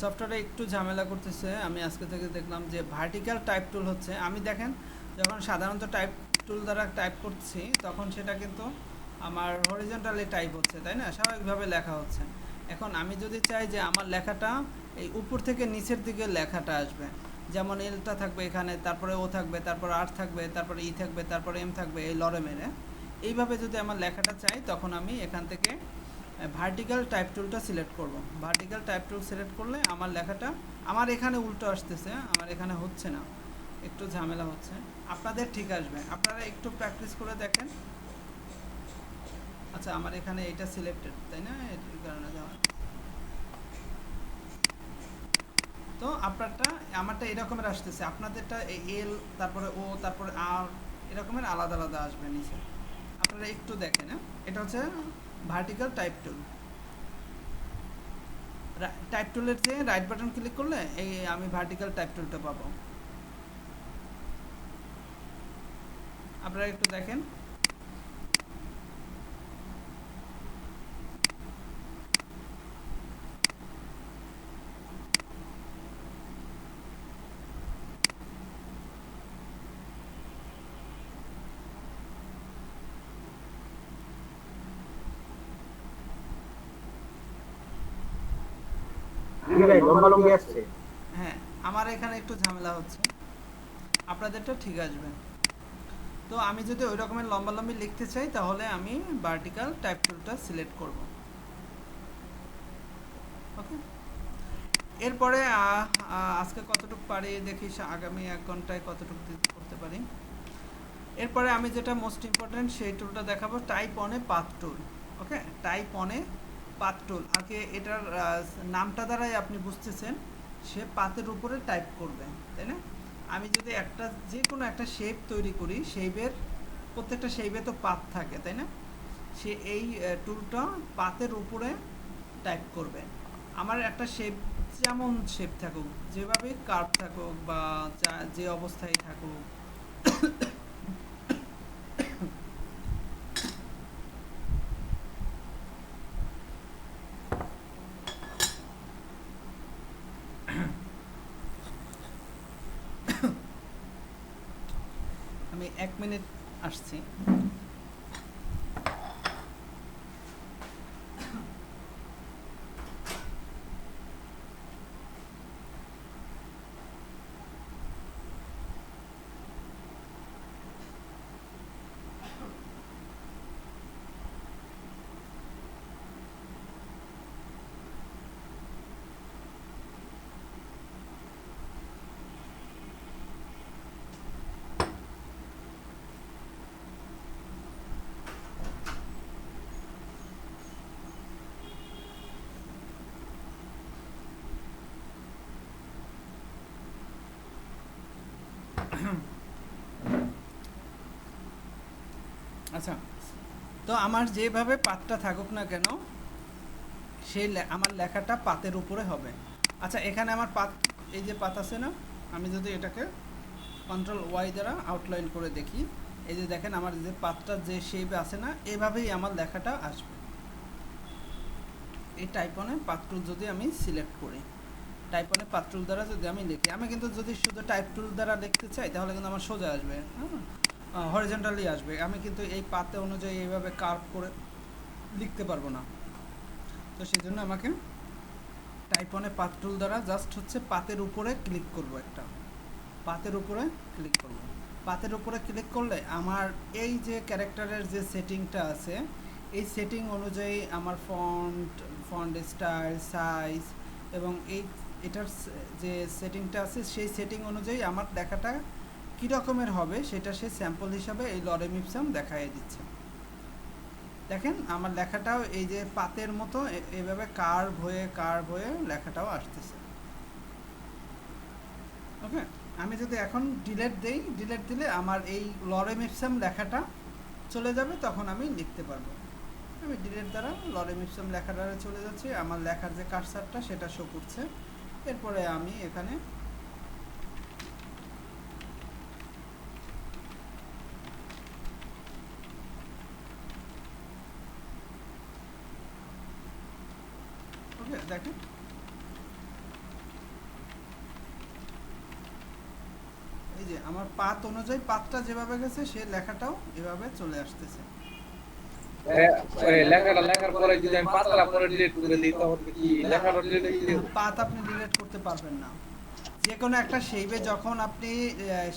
সফটওয়্যারে একটু ঝামেলা করতেছে। আমি আজকে থেকে দেখলাম যে ভার্টিক্যাল টাইপ টুল হচ্ছে, আমি দেখেন যখন সাধারণত টাইপ টুল দ্বারা টাইপ করছি তখন সেটা কিন্তু আমার হরিজন্টালি টাইপ হচ্ছে, তাই না, স্বাভাবিকভাবে লেখা হচ্ছে। এখন আমি যদি চাই যে আমার লেখাটা এই উপর থেকে নিচের দিকে লেখাটা আসবে, যেমন এলটা থাকবে এখানে, তারপরে ও থাকবে, তারপরে আর থাকবে, তারপরে ই থাকবে, তারপরে এম থাকবে, এই লরে মেরে এইভাবে যদি আমার লেখাটা চাই তখন আমি এখান থেকে ভার্টিক্যাল টাইপ টুলটা সিলেক্ট করব। ভার্টিক্যাল টাইপ টুল সিলেক্ট করলে আমার লেখাটা আমার এখানে উল্টো আসতেছে, আমার এখানে হচ্ছে না, একটু ঝামেলা হচ্ছে। আপনাদের ঠিক আসবে, আপনারা একটু প্র্যাকটিস করে দেখেন। আচ্ছা, আমার এখানে এটা সিলেক্টেড, তাই না, এর কারণে যাওয়া। তো আমারটা এরকমের আসতেছে, আপনাদেরটা এল, তারপরে ও, তারপরে আর, এরকমের আলাদা আলাদা আসবে নিচে। আপনারা একটু দেখেন। হ্যাঁ, এটা হচ্ছে ভার্টিক্যাল টাইপ টুল। টাইপ টুলের যে রাইট বাটন ক্লিক করলে এই আমি ভার্টিক্যাল টাইপ টুলটা পাবো। আপনারা একটু দেখেন। হ্যাঁ, আমার এখানে একটু ঝামেলা হচ্ছে, আপনাদেরটা ঠিক আসবে। তো আমি যদি ওই রকমের লম্বালম্বি লিখতে চাই তাহলে আমি ভার্টিক্যাল টাইপ টুলটা সিলেক্ট করব। ওকে, এরপরে আজকে কতটুকু পারি দেখি, আগামী 1 ঘন্টায় কতটুকু করতে পারি। এরপরে আমি যেটা মোস্ট ইম্পর্টেন্ট সেই টুলটা দেখাবো, টাইপ অনে পাথ টুল। ওকে, টাইপ অনে পাথ টুল। আগে এটার নামটা দ্বারাই আপনি বুঝতেছেন সে পাতের উপরে টাইপ করবে, তাই না। আমি যদি যে কোনো একটা শেপ তৈরি করি, প্রত্যেকটা শেপে তো পাত থাকে, তাই না। সে এই টুলটা পাতের উপরে টাইপ করবে। আমার একটা শেপ, যেমন শেপ থাকুক, যেভাবে কার্ভ থাকুক বা যে অবস্থায় থাকুক, আমি 1 মিনিট আসছি। আচ্ছা, তো আমার যেভাবে পাতটা থাকুক না কেন, আমার লেখাটা পাতের উপরে হবে। আচ্ছা, এখানে আমার পাত, এই যে পাত আছে না, আমি যদি এটাকে কন্ট্রোল ওয়াই দ্বারা আউটলাইন করে দেখি, এই যে দেখেন আমার যে পাতটা যে শেপে আছে না, এভাবেই আমার লেখাটা আসবে। এই টাইপ অনে পাত টুল যদি আমি সিলেক্ট করি, টাইপ অনে পাথ টুল দ্বারা যদি আমি লিখি, আমি কিন্তু যদি শুধু টাইপ টুল দ্বারা লিখতে চাই তাহলে কিন্তু আমার সোজা আসবে, হ্যাঁ, হরিজন্টালি আসবে। আমি কিন্তু এই পাতে অনুযায়ী এইভাবে কার্ভ করে লিখতে পারবো না। তো সেই জন্য আমাকে টাইপ অনে পাথ টুল দ্বারা জাস্ট হচ্ছে পাতের উপরে ক্লিক করব, একটা পাতের উপরে ক্লিক করব। পাতের উপরে ক্লিক করলে আমার এই যে ক্যারেক্টারের যে সেটিংটা আছে, এই সেটিং অনুযায়ী আমার ফন্ট স্টাইল, সাইজ এবং এটার যে সেটিংটা আছে সেই সেটিং অনুযায়ী আমার লেখাটা কী রকমের হবে সেটা সে স্যাম্পল হিসাবে এই লরেম ইপসাম দেখাই দিচ্ছে। দেখেন আমার লেখাটাও এই যে পাতের মতো এভাবে কার্ভ হয়ে লেখাটাও আসতেছে। ওকে, আমি যদি এখন ডিলিট দেই, ডিলিট দিলে আমার এই লরেম ইপসাম লেখাটা চলে যাবে, তখন আমি লিখতে পারবো। আমি ডিলিট দ্বারা লরেম ইপসাম লেখাটা চলে যাচ্ছে, আমার লেখার যে কার্সারটা সেটা শো করছে। এরপরে আমি এখানে ওকে দেখেন এই যে আমার পাত অনুযায়ী পাতটা যেভাবে গেছে সে লেখাটাও এভাবে চলে আসতেছে। লেখার পরে যদি আমি পাতলা পরে ডিলিট করে দিই তাহলে কি লেখাটা ডিলিট হয়ে যাবে? পাত আপনি ডিলিট করতে পারবেন না। যে কোনো একটা শেপে যখন আপনি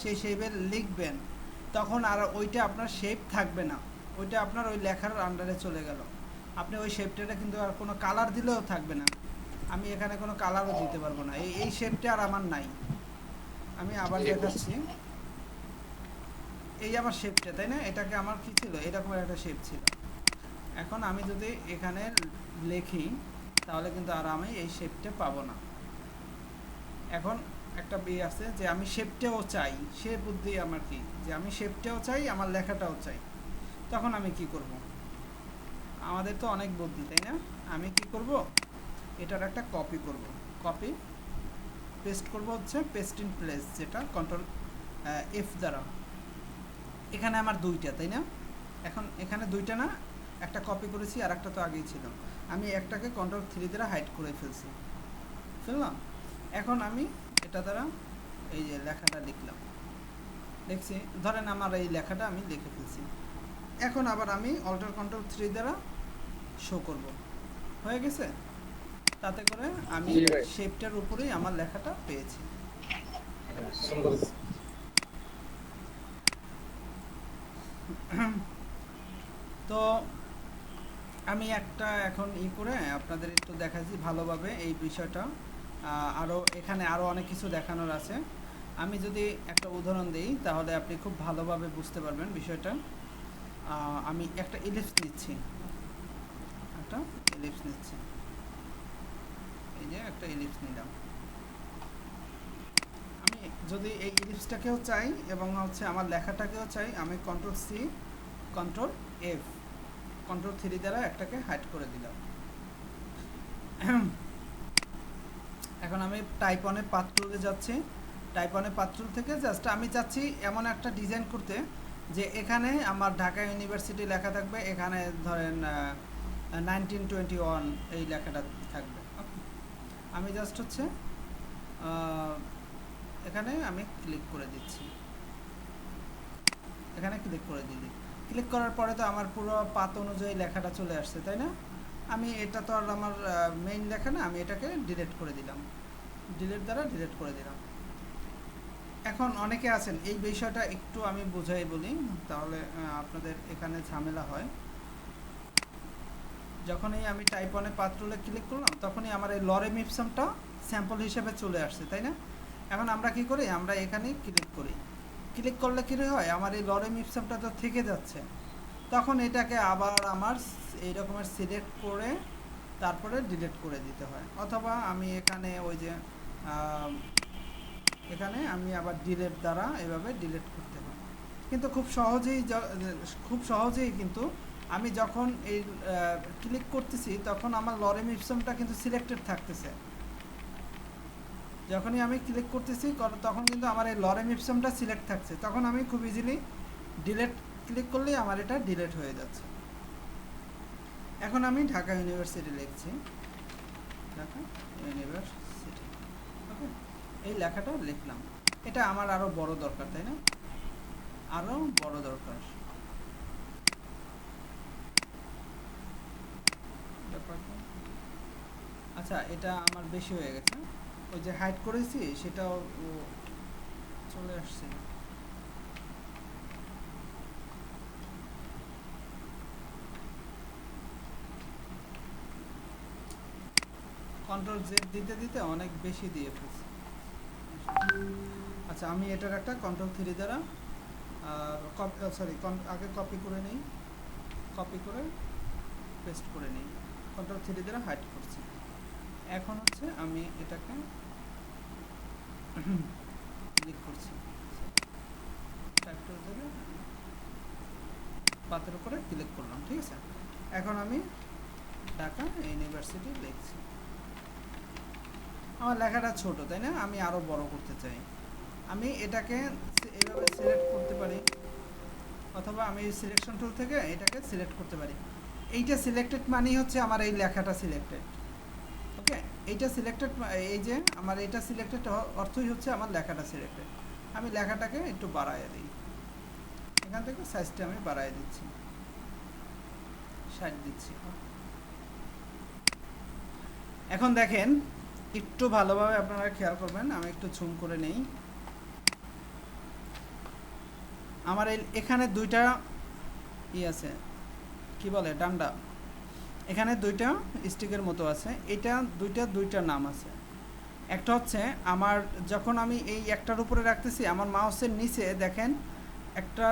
সেই শেপে লিখবেন তখন আর ওইটা আপনার শেপ থাকবে না, ওইটা আপনার ওই লেখার আন্ডারে চলে গেল। আপনি ওই শেপটাতে কিন্তু আর কোনো কালার দিলেও থাকবে না। আমি এখানে কোনো কালারও দিতে পারবো না, এই শেপটা আর আমার নাই। আমি আবার দেখাচ্ছি, এই আমার শেপটা, তাই না? এটাকে আমার কি ছিল, এরকম একটা শেপ ছিল। এখন আমি যদি এখানে লিখি তাহলে কিন্তু আর আমি এই শেপটা পাবো না। এখন একটা আছে যে আমি শেপটাও চাই, সে বুদ্ধি আমার কি, যে আমি শেপটাও চাই আমার লেখাটাও চাই। তখন আমি কি করব? আমাদের তো অনেক বুদ্ধি, তাই না? আমি কি করব, এটার একটা কপি করব, কপি পেস্ট করব হচ্ছে পেস্ট ইন প্লেস, যেটা কন্ট্রোল এফ দ্বারা। এখানে আমার দুইটা, তাই না? এখন এখানে দুইটা না, একটা কপি করেছি আর একটা তো আগেই ছিল। আমি একটাকে কন্ট্রোল 3 দ্বারা হাইড করে ফেললাম। এখন আমি এটা দ্বারা এই যে লেখাটা লিখছি, ধরেন আমার এই লেখাটা আমি লিখে ফেলছি। এখন আবার আমি অল্টার কন্ট্রোল 3 দ্বারা শো করব, হয়ে গেছে। তাতে করে আমি শেপটার উপরেই আমার লেখাটা পেয়েছি। তো আমি একটা এখন করে আপনাদের একটু দেখাচ্ছি ভালোভাবে এই বিষয়টা। এখানে আরও অনেক কিছু দেখানোর আছে। আমি যদি একটা উদাহরণ দিই তাহলে আপনি খুব ভালোভাবে বুঝতে পারবেন বিষয়টা। আমি একটা ইলিপস নিচ্ছি, এই যে একটা ইলিপস নিলাম। আমি যদি এই ইলিপসটাকেও চাই এবং হচ্ছে আমার লেখাটাকেও চাই, আমি control C control F control 3 দ্বারা একটাকে হাইড করে দিলাম। এখন আমি টাইপ অনে পাথ টুলে যাচ্ছি, টাইপ অনে পাথ টুল থেকে জাস্ট আমি চাচ্ছি এমন একটা ডিজাইন করতে যে এখানে আমার ঢাকা ইউনিভার্সিটি লেখা থাকবে, এখানে ধরেন 1921 এই লেখাটা থাকবে। আমি জাস্ট হচ্ছে এখানে আমি ক্লিক করে দিচ্ছি, এখানে ক্লিক করে দিলি, ক্লিক করার পরে তো আমার পুরো পাত অনুযায়ী লেখাটা চলে আসছে, তাই না? আমি এটা তো আর আমার মেইন লেখা না, আমি এটাকে ডিলিট করে দিলাম, ডিলিট দ্বারা ডিলিট করে দিলাম। এখন অনেকে আছেন, এই বিষয়টা একটু আমি বুঝাই বলি, তাহলে আপনাদের এখানে ঝামেলা হয়। যখনই আমি টাইপ অনে পাথ টুলে ক্লিক করলাম তখনই আমার এই লরেম ইপসামটা স্যাম্পল হিসেবে চলে আসছে, তাই না? এখন আমরা কি করি, আমরা এখানে ক্লিক করি, ক্লিক করলে কী হয়, আমার এই লরেম ইপসামটা তো থেকে যাচ্ছে। তখন এটাকে আবার আমার এই রকমের সিলেক্ট করে তারপরে ডিলিট করে দিতে হয়, অথবা আমি এখানে ওই যে এখানে আমি আবার ডিলিট দ্বারা এভাবে ডিলিট করতে হয়। কিন্তু খুব সহজেই কিন্তু আমি যখন এই ক্লিক করতেছি তখন আমার লরেম ইপসামটা কিন্তু সিলেক্টেড থাকতেছে। যখনই আমি ক্লিক করতেছি তখন কিন্তু আমার এই লরেম ইপসামটা সিলেক্ট থাকছে, তখন আমি খুব ইজিলি ডিলিট ক্লিক করলেই আমার এটা ডিলিট হয়ে যাচ্ছে। এখন আমি ঢাকা ইউনিভার্সিটি লিখছি, ঢাকা ইউনিভার্সিটি, এই লেখাটা লিখলাম। এটা আমার আরো বড় দরকার, তাই না? আরো বড় দরকার। ব্যাপারটা আচ্ছা, এটা আমার বেশি হয়ে গেছে। ওই যে হাইড করেছি সেটাও চলে আসছে। কন্ট্রোল জেড দিতে দিতে অনেক বেশি দিয়ে ফেলছি। আচ্ছা, আমি এটার একটা কন্ট্রোল 3 দ্বারা আগে কপি করে নিই, কপি করে পেস্ট করে নিই, কন্ট্রোল 3 দ্বারা হাইড করছি। এখন হচ্ছে আমি এটাকে ক্লিক করছি, পাতের উপরে ক্লিক করলাম, ঠিক আছে। এখন আমি ঢাকা ইউনিভার্সিটি লিখছি। আমার লেখাটা ছোট, তাই না? আমি আরো বড় করতে চাই। আমি এটাকে এইভাবে সিলেক্ট করতে পারি, অথবা আমি সিলেকশন টুল থেকে এটাকে সিলেক্ট করতে পারি। এইটা সিলেক্টেড মানেই হচ্ছে আমার এই লেখাটা সিলেক্টেড। ওকে, এইটা সিলেক্টেড, এই যে আমার এটা সিলেক্টেড অর্থই হচ্ছে আমার লেখাটা সিলেক্টেড। আমি লেখাটাকে একটু বাড়াইয়ে দিই, এখান থেকে সাইজটা আমি বাড়াইয়ে দিচ্ছি, 60 দিচ্ছি। এখন দেখেন, একটু ভালোভাবে আপনারা খেয়াল করবেন, আমি একটু জুম করে নেই। আমার এখানে দুইটা আছে, কি বলে, ডান্ডা। এখানে দুইটা স্টিকের মতো আছে, এটা দুইটা নাম আছে। একটা হচ্ছে আমার, যখন আমি এই একটার উপরে রাখতেছি, আমার মাউসের নিচে দেখেন একটা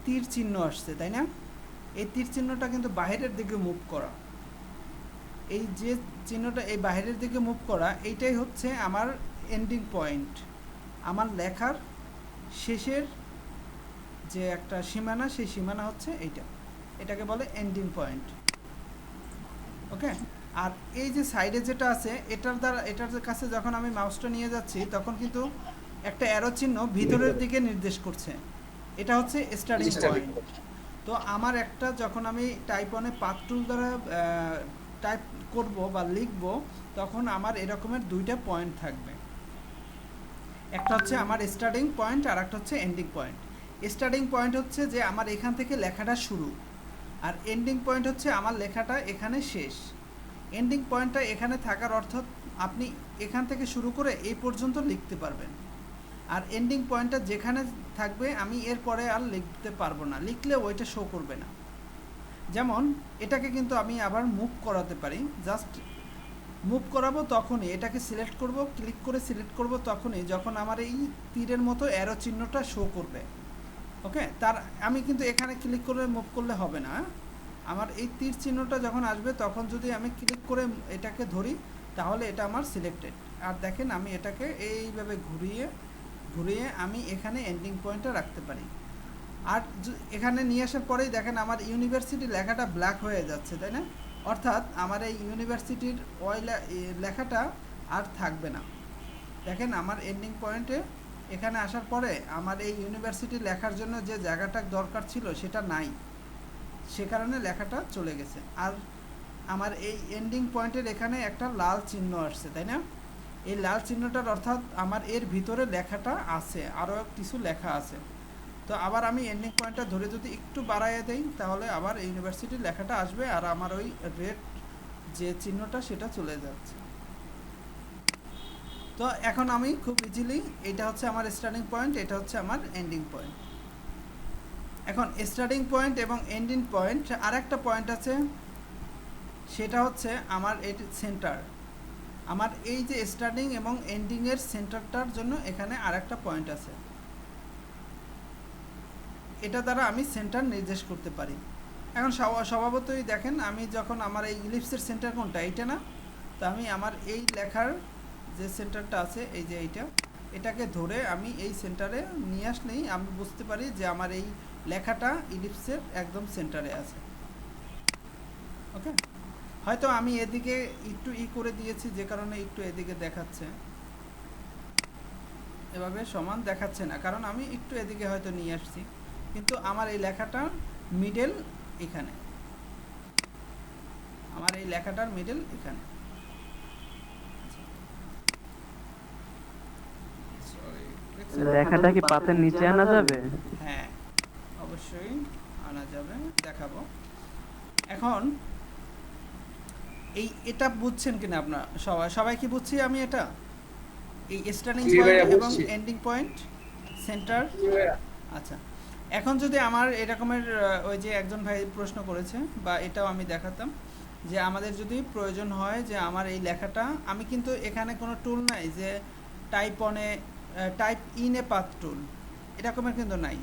তীর চিহ্ন আসছে, তাই না? এই তীর চিহ্নটা কিন্তু বাইরের দিকে মুভ করা। এই যে চিহ্নটা এই বাইরের দিকে মুভ করা, এইটাই হচ্ছে আমার এন্ডিং পয়েন্ট। আমার লেখার শেষের যে একটা সীমানা, সেই সীমানা হচ্ছে এইটা, এটাকে বলে এন্ডিং পয়েন্ট। ওকে, আর এই যে সাইডে যেটা আছে, এটার কাছে যখন আমি মাউসটা নিয়ে যাচ্ছি, তখন কিন্তু একটা অ্যারো চিহ্ন ভিতরের দিকে নির্দেশ করছে, এটা হচ্ছে স্টার্টিং পয়েন্ট। তো আমার একটা, যখন আমি টাইপ অনে পাথ টুল দ্বারা টাইপ করব বা লিখব, তখন আমার এরকমের দুইটা পয়েন্ট থাকবে। একটা হচ্ছে আমার স্টার্টিং পয়েন্ট, আর একটা হচ্ছে এন্ডিং পয়েন্ট। স্টার্টিং পয়েন্ট হচ্ছে যে আমার এখান থেকে লেখাটা শুরু, আর এন্ডিং পয়েন্ট হচ্ছে আমার লেখাটা এখানে শেষ। এন্ডিং পয়েন্টটা এখানে থাকার অর্থ আপনি এখান থেকে শুরু করে এই পর্যন্ত লিখতে পারবেন, আর এন্ডিং পয়েন্টটা যেখানে থাকবে আমি এরপরে আর লিখতে পারবো না, লিখলে ওইটা শো করবে না। যেমন এটাকে কিন্তু আমি আবার মুভ করাতে পারি, জাস্ট মুভ করাবো তখনই, এটাকে সিলেক্ট করব, ক্লিক করে সিলেক্ট করব তখনই যখন আমার এই তীরের মতো অ্যারো চিহ্নটা শো করবে। ওকে, তার আমি কিন্তু এখানে ক্লিক করে মুভ করলে হবে না। আমার এই তীর চিহ্নটা যখন আসবে, তখন যদি আমি ক্লিক করে এটাকে ধরি, তাহলে এটা আমার সিলেক্টেড। আর দেখেন, আমি এটাকে এইভাবে ঘুরিয়ে আমি এখানে এন্ডিং পয়েন্টটা রাখতে পারি। আর এখানে নিয়ে আসার পরেই দেখেন আমার ইউনিভার্সিটি লেখাটা ব্ল্যাক হয়ে যাচ্ছে, তাই না? অর্থাৎ আমার এই ইউনিভার্সিটির ওই লেখাটা আর থাকবে না। দেখেন আমার এন্ডিং পয়েন্টে এখানে আসার পরে আমার এই ইউনিভার্সিটি লেখার জন্য যে জায়গাটা দরকার ছিল সেটা নাই, সে কারণে লেখাটা চলে গেছে। আর আমার এই এন্ডিং পয়েন্টের এখানে একটা লাল চিহ্ন আসছে, তাই না? এই লাল চিহ্নটার অর্থাৎ আমার এর ভিতরে লেখাটা আছে, আরও কিছু লেখা আছে। তো আবার আমি এন্ডিং পয়েন্টটা ধরে যদি একটু বাড়াইয়ে দেই, তাহলে আবার ইউনিভার্সিটির লেখাটা আসবে, আর আমার ওই রেড যে চিহ্নটা সেটা চলে যাচ্ছে। তো এখন আমি খুব ইজিলি, এটা হচ্ছে আমার স্টার্টিং পয়েন্ট, এটা হচ্ছে আমার এন্ডিং পয়েন্ট। এখন স্টার্টিং পয়েন্ট এবং এন্ডিং পয়েন্ট, আর একটা পয়েন্ট আছে, সেটা হচ্ছে আমার এই সেন্টার। আমার এই যে স্টার্টিং এবং এন্ডিংয়ের সেন্টারটার জন্য এখানে আর একটা পয়েন্ট আছে, এটা দ্বারা আমি সেন্টার নির্দেশ করতে পারি। এখন স্বভাবতই দেখেন, আমি যখন আমার এই ইলিপসের সেন্টার কোনটা, এইটা না? তো আমি আমার এই লেখার যে সেন্টারটা আছে, এই যে এটাকে ধরে আমি এই সেন্টারে নিয়ে আসলেই আমি বুঝতে পারি যে আমার এই লেখাটা ইলিপসের একদম সেন্টারে আছে। ওকে, হয়তো আমি এদিকে একটু করে দিয়েছি, যে কারণে একটু এদিকে দেখাচ্ছে, এভাবে সমান দেখাচ্ছে না, কারণ আমি একটু এদিকে হয়তো নিয়ে আসছি, কিন্তু আমার এই লেখাটার মিডল এখানে, আমার এই লেখাটার মিডল এখানে। লেখাটা কি পাতের নিচে আনা যাবে? হ্যাঁ অবশ্যই আনা যাবে, দেখাবো। এখন এটা বুঝছেন কিনা আপনারা সবাই কি বুঝছি আমি এটা? এই স্টার্টিং জি ভাইয়া, পয়েন্ট এবং বুঝছি। Ending point, centre. আচ্ছা, এখন যদি আমার এরকমের ওই যে একজন ভাই প্রশ্ন করেছে, বা এটাও আমি দেখাতাম, যে আমাদের যদি প্রয়োজন হয় যে আমার এই লেখাটা, আমি কিন্তু এখানে কোনো টুল নাই যে টাইপ ইন এ পাথ টুল, এরকমের কিন্তু নাই।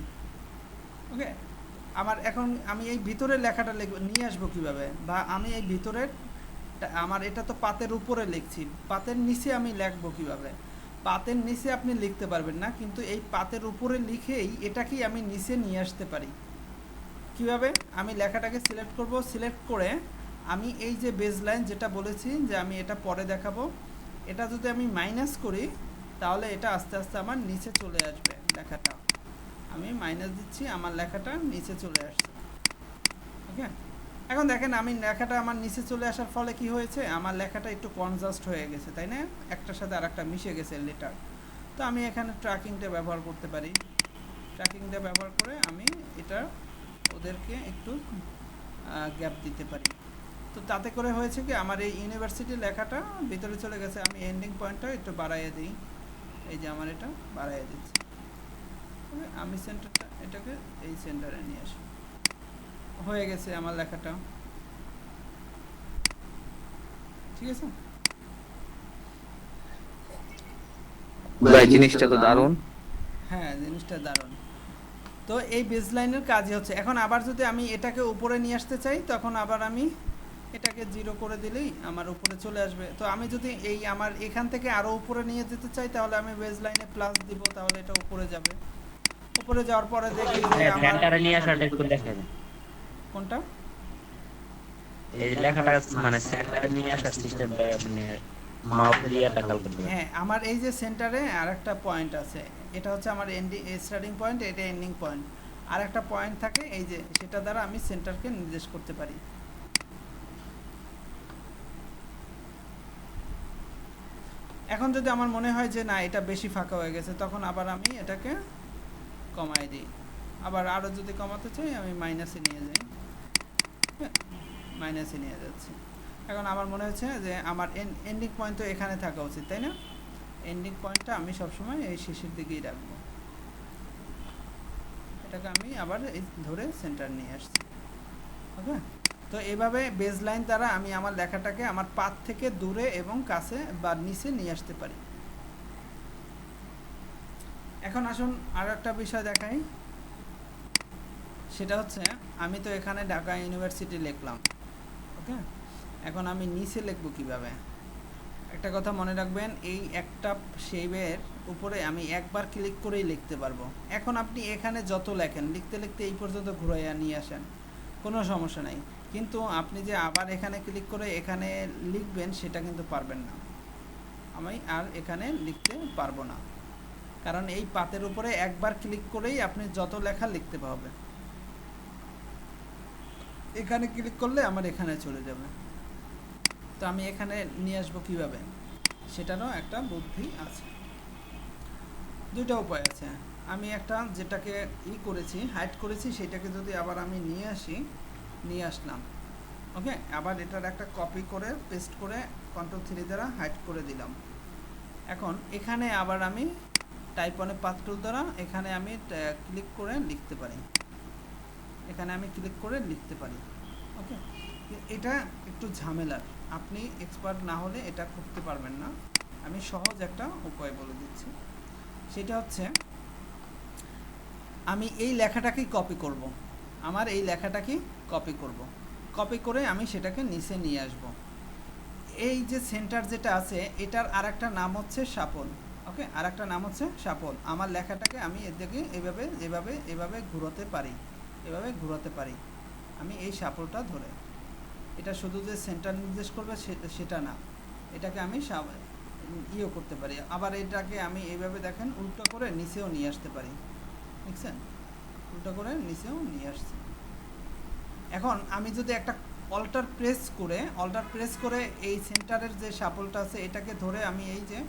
ওকে, এখন আমি এই ভিতরের লেখাটা নিয়ে আসবো কিভাবে, বা আমি এই ভিতরের আমার এটা তো পাতের উপরে লিখছি, পাতের নিচে আমি লিখবো কিভাবে? পাতের নিচে আপনি লিখতে পারবেন না, কিন্তু এই পাতের উপরে লিখেই এটাকেই আমি নিচে নিয়ে আসতে পারি। কিভাবে? আমি লেখাটাকে সিলেক্ট করব, সিলেক্ট করে আমি এই যে বেজ লাইন যেটা বলেছি যে আমি এটা পরে দেখাবো, এটা যদি আমি মাইনাস করি তাহলে এটা আস্তে আস্তে আমার নিচে চলে আসবে লেখাটা। আমি মাইনাস দিচ্ছি, আমার লেখাটা নিচে চলে আসছে। ওকে, এখন দেখেন আমি লেখাটা আমার নিচে চলে আসার ফলে কি হয়েছে, আমার লেখাটা একটু কনজাস্ট হয়ে গেছে, তাই না? একটার সাথে আরেকটা মিশে গেছে লেটার। তো আমি এখানে ট্র্যাকিংটা ব্যবহার করতে পারি, ট্র্যাকিংটা ব্যবহার করে আমি এটা ওদেরকে একটু গ্যাপ দিতে পারি। তো তাতে করে হয়েছে কি, আমার এই ইউনিভার্সিটি লেখাটা ভিতরে চলে গেছে। আমি এন্ডিং পয়েন্টটা একটু বাড়াইয়ে দিই, এই যে আমার এটা বাড়াইয়ে দিচ্ছি। ওকে, আমি সেন্টারটা এটাকে এই সেন্টারে নিয়ে আসি, হয়ে গেছে আমার লেখাটা। ঠিক আছে ভাই, জিনিসটা তো দারুণ। হ্যাঁ, জিনিসটা দারুণ। তো এই বেসলাইনের কাজই হচ্ছে, এখন আবার যদি আমি এটাকে উপরে নিয়ে আসতে চাই, তখন আবার আমি এটাকে 0 করে দিলেই আমার উপরে চলে আসবে। তো আমি যদি এই আমার এখান থেকে আরও উপরে নিয়ে যেতে চাই, তাহলে আমি বেসলাইনে প্লাস দিব, তাহলে এটা উপরে যাবে। উপরে যাওয়ার পরে দেখি যে আমার সেন্টারে নিয়ে আসাটা একটু দেখেন। কোনটা এই লেখাটা মানে সেন্টারে নিয়ে আসার সিস্টেম মানে মাউস দিয়ে টাকাল করতে। হ্যাঁ, আমার এই যে সেন্টারে আরেকটা পয়েন্ট আছে, এটা হচ্ছে আমার স্টার্টিং পয়েন্ট, এটা এন্ডিং পয়েন্ট। আর একটা পয়েন্ট থাকে এই যে, সেটা দ্বারা আমি সেন্টারকে নির্দেশ করতে পারি। এখন যদি আমার মনে হয় যে না এটা বেশি ফাঁকা হয়ে গেছে, তখন আবার আমি এটাকে কমাই দিই। আবার আরও যদি কমাতে চাই আমি মাইনাসে নিয়ে যাই, মাইনাসে নিয়ে যাচ্ছি। এখন আমার মনে হচ্ছে যে আমার এন্ডিং পয়েন্ট তো এখানে থাকা উচিত, তাই না? এন্ডিং পয়েন্টটা আমি সবসময় এই শেষের দিকেই রাখবো। এটাকে আমি আবার এই ধরে সেন্টার নিয়ে আসছি। ওকে, তো এইভাবে বেজ লাইন দ্বারা আমি আমার লেখাটাকে আমার পাত থেকে দূরে এবং কাছে বা নিচে নিয়ে আসতে পারি। এখন আসুন আরও একটা বিষয় দেখাই, সেটা হচ্ছে আমি তো এখানে ঢাকা ইউনিভার্সিটি লিখলাম। ওকে, এখন আমি নিচে লিখবো কিভাবে? একটা কথা মনে রাখবেন, এই একটা শেপের উপরে আমি একবার ক্লিক করেই লিখতে পারবো। এখন আপনি এখানে যত লেখেন, লিখতে লিখতে এই পর্যন্ত ঘুরাইয়া নিয়ে আসেন, কোনো সমস্যা নাই। কিন্তু আপনি যে আবার এখানে ক্লিক করে এখানে লিখবেন, সেটা কিন্তু পারবেন না। আমি আর এখানে লিখতে পারবো না, কারণ এই পাতের উপরে একবার ক্লিক করেই আপনি যত লেখা লিখতে পারবেন। এখানে ক্লিক করলে আমার এখানে চলে যাবে। তো আমি এখানে নিয়ে আসবো কিভাবে, সেটারও একটা বুদ্ধি আছে। দুইটা উপায় আছে। আমি একটা যেটাকে করেছি, হাইড করেছি, সেটাকে যদি আবার আমি নিয়ে আসলাম। ওকে, আবার এটার একটা কপি করে পেস্ট করে কন্ট্রোল 3 দ্বারা হাইড করে দিলাম। এখন এখানে আবার আমি টাইপ অনে পাথ টুল দ্বারা এখানে আমি ক্লিক করে লিখতে পারি, এখানে আমি ক্লিক করে লিখতে পারি। ওকে, এটা একটু ঝামেলার, আপনি এক্সপার্ট না হলে এটা করতে পারবেন না। আমি সহজ একটা উপায় বলে দিচ্ছি, সেটা হচ্ছে আমি এই লেখাটাকেই কপি করব, আমার এই লেখাটাকেই কপি করে আমি সেটাকে নিচে নিয়ে আসব। এই যে সেন্টার যেটা আছে, এটার আরেকটা নাম হচ্ছে শাফল। ওকে, আরেকটা নাম হচ্ছে শাফল। আমার লেখাটাকে আমি এদিকে এভাবে এভাবে এভাবে ঘোরাতে পারি, আমি এই শাফলটা ধরে। এটা শুধু যে সেন্টার নির্দেশ করবে সেটা না, এটাকে আমি করতে পারি। আবার এটাকে আমি এইভাবে দেখেন উল্টো করে নিচেও নিয়ে আসতে পারি, বুঝছেন? উল্টো করে নিচেও নিয়ে আসছি। এখন আমি যদি একটা অল্টার প্রেস করে এই সেন্টারের যে শাফলটা আছে এটাকে ধরে আমি এই যে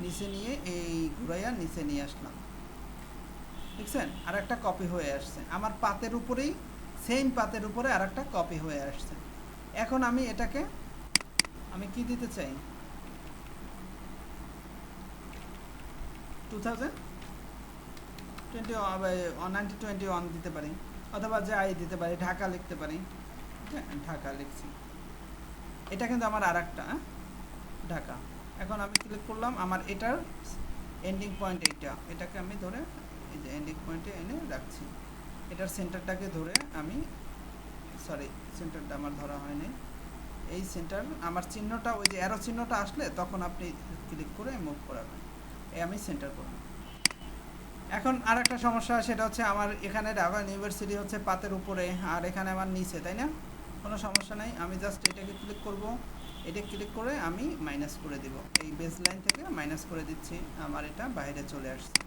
নিচে নিয়ে এই ঘুরাইয়া নিচে নিয়ে আসলাম। দেখছেন আর একটা কপি হয়ে আসছে আমার পাতের উপরেই, সেম পাতের উপরে আর একটা কপি হয়ে আসছে। এখন আমি এটাকে আমি কি দিতে চাই, 1921 দিতে পারি, অথবা যাই দিতে পারি, ঢাকা লিখতে পারি। ঢাকা লিখছি, এটা কিন্তু আমার আর একটা ঢাকা। এখন আমি ক্লিক করলাম, আমার এটার এন্ডিং পয়েন্ট এইটা, এটাকে আমি ধরে এই যে এন্ডিং পয়েন্টে এনে রাখছি। এটার সেন্টারটাকে ধরে আমি, সরি সেন্টারটা আমার ধরা হয়নি, এই সেন্টার আমার চিহ্নটা, ওই যে অ্যারো চিহ্নটা আসলে তখন আপনি ক্লিক করে মুভ করাবেন, এই আমি সেন্টার করলাম। এখন আর একটা সমস্যা, সেটা হচ্ছে আমার এখানে ঢাকা ইউনিভার্সিটি হচ্ছে পাতের উপরে আর এখানে আমার নিচে, তাই না? কোনো সমস্যা নাই, আমি জাস্ট এটাকে ক্লিক করব, এটা ক্লিক করে আমি মাইনাস করে দিব, এই বেস লাইন থেকে মাইনাস করে দিচ্ছি, আমার এটা বাইরে চলে আসছে,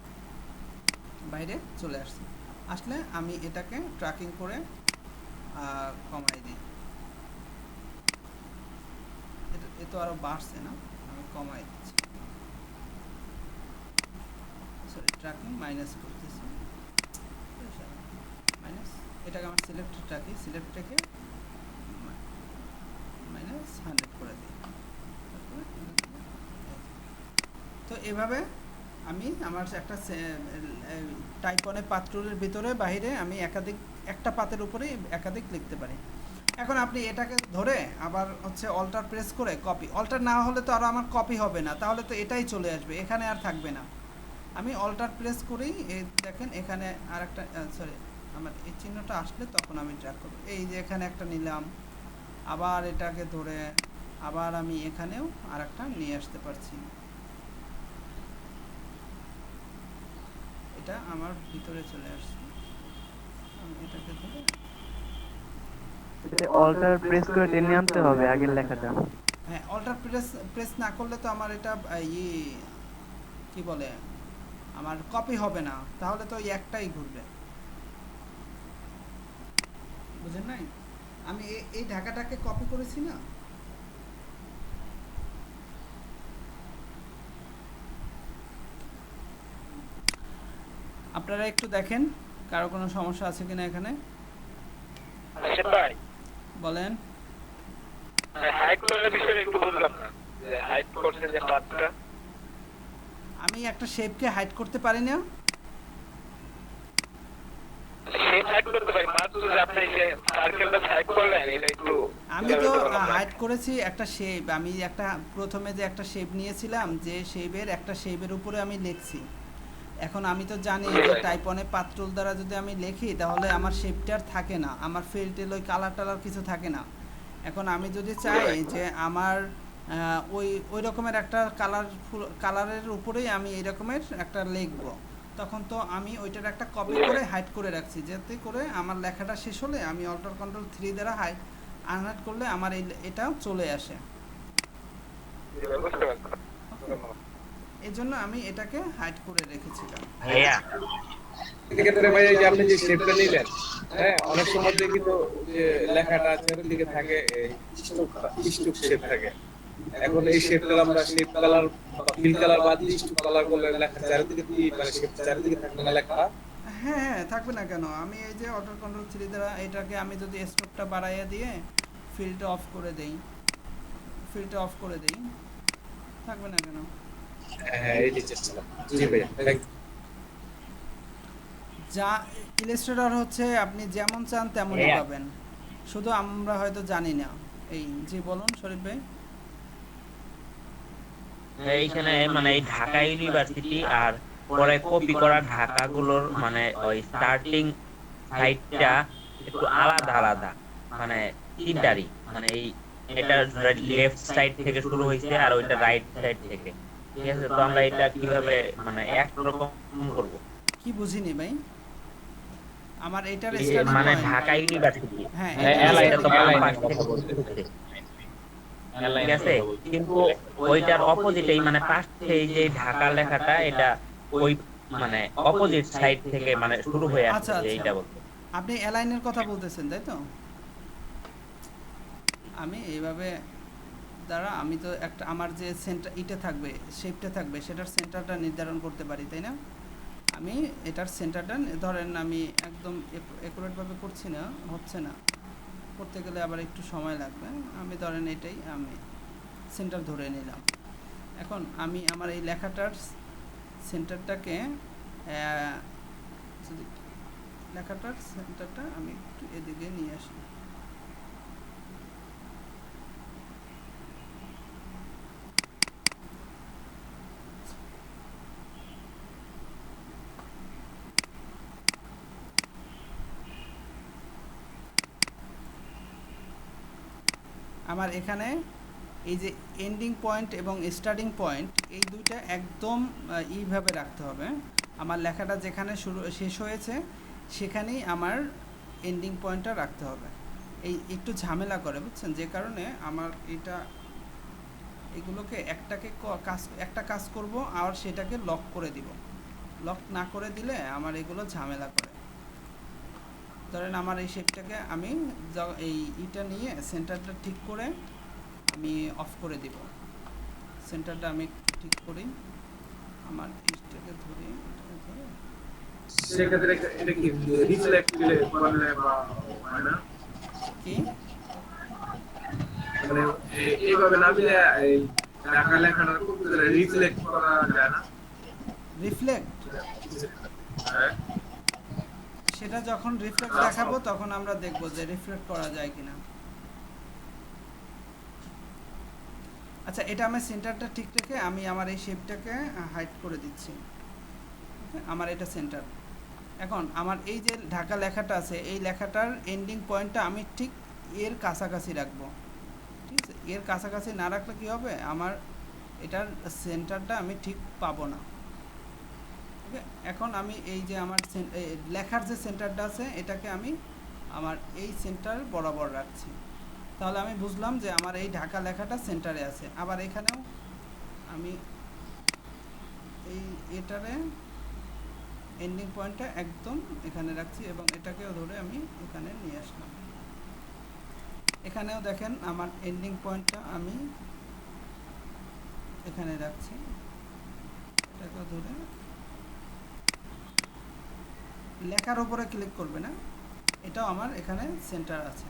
বাইরে চলে আসছে। আসলে আমি এটাকে ট্র্যাকিং করে কমাই দিই, এ তো আরও বাড়ছে না, আমি কমাই দিচ্ছি, সরি ট্র্যাকিং মাইনাস করতেছি, মাইনাস, এটাকে আমার সিলেক্টেড রাখি, সিলেক্ট থেকে মাইনাস 100 করে দিই। তো এভাবে আমি আমার একটা টাইপনের পাত্রের ভিতরে বাইরে আমি একটা পাতের উপরে একাধিক লিখতে পারি। এখন আপনি এটাকে ধরে আবার হচ্ছে অল্টার প্রেস করে কপি, অল্টার না হলে তো আর আমার কপি হবে না, তাহলে তো এটাই চলে আসবে, এখানে আর থাকবে না। আমি অল্টার প্রেস করেই দেখেন এখানে আর একটা, সরি আমার এই চিহ্নটা আসলে তখন আমি ড্র্যাগ করব, এই যে এখানে একটা নিলাম, আবার এটাকে ধরে আবার আমি এখানেও আর একটা নিয়ে আসতে পারছি, এটা আমার ভিতরে চলে আসছে, আমি এটাকে ধরে অল্টার প্রেস করে টেনে আনতে হবে আগের লেখাটা। হ্যাঁ, অল্টার প্রেস না করলে তো আমার এটা কি বলে, আমার কপি হবে না, তাহলে তো ওই একটাই ঘুরবে, বুঝেন নাই? আমি এই ঢাকাটাকে কপি করেছি না, আপনারা একটু দেখেন কারো কোনো সমস্যা আছে কিনা এখানে, বলেন। আমি একটা শেপকে হাইড করতে পারি না, আমি তো হাইড করেছি একটা শেপ, আমি একটা প্রথমে যে একটা শেপ নিয়েছিলাম, যে শেপের একটা শেপের উপরে আমি লিখছি। এখন আমি তো জানি যে টাইপনে পাত্রল দ্বারা যদি আমি লিখি তাহলে আমার শেপটা আর থাকে না, আমার ফিল্টের ওই কালার টালার কিছু থাকে না। এখন আমি যদি চাই যে আমার ওই রকমের একটা কালারের উপরেই আমি এই রকমের একটা লিখব, তখন তো আমি ওইটার একটা কপি করে হাইড করে রাখছি, যাতে করে আমার লেখাটা শেষ হলে আমি অল্টার কন্ট্রোল 3 দ্বারা আনহাইড করলে আমার এটাও চলে আসে। এই জন্য আমি এটাকে হাইড করে রেখেছিলাম। এক্ষেত্রে ভাই, এই যে আপনি যে শেপটা নিলেন, হ্যাঁ, অনেক সময় দেখি তো যে লেখাটা চারিদিকে থাকে স্ট্রোক শেপ থাকে। এখন এই শেপটা আমরা শেপ কালার বা ফিল কালার বাদ দিয়ে স্ট্রোক কালার করলে লেখা চারিদিকে কি মানে শেপ চারিদিকে থাকবে না লেখা? হ্যাঁ, থাকবে না কেন? আমি এই যে অল্টার কন্ট্রোল 3 দ্বারা এটাকে আমি যদি স্ট্রোকটা বাড়াইয়া দিয়ে ফিলটা অফ করে দেই, থাকবে না কেন? হ্যাঁ, এই যে চেষ্টা। জি ভাই, থ্যাংক ইউ। যা ইলাস্ট্রেটর হচ্ছে আপনি যেমন চান তেমনই পাবেন, শুধু আমরা হয়তো জানি না। এই জি বলুন শরীফ ভাই। এইখানে মানে এই ঢাকা ইউনিভার্সিটি আর পরে কপি করা ঢাকাগুলোর মানে ওই স্টার্টিং সাইডটা একটু আলাদা আলাদা, মানে তিনটারই, মানে এই এটা লেফট সাইড থেকে শুরু হয়েছে আর ওইটা রাইট সাইড থেকে, ঠিক আছে? তো আমরা এটা কিভাবে মানে একরকম করব? কি বুঝিনি ভাই, আমার এটার মানে ঢাকা ইউনিভার্সিটি, হ্যাঁ এটা তো বাম পাশ থেকে বলতে, ঠিক আছে? কিন্তু ওইটার অপোজিটেই মানে পাশ থেকে এই যে ঢাকা লেখাটা, এটা ওই মানে অপোজিট সাইড থেকে মানে শুরু হয়ে আসছে, এইটা বলতে। আপনি অ্যালাইনের কথা বলতেছেন তাই তো? আমি এইভাবে দ্বারা আমি তো একটা আমার যে সেন্টার ইটা থাকবে, শেপটা থাকবে, সেটার সেন্টারটা নির্ধারণ করতে পারি, তাই না? আমি এটার সেন্টারটা ধরেন আমি একদম অ্যাকুরেটভাবে করছি না, হচ্ছে না, করতে গেলে আবার একটু সময় লাগবে। আমি ধরেন এটাই আমি সেন্টার ধরে নিলাম। এখন আমি আমার এই লেখাটার সেন্টারটাকে যদি লেখাটার সেন্টারটা আমি একটু এদিকে নিয়ে আসি। আমার এখানে এই যে এন্ডিং পয়েন্ট এবং স্টার্টিং পয়েন্ট এই দুইটা একদম এইভাবে রাখতে হবে। আমার লেখাটা যেখানে শেষ হয়েছে সেখানেই আমার এন্ডিং পয়েন্টটা রাখতে হবে। এই একটু ঝামেলা করে বুঝছেন, যে কারণে আমার এটা এগুলোকে একটা কাজ করব আর সেটাকে লক করে দিব। লক না করে দিলে আমার এগুলো ঝামেলা করে। ধরেন আমার এই শেপটাকে আমি এইটা নিয়ে সেন্টারটা ঠিক করে আমি অফ করে দিব। সেন্টারটা আমি ঠিক করি, আমার এইটাকে ধরে সেক্ষেত্রে এটা কি রিফ্লেক্ট করলে বা হয় না কি মানে এইভাবে না দিলে এই ঢাকা লেখাটা কম্পিউটারে রিফ্লেক্ট করা যায় না? রিফ্লেক্ট হ্যাঁ, সেটা যখন রিফ্লেক্ট দেখাবো তখন আমরা দেখব যে রিফ্লেক্ট করা যায় কিনা। আচ্ছা, এটা আমি সেন্টারটা ঠিক রেখে আমি আমার এই শেপটাকে হাইড করে দিচ্ছি। আমার এটা সেন্টার। এখন আমার এই যে ঢাকা লেখাটা আছে এই লেখাটার এন্ডিং পয়েন্টটা আমি ঠিক এর কাছাকাছি রাখবো। ঠিক আছে, এর কাছাকাছি না রাখলে কী হবে, আমার এটার সেন্টারটা আমি ঠিক পাবো না। ওকে, এখন আমি এই যে আমার লেখার যে সেন্টারটা আছে এটাকে আমি আমার এই সেন্টার বরাবর রাখছি। তাহলে আমি বুঝলাম যে আমার এই ঢাকা লেখাটা সেন্টারে আছে। আবার এখানেও আমি এটারে এন্ডিং পয়েন্টটা একদম এখানে রাখছি এবং এটাকেও ধরে আমি এখানে নিয়ে আসলাম। এখানেও দেখেন আমার এন্ডিং পয়েন্টটা আমি এখানে রাখছি, এটাকেও ধরে লেখার উপরে ক্লিক করবে না, এটাও আমার এখানে সেন্টার আছে।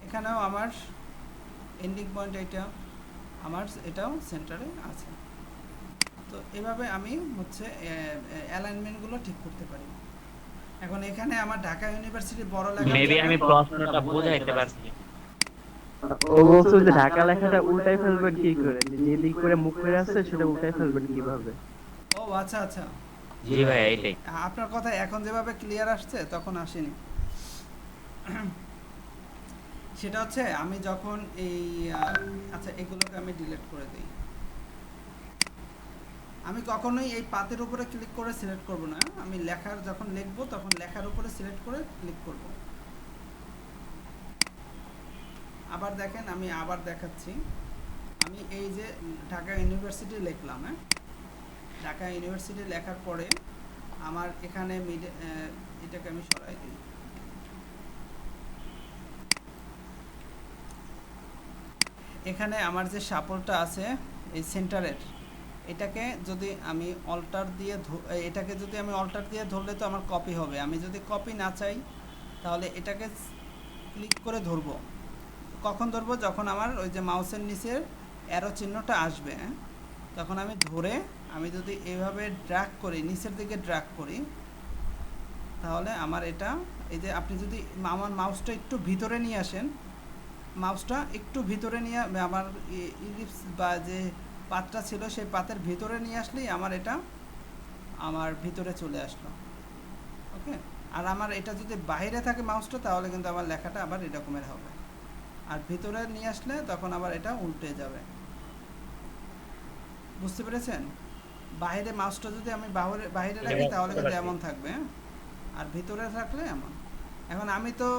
এখানেও আমার এন্ডিং পয়েন্ট এটা আমার এটাও সেন্টারে আছে। তো এভাবে আমি হচ্ছে অ্যালাইনমেন্টগুলো ঠিক করতে পারি। এখন এখানে আমার ঢাকা ইউনিভার্সিটি বড় লেখা মেবি আমি প্রশ্নটা বুঝাইতে পারছি। ও বলছে যে ঢাকা লেখাটা উল্টাই ফেলবেন কি করে, যেদিক করে মুখ করে আসছে সেটা উল্টাই ফেলবেন কিভাবে? ও আচ্ছা আচ্ছা, জি ভাই এটাই। আপনার কথা এখন যেভাবে ক্লিয়ার আসছে তখন আসেনি। সেটা হচ্ছে আমি যখন এই আচ্ছা এগুলোকে আমি ডিলিট করে দিই। আমি কখনোই এই পাতের উপরে ক্লিক করে সিলেক্ট করব না, আমি লেখার যখন লিখবো তখন লেখার উপরে সিলেক্ট করে ক্লিক করব। আবার দেখেন আমি আবার দেখাচ্ছি, আমি এই যে ঢাকা ইউনিভার্সিটি লিখলাম, হ্যাঁ ঢাকা ইউনিভার্সিটি লেখার পরে আমার এখানে এটাকে আমি সরাই দিই। এখানে আমার যে শাপলটা আছে এই সেন্টারের, এটাকে যদি আমি অল্টার দিয়ে ধরলে তো আমার কপি হবে। আমি যদি কপি না চাই তাহলে এটাকে ক্লিক করে ধরবো। কখন ধরবো, যখন আমার ওই যে মাউসের নিচের অ্যারো চিহ্নটা আসবে, তখন আমি ধরে আমি যদি এভাবে ড্র্যাগ করি, নিচের দিকে ড্র্যাগ করি, তাহলে আমার এটা এই যে আপনি যদি আমার মাউসটা একটু ভিতরে নিয়ে আসেন, মাউসটা একটু ভিতরে নিয়ে আমার ইলিপস বা যে পাতটা ছিল সেই পাতের ভিতরে নিয়ে আসলেই আমার এটা আমার ভিতরে চলে আসলো। ওকে, আর আমার এটা যদি বাইরে থাকে মাউসটা তাহলে কিন্তু আমার লেখাটা আবার এরকমের হবে, আর ভিতরে নিয়ে আসলে তখন আবার এটা উল্টে যাবে। বুঝতে পেরেছেন? বাইরে মাউসটা যদি আমি বাইরে রাখি তাহলে কিন্তু এমন থাকবে, আর ভিতরে থাকলে এমন। এখন আমি তো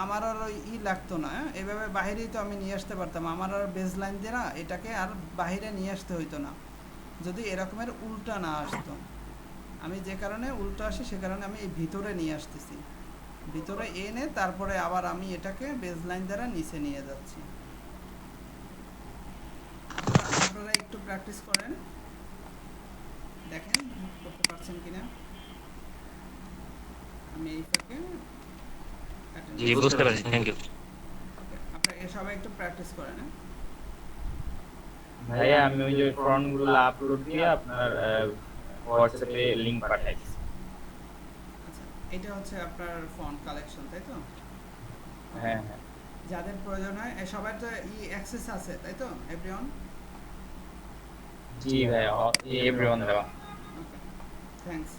আমার আর ওই লাগতো না, এভাবে বাইরেই তো আমি নিয়ে আসতে পারতাম, আমার আর বেজ লাইন দিয়ে না এটাকে আর বাইরে নিয়ে আসতে হইতো না যদি এরকমের উল্টা না আসতো। আমি যে কারণে উল্টো আসে সে কারণে আমি এই ভিতরে নিয়ে আসতেছি, ভিতরে এনে তারপরে আবার আমি এটাকে বেজ লাইন দ্বারা নিচে নিয়ে যাচ্ছি। আপনারা একটু প্র্যাকটিস করেন, দেখেন করতে পারছেন। পারছেন কিনা আমি এই ফাঁকে জি বুঝতে পারছি, থ্যাংক ইউ। আপনারা সবাই একটু প্র্যাকটিস করেন। হ্যাঁ ভাইয়া আমি ওই যে ফর্ম গুলো আপলোড দিয়ে আপনার হোয়াটসঅ্যাপে লিংক পাঠাইছি। আচ্ছা, এটা হচ্ছে আপনার ফন্ট কালেকশন, তাই তো? হ্যাঁ হ্যাঁ যাদের প্রয়োজন হয় সবার তো অ্যাক্সেস আছে, তাই তো? এভরিওয়ান? জি ভাইয়া, এভরিওয়ান দেওয়া। ওকে, থ্যাঙ্কস।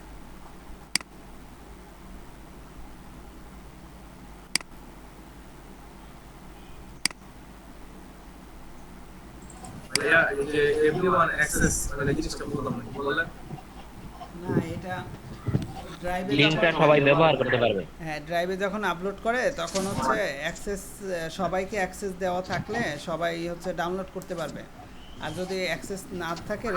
ভাইয়া এই যে এভরিওয়ান অ্যাক্সেস মানে জিনিসটা বললাম না, কি বললেন? না, এটা ড্রাইভে লিংকটা সবাই ব্যবহার করতে পারবে। হ্যাঁ, ড্রাইভে যখন আপলোড করে তখন হচ্ছে অ্যাক্সেস, সবাইকে অ্যাক্সেস দেওয়া থাকলে সবাই হচ্ছে ডাউনলোড করতে পারবে। আর যদি অ্যাক্সেস না থাকে,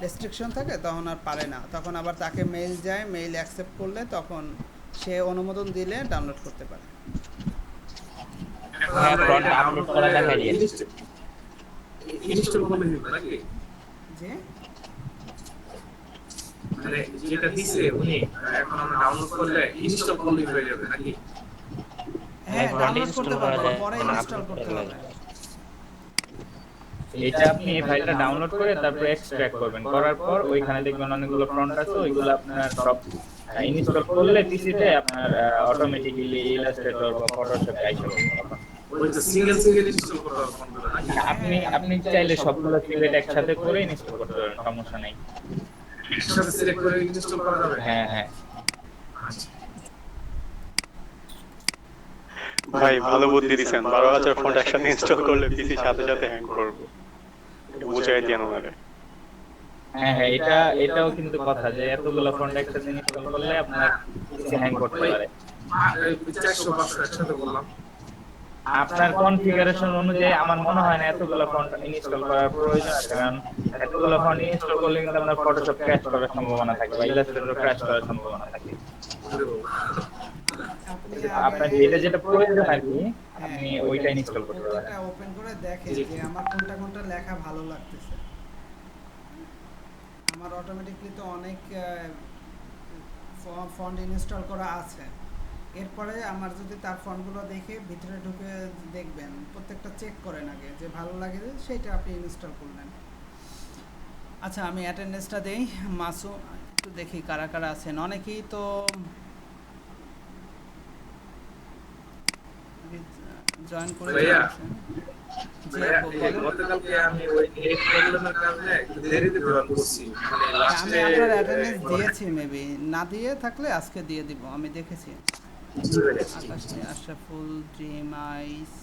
রেস্ট্রিকশন থাকে, তখন আর পারে না। তখন আবার তাকে মেইল যায়, মেইল অ্যাকসেপ্ট করলে তখন সে অনুমোদন দিলে ডাউনলোড করতে পারে। হ্যাঁ, ফ্রন্ট আপলোড করা দেখাই দিয়েছে। ইনস্টল করলে হবে নাকি? যে মানে যেটা দিছে উনি, এখন আমরা ডাউনলোড করলে ইনস্টল করলে হয়ে যাবে নাকি? হ্যাঁ, ফ্রন্ট ডাউনলোড ইনস্টল করতে করা পারবে, যায়, পরে মানে ইনস্টল আপলোড করতে করা হবে। যায়। এটা আপনি এই ফাইলটা ডাউনলোড করে তারপর এক্সট্রাক্ট করবেন, করার পর ওইখানে দেখবেন অনেকগুলো ফন্ট আছে, ওইগুলো আপনার সব ইনস্টল করলে পিসিতে আপনার অটোমেটিক্যালি ইলাস্ট্রেটর বা ফটোশপ আইসা যাবে। ওই যে সিঙ্গেল ইনস্টল করতে হবে ফোনগুলো নাকি? আপনি চাইলে সবগুলো সিলেক্ট একসাথে করে ইনস্টল করতে পারেন, সমস্যা নেই। একসাথে সিলেক্ট করে ইনস্টল করা যাবে? হ্যাঁ হ্যাঁ আচ্ছা। ভাই ভালো বুদ্ধি দিছেন, 12,000 ফন্ট একসাথে ইনস্টল করলে পিসি সাথে সাথে হ্যাং করবো, বুঝাই দিয়ে ওনারে। হ্যাঁ হ্যাঁ, এটাও কিন্তু কথা যে এতগুলো ফন্ট একসাথে ইনস্টল করলে আপনার পিসি হ্যাং করতে পারে। 400-500 একসাথে বললাম। আপনার কনফিগারেশন অনুযায়ী আমার মনে হয় না এতগুলো ফন্ট ইনস্টল করার প্রয়োজন আছে, কারণ এতগুলো ফন্ট ইনস্টল করলে কিন্তু আপনার ফটোশপ ক্র্যাশ করার সম্ভাবনা থাকে বা ইলাস্ট্রেটর ক্র্যাশ করার সম্ভাবনা থাকে। আপনার যেটা প্রয়োজন আর কি, আপনি ওইটা ইনস্টল করতে পারেন। এটা ওপেন করে দেখেন যে আমার কোনটা কোনটা লেখা ভালো লাগতেছে। আমার অটোমেটিকলি তো অনেক ফন্ট ইনস্টল করা আছে। এরপরে আমার যদি তার ফন্টগুলো দেখে ভিতরে ঢুকে দেখবেন, প্রত্যেকটা চেক করেন আগে, যে ভালো লাগে সেটা আপনি ইনস্টল করলেন। আচ্ছা, আমি অ্যাটেন্ডেন্সটা দেই। মাসুম, একটু দেখি কারা কারা আছেন। অনেকেই তো জয়েন করে দিয়েছেন। জি, বলেন। গতকালকে আমি ওই নেট প্রবলেমের কারণে একটু দেরিতে জয়েন করছি, মানে আমি লাস্টে আপনার অ্যাটেন্ডেন্স দিয়েছি, মেবি না দিয়ে থাকলে আজকে দিয়ে দিব, আমি দেখেছি। আকাশ আশরাফুল, ড্রিম আইস,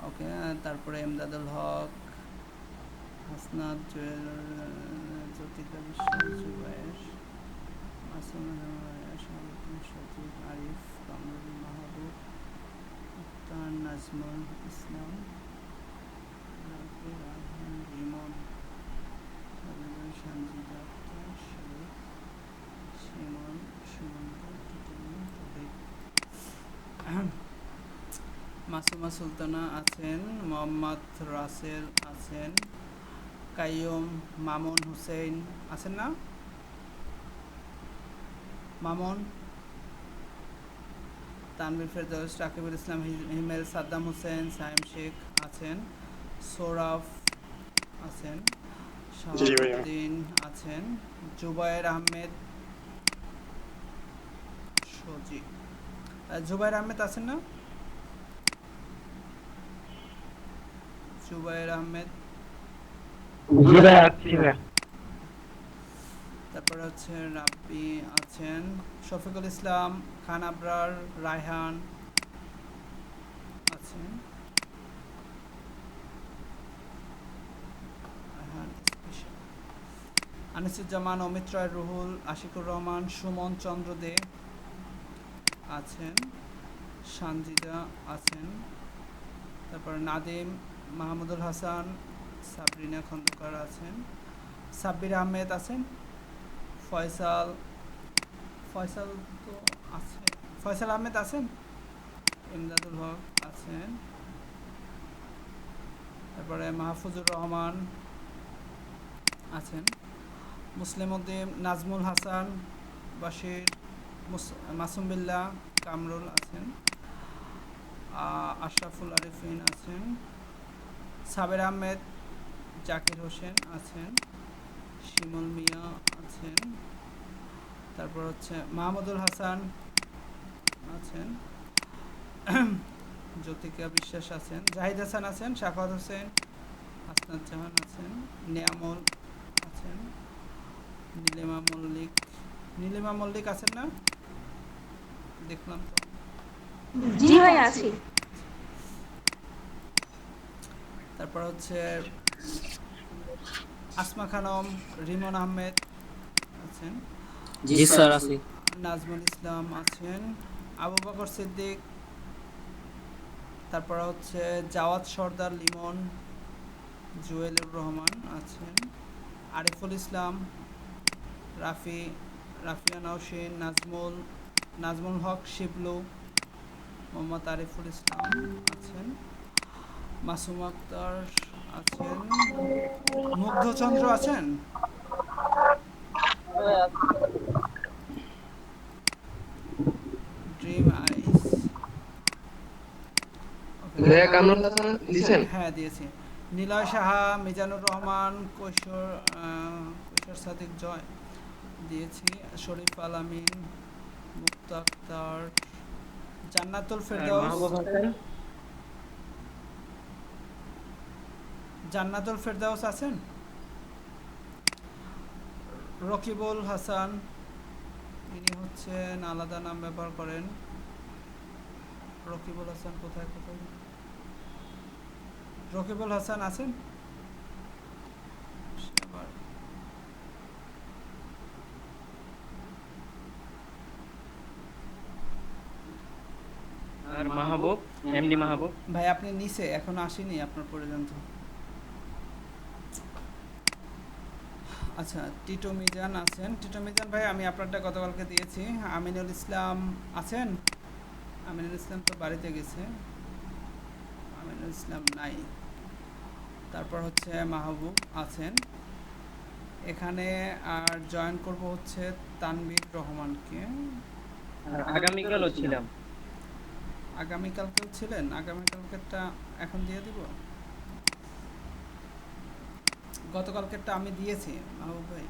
ওকে, তারপরে এমদাদুল হক, হাসনাত, জুয়েল, জ্যোতিকা বিশ্বাস, জুবায়ের, মাসুম, সজিব, আরিফ, কামরুল, মাহবুব, মুক্তার, নাজমুল ইসলাম, রাহান, রিমন, সঞ্জিদা আক্তার, শরীফ, সিমন, সুমন্ত, মাসুমা সুলতানা আছেন, মোহাম্মদ রাসেল আছেন, কাইয়ুম, মামুন হুসেন আছেন না? মামুন, তানভীর ফেরদৌস, রাকিবুল ইসলাম, হিমেল, সাদ্দাম হোসেন, সাইম শেখ আছেন, সোরাফ আছেন, শাহাবুদ্দিন আছেন, জুবায়ের আহমেদ, সজি, জুবায়ের আহমেদ আছেন না? জুবায়ের আহমেদ, তারপরে হচ্ছে রাব্বি আছেন, শফিকুল ইসলাম, খান আবরার, রায়হান আছেন, আনিসুজ্জামান, অমিত রায়, রুহুল, আশিকুর রহমান, সুমন চন্দ্র দে আছেন, সানজিদা আছেন, তারপর নাদিম, মাহমুদুল হাসান, সাবরিনা খন্দকার আছেন, সাব্বির আহমেদ আছেন, ফয়সাল তো আছে, ফয়সাল আহমেদ আছেন, ইমদাদুল হক আছেন, তারপরে মাহফুজুর রহমান আছেন, মুসলিম উদ্দিন, নাজমুল হাসান, বাশির, মাসুম বিল্লাহ, কামরুল আছেন, আশরাফুল আরিফিন আছেন, সাবের আহমেদ, জাকির হোসেন আছেন, শিমুল মিয়া আছেন, তারপর হচ্ছে মাহমুদুল হাসান আছেন, জ্যোতিকা বিশ্বাস আছেন, জাহিদ হাসান আছেন, শাফাত হোসেন, হাসনাত জাহান আছেন, নিয়ামল আছেন, নীলিমা মল্লিক আছেন না? দেখলাম তো। জি ভাই আছি। তারপর হচ্ছে আসমা খানম, রিমন আহমেদ আছেন, জি স্যার আছি। নাজমুল ইসলাম আছেন, আবু বকর সিদ্দিক, তারপর হচ্ছে জাওয়াদ সর্দার লিমন, জুয়েলুর রহমান আছেন, আরিফুল ইসলাম, রাফিয়া নওশিন, নাজমুল হক শিবলু, মোহাম্মদ আরিফুল ইসলাম আছেন, মাসুম আক্তার আছেন, মুগ্ধচন্দ্র আছেন, ড্রিম আইস, হ্যাঁ দিয়েছি, নিলয় সাহা, মিজানুর রহমান, কৈশোর সাদিক জয় দিয়েছি, শরীফ আল আমিন, মুক্তা আক্তার, জান্নাতুল ফেরদাউস আছেন, রকিবুল হাসান, ইনি হচ্ছেন আলাদা নাম ব্যবহার করেন, রকিবুল হাসান কোথায় রকিবুল হাসান আছেন? আর মাহবুব, এমডি মাহবুব ভাই আপনি নিচে এখনো আসেনি আপনার পর্যন্ত। আচ্ছা, টিটো মিজান আছেন। টিটো মিজান ভাই আমি আপনারটা গতকালকে দিয়েছি। আমিনুল ইসলাম আছেন? আমিনুল ইসলাম তো বাড়িতে গেছে, আমিনুল ইসলাম নাই। তারপর হচ্ছে মাহবুব আছেন এখানে। আর জয়েন করব হচ্ছে তানভীর রহমানকে। আগামীকালও ছিলাম। আগামীকালকেও ছিলেন? আগামীকালকেরটা এখন দিয়ে দিব? গতকালকেরটা আমি দিয়েছি মাহবুব ভাই।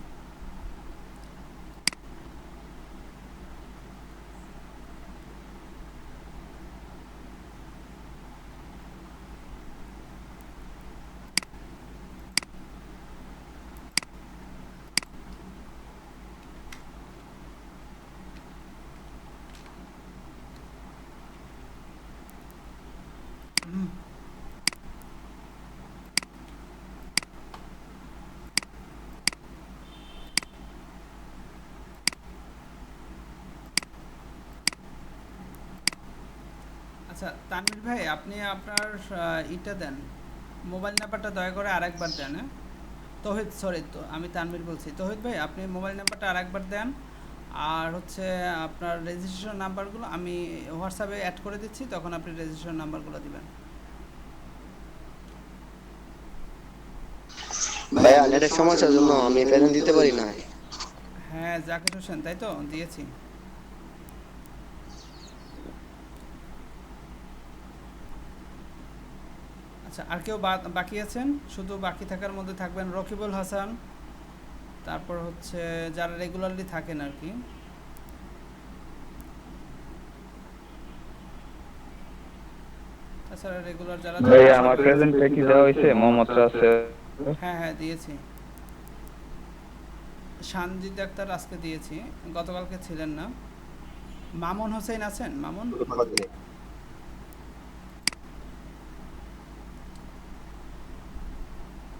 আচ্ছা তানভীর ভাই, আপনি আপনার ইটা দেন, মোবাইল নাম্বারটা দয়া করে আরেকবার দেন। হ্যাঁ তৌহিদ, সরি তো আমি তানভীর বলছি। তৌহিদ ভাই আপনি মোবাইল নাম্বারটা আরেকবার দেন, আর হচ্ছে আপনার রেজিস্ট্রেশন নাম্বারগুলো আমি হোয়াটসঅ্যাপে অ্যাড করে দিচ্ছি, তখন আপনি রেজিস্ট্রেশন নাম্বারগুলো দিবেন। ভাইয়া নেটের সমস্যার জন্য আমি প্রেজেন্ট দিতে পারি না। হ্যাঁ জাকির হোসেন, তাই তো দিয়েছি। আচ্ছা আর কেউ বাকি আছেন? শুধু বাকি থাকার মধ্যে থাকবেন রকিবুল হাসান, তারপর হচ্ছে যারা রেগুলারলি থাকেন আর কি। তাছাড়া রেগুলার যারা আমার প্রেজেন্টে কি দেওয়া হয়েছে? মোহাম্মদ রাসেল। হ্যাঁ হ্যাঁ দিয়েছি। সানজিদ আক্তার আজকে দিয়েছি, গতকালকে ছিলেন না। মামুন হোসেন আছেন? মামুন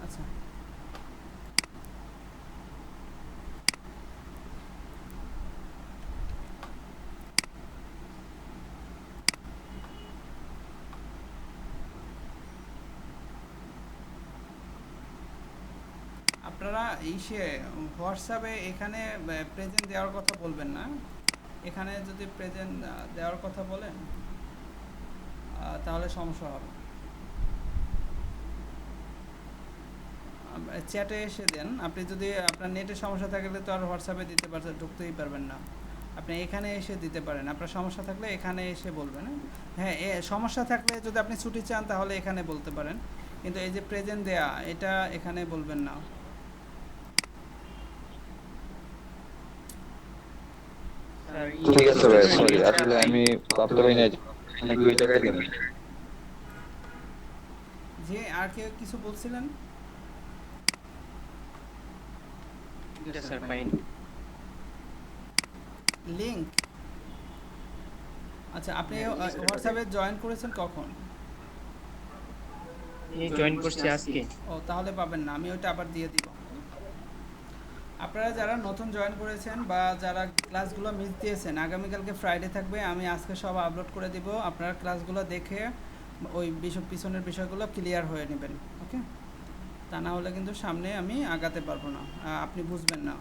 আচ্ছা আপনারা হোয়াটসঅ্যাপে এখানে প্রেজেন্ট দেওয়ার কথা বলবেন না। এখানে যদি প্রেজেন্ট দেওয়ার কথা বলেন তাহলে সমস্যা হবে। চ্যাটে এসে দেন। আপনি যদি আপনার নেটের সমস্যা থাকলে তো আর হোয়াটসঅ্যাপে দিতে পারছেন, ঢুকতেই পারবেন না। আপনি এখানে এসে দিতে পারেন, আপনার সমস্যা থাকলে এখানে এসে বলবেন। হ্যাঁ, সমস্যা থাকলে যদি আপনি ছুটি চান তাহলে এখানে বলতে পারেন, কিন্তু এই যে প্রেজেন্ট দেয়া এটা এখানে বলবেন না। ঠিক আছে ভাই, সরি আসলে আমি ভাবতে পারি না অনেক দুই জায়গায় গেলাম। যে আর কেউ কিছু বলছিলেন? Sir fine. লিংক, আচ্ছা আপনি হোয়াটসঅ্যাপে জয়েন করেছেন কখন? এই জয়েন করছি আজকে। ও তাহলে পাবেন না, আমি ওইটা আবার দিয়ে দিব। আপনারা যারা নতুন জয়েন করেছেন বা যারা ক্লাসগুলো মিস দিয়েছেন, আগামীকালকে ফ্রাইডে থাকবে, আমি আজকে সব আপলোড করে দিব। আপনারা ক্লাসগুলো দেখে ওই পিছনের বিষয়গুলো ক্লিয়ার হয়ে নেবেন, ওকে? তা না হলে কিন্তু সামনে আমি আগাতে পারবো না, আপনি বুঝবেন না।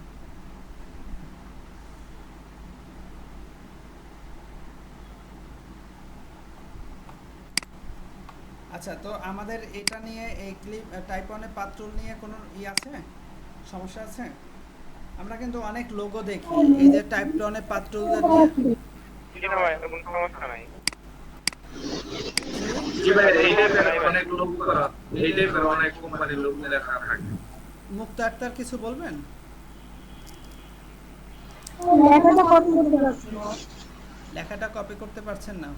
আচ্ছা, তো আমাদের এটা নিয়ে এই ক্লিপ টাইপ 1 পাথ টুল নিয়ে কোনো আছে, সমস্যা আছে? আমরা কিন্তু অনেক লোগো দেখি এই যে টাইপ 1 পাথ টুল নিয়ে। না ভাই, কোনো সমস্যা নাই। জি ভাই, এই টাইপের অনেক লোগো করা, এই টাইপের অনেক কোম্পানির লোগো লেখা থাকে। মুক্ত আক্তার কিছু বলবেন? লেখাটা কপি করতে পারছেন না?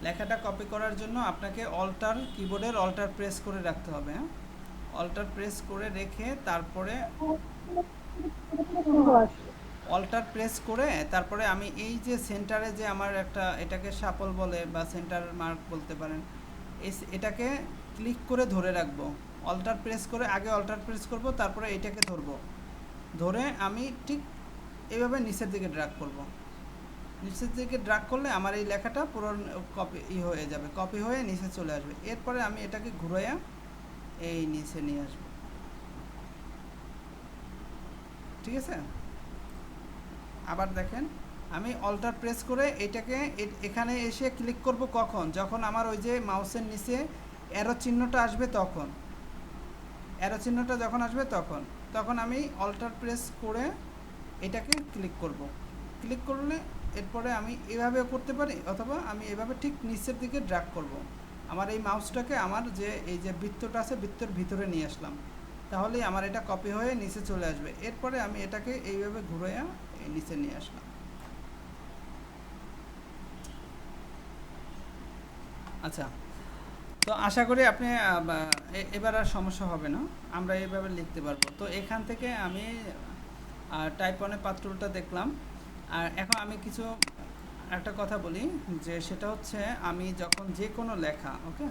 লেখাটা কপি করার জন্য আপনাকে অল্টার, কিবোর্ডের অল্টার প্রেস করে রাখতে হবে। হ্যাঁ, অল্টার প্রেস করে রেখে তারপরে অল্টার প্রেস করে তারপরে আমি এই যে সেন্টারে যে আমার একটা, এটাকে শাফল বলে বা সেন্টার মার্ক বলতে পারেন, এটাকে ক্লিক করে ধরে রাখবো। অল্টার প্রেস করে আগে অল্টার প্রেস করব, তারপরে এটাকে ধরবো, ধরে আমি ঠিক এইভাবে নিচের দিকে ড্র্যাগ করব। নিচের দিকে ড্র্যাগ করলে আমার এই লেখাটা পুরো কপি হয়ে যাবে, কপি হয়ে নিচে চলে আসবে। এরপরে আমি এটাকে ঘুরাইয়া এই নিচে নিয়ে আসব, ঠিক আছে? আবার দেখেন, আমি অল্টার প্রেস করে এটাকে এখানে এসে ক্লিক করব কখন? যখন আমার ওই যে মাউসের নিচে অ্যারো চিহ্নটা আসবে, তখন অ্যারো চিহ্নটা যখন আসবে তখন আমি অল্টার প্রেস করে এটাকে ক্লিক করব। ক্লিক করলে এরপরে আমি এভাবে করতে পারি, অথবা আমি এভাবে ঠিক নিচের দিকে ড্র্যাগ করব। আমার এই মাউসটাকে আমার যে এই যে বৃত্তটা আছে বৃত্তের ভিতরে নিয়ে আসলাম, তাহলেই আমার এটা কপি হয়ে নিচে চলে আসবে। এরপরে আমি এটাকে এইভাবে ঘুরাইয়া এই নিচে নিয়ে আসলাম। আচ্ছা, তো আশা করি আপনি এবার আর সমস্যা হবে না, আমরা এইভাবে লিখতে পারবো। তো এখান থেকে আমি টাইপ 1 পাথ টুলটা দেখলাম। আর এখন আমি কিছু একটা কথা বলি, যে সেটা হচ্ছে আমি যখন যে কোনো লেখা, ওকে,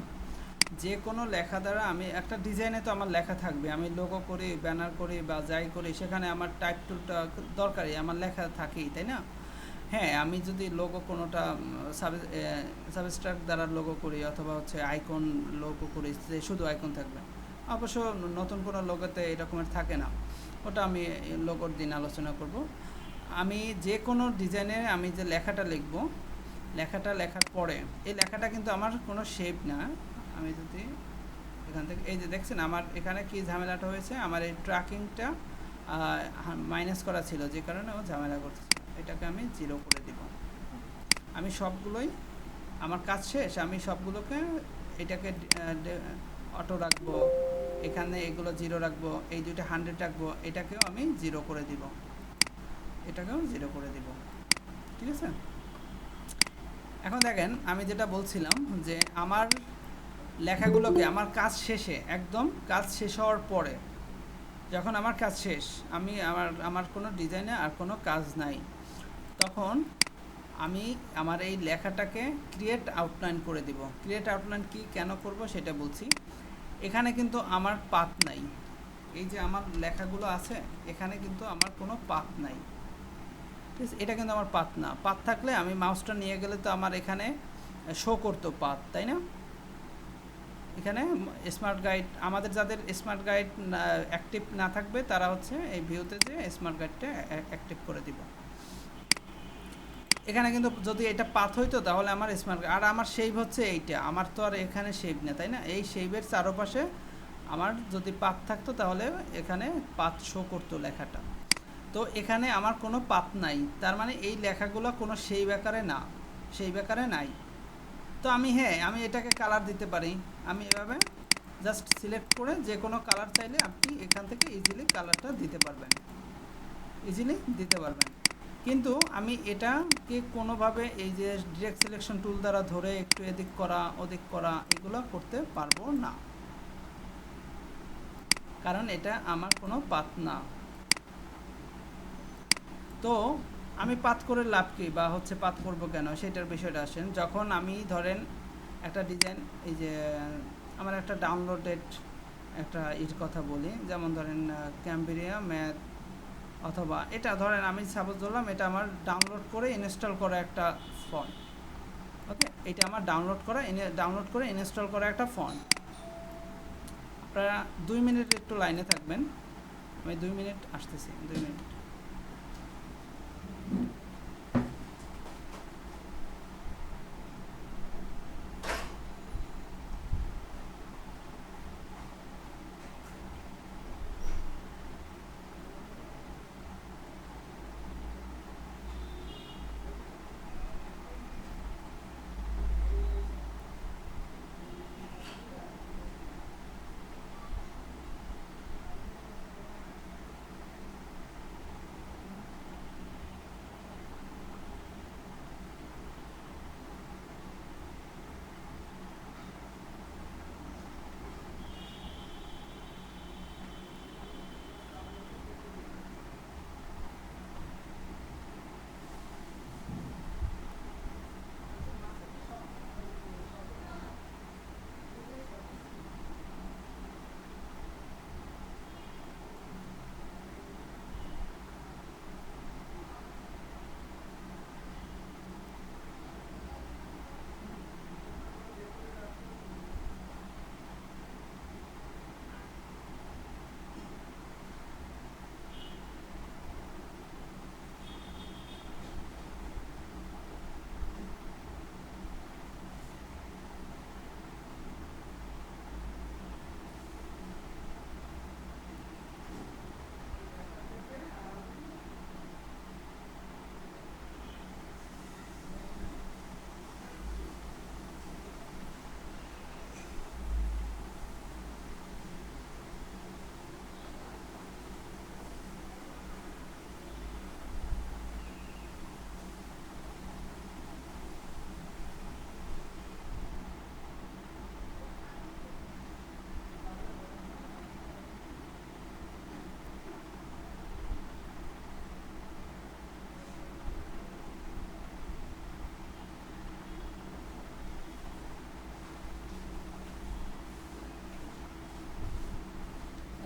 যে কোনো লেখা দ্বারা আমি একটা ডিজাইনে তো আমার লেখা থাকবে, আমি লোগো করি, ব্যানার করি বা যাই করি, সেখানে আমার টাইপ টুলটা দরকারি, আমার লেখা থাকেই, তাই না? হ্যাঁ, আমি যদি লোগো কোনোটা সাবস্ট্রাক্ট দ্বারা লোগো করি অথবা হচ্ছে আইকন লোগো করি, যে শুধু আইকন থাকবে, অবশ্য নতুন কোনো লোগোতে এরকমের থাকে না, ওটা আমি লোগোর দিন আলোচনা করব। আমি যে কোনো ডিজাইনে আমি যে লেখাটা লিখব, লেখাটা লেখার পরে এই লেখাটা কিন্তু আমার কোনো শেপ না। আমি যদি এখান থেকে এই যে দেখছেন আমার এখানে কি ঝামেলাটা হয়েছে, আমার এই ট্র্যাকিংটা মাইনাস করা ছিল, যে কারণে ও ঝামেলা করতেছে। এটাকে আমি 0 করে দিব। আমি সবগুলোই, আমার কাজ শেষ, আমি সবগুলোকে এটাকে অটো রাখবো, এখানে এগুলো 0 রাখবো, এই দুইটা 100 রাখবো, এটাকেও আমি 0 করে দিব, এটাকেও 0 করে দিব, ঠিক আছে? এখন দেখেন, আমি যেটা বলছিলাম যে আমার লেখাগুলোকে আমার কাজ শেষে, একদম কাজ শেষ হওয়ার পরে, যখন আমার কাজ শেষ, আমি আমার কোনো ডিজাইনে আর কোনো কাজ নাই, তখন আমি আমার এই লেখাটাকে ক্রিয়েট আউটলাইন করে দিব। ক্রিয়েট আউটলাইন কি কেন করব সেটা বলছি। এখানে কিন্তু আমার পাথ নাই, এই যে আমার লেখাগুলো আছে এখানে কিন্তু আমার কোনো পাথ নাই, ঠিক আছে? এটা কিন্তু আমার পাথ না। পাথ থাকলে আমি মাউসটা নিয়ে গেলে তো আমার এখানে শো করতো পাথ, তাই না? এখানে স্মার্ট গাইড, আমাদের যাদের স্মার্ট গাইড অ্যাক্টিভ না থাকবে তারা হচ্ছে এই ভিউতে যে স্মার্ট গাইডটা অ্যাক্টিভ করে দিব। এখানে কিন্তু যদি এটা পাথ হইতো তাহলে আমার স্মার্ট, আর আমার শেপ হচ্ছে এইটা, আমার তো আর এখানে শেপ না, তাই না? এই শেপের চারপাশে আমার যদি পাথ থাকতো তাহলে এখানে পাথ শো করতো লেখাটা। তো এখানে আমার কোনো পাথ নাই, তার মানে এই লেখাগুলো কোনো সেই আকারে না, সেই আকারে নাই। তো আমি আমি এটাকে কালার দিতে পারি। আমি এভাবে জাস্ট সিলেক্ট করে যে কোনো কালার চাইলে আপনি এখান থেকে ইজিলি কালারটা দিতে পারবেন, ইজিলি দিতে পারবেন। কিন্তু আমি এটাকে কোনোভাবে এই যে ডিরেক্ট সিলেকশন টুল দ্বারা ধরে একটু এদিক করা ওদিক করা এগুলো করতে পারবো না, কারণ এটা আমার কোনো পাথ না। তো আমি পাথ করে লাভ কি, বা হচ্ছে পাথ করব কেন সেটার বিষয়টা আসেন। যখন আমি ধরেন একটা ডিজাইন, এই যে আমার একটা ডাউনলোডেড একটা কথা বলি, যেমন ধরেন ক্যামব্রিয়া ম্যাথ, অথবা এটা ধরেন আমি সাপোজ ধরলাম এটা আমার ডাউনলোড করে ইনস্টল করা একটা ফন্ট। ওকে, এটা আমার ডাউনলোড করে ইনস্টল করা একটা ফন্ট। আপনারা 2 মিনিট একটু লাইনে থাকবেন, আমি 2 মিনিট আসতেছি, 2 মিনিট।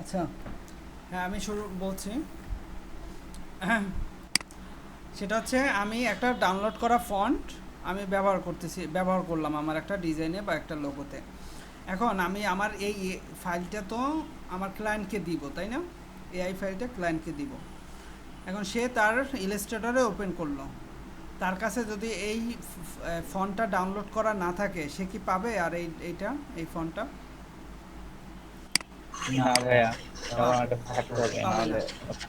আচ্ছা, হ্যাঁ আমি শুরু বলছি। সেটা হচ্ছে আমি একটা ডাউনলোড করা ফন্ট আমি ব্যবহার করলাম আমার একটা ডিজাইনে বা একটা লোগোতে। এখন আমি আমার এই ফাইলটা তো আমার ক্লায়েন্টকে দিব, তাই না? এআই ফাইলটা ক্লায়েন্টকে দিব। এখন সে তার ইলাস্ট্রেটরে ওপেন করলো, তার কাছে যদি এই ফন্টটা ডাউনলোড করা না থাকে সে কি পাবে? আর এই ফন্টটা না ভাইয়া, তখন একটা থাকতে হবে, নাহলে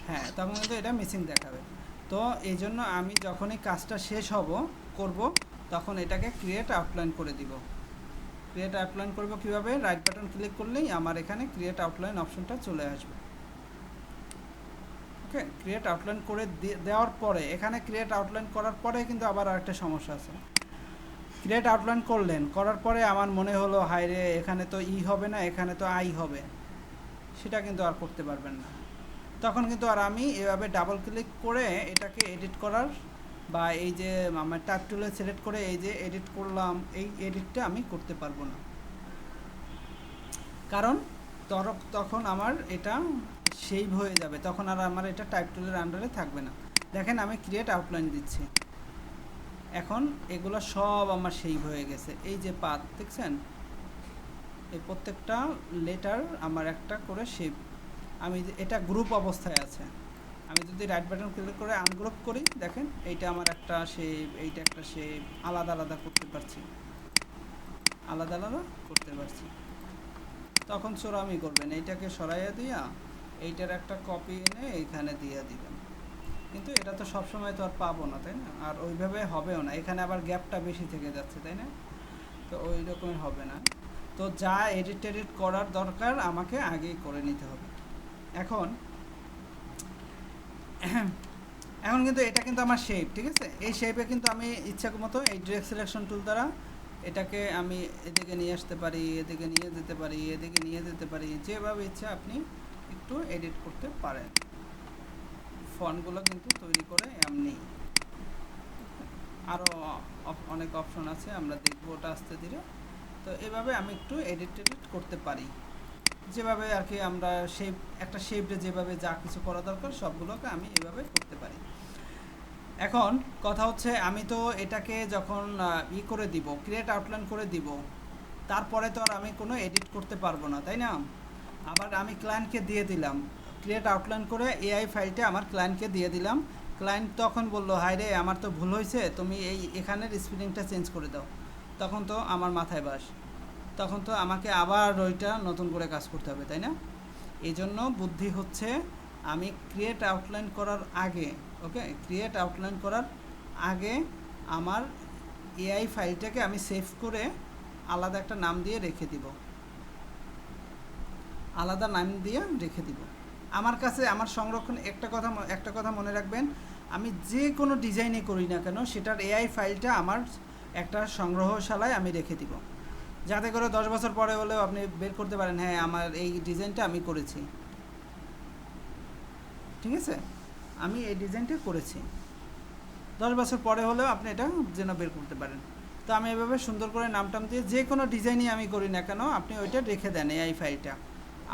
হ্যাঁ তখন কিন্তু এটা মিসিং দেখাবে। তো এই জন্য আমি যখনই কাজটা শেষ করব তখন এটাকে ক্রিয়েট আউটলাইন করে দিব। ক্রিয়েট আউটলাইন করব কিভাবে? রাইট বাটন ক্লিক করলেই আমার এখানে ক্রিয়েট আউটলাইন অপশনটা চলে আসবে। ওকে, ক্রিয়েট আউটলাইন করে দেওয়ার পরে এখানে ক্রিয়েট আউটলাইন করার পরে কিন্তু আবার আরেকটা সমস্যা আছে। ক্রিয়েট আউটলাইন করার পরে আমার মনে হলো হাই রে, এখানে তো ই হবে না, এখানে তো আই হবে, সেটা কিন্তু আর করতে পারবেন না। তখন কিন্তু আর আমি এভাবে ডাবল ক্লিক করে এটাকে এডিট করার, বা এই যে আমার টাইপ টুলে সিলেক্ট করে এই যে এডিট করলাম, এই এডিটটা আমি করতে পারবো না, কারণ তখন আমার এটা সেভ হয়ে যাবে, তখন আর আমার এটা টাইপ টুলের আন্ডারে থাকবে না। দেখেন আমি ক্রিয়েট আউটলাইন দিচ্ছি, এখন এগুলো সব আমার সেভ হয়ে গেছে। এই যে পাথ দেখছেন, এই প্রত্যেকটা লেটার আমার একটা করে সেভ, আমি এটা গ্রুপ অবস্থায় আছে। আমি যদি রাইট বাটন ক্লিক করে আনগ্রুপ করি, দেখেন এইটা আমার একটা শেপ, এইটা একটা শেপ, আলাদা আলাদা করতে পারছি, আলাদা আলাদা করতে পারছি। তখন চোরামি করবেন, এইটাকে সরাইয়া দিয়া এইটার একটা কপি এনে এখানে দিয়ে দিবেন। কিন্তু এটা তো সবসময় তো আর পাবো না, তাই না? আর ওইভাবে হবেও না, এখানে আবার গ্যাপটা বেশি থেকে যাচ্ছে, তাই না? তো ওই রকমের হবে না। তো যা এডিট করার দরকার আমাকে আগেই করে নিতে হবে। এখন কিন্তু এটা কিন্তু আমার শেপ, ঠিক আছে? এই শেপে কিন্তু আমি ইচ্ছা মতো এই ডিরেক্ট সিলেকশন টুল দ্বারা এটাকে আমি এদিকে নিয়ে আসতে পারি, এদিকে নিয়ে যেতে পারি, এদিকে নিয়ে যেতে পারি, যেভাবে ইচ্ছা আপনি একটু এডিট করতে পারেন। ফন্টগুলো কিন্তু তৈরি করে এমনি, আরও অনেক অপশন আছে, আমরা দেখবো ওটা আস্তে ধীরে। তো এভাবে আমি একটু এডিট করতে পারি, যেভাবে আর কি আমরা একটা শেপে যেভাবে যা কিছু করা দরকার সবগুলোকে আমি এভাবে করতে পারি। এখন কথা হচ্ছে আমি তো এটাকে যখন করে দিব, ক্রিয়েট আউটলাইন করে দিব, তারপরে তো আর আমি কোনো এডিট করতে পারবো না, তাই না? আবার আমি ক্লায়েন্টকে দিয়ে দিলাম, ক্রিয়েট আউটলাইন করে এআই ফাইলটা আমার ক্লায়েন্টকে দিয়ে দিলাম। ক্লায়েন্ট তখন বললো, হাই রে আমার তো ভুল হয়েছে, তুমি এখানের স্পেলিংটা চেঞ্জ করে দাও। তখন তো আমার মাথায় বাস, তখন তো আমাকে আবার ওইটা নতুন করে কাজ করতে হবে, তাই না? এই জন্য বুদ্ধি হচ্ছে আমি ক্রিয়েট আউটলাইন করার আগে, ওকে, ক্রিয়েট আউটলাইন করার আগে আমার এআই ফাইলটাকে আমি সেভ করে আলাদা একটা নাম দিয়ে রেখে দিব, আলাদা নাম দিয়ে রেখে দিব আমার কাছে। আমার সংরক্ষণ একটা কথা মনে রাখবেন, আমি যে কোনো ডিজাইনে করি না কেন সেটার এআই ফাইলটা আমার একটা সংগ্রহশালায় আমি রেখে দিব, যাতে করে 10 বছর পরে হলেও আপনি বের করতে পারেন, হ্যাঁ আমার এই ডিজাইনটা আমি করেছি, ঠিক আছে? আমি এই ডিজাইনটা করেছি, 10 বছর পরে হলেও আপনি এটা যেন বের করতে পারেন। তো আমি এভাবে সুন্দর করে নামটাম দিয়ে যে কোনো ডিজাইনই আমি করি না কেন আপনি ওইটা রেখে দেন এই ফাইলটা।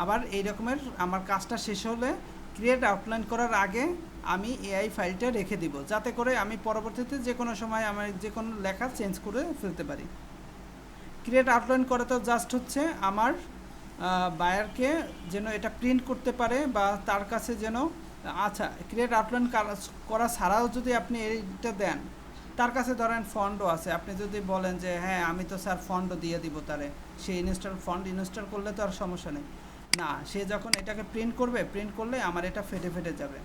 আবার এই রকমের আমার কাজটা শেষ হলে ক্রিয়েট আউটলাইন করার আগে আমি এআই ফাইলটা রেখে দিব, যাতে করে আমি পরবর্তীতে যে কোনো সময় আমার যে কোনো লেখা চেঞ্জ করে ফেলতে পারি। ক্রিয়েট আউটলাইন করা তো জাস্ট হচ্ছে আমার বায়ারকে যেন এটা প্রিন্ট করতে পারে, বা তার কাছে যেন, আচ্ছা ক্রিয়েট আউটলাইন করা ছাড়াও যদি আপনি এইটা দেন, তার কাছে ধরেন ফন্টও আছে, আপনি যদি বলেন যে হ্যাঁ আমি তো স্যার ফন্টও দিয়ে দিব তারে, সে ফন্ট ইনস্টল করলে তো আর সমস্যা নেই না, সে যখন এটাকে প্রিন্ট করলে আমার এটা ফেটে যাবে।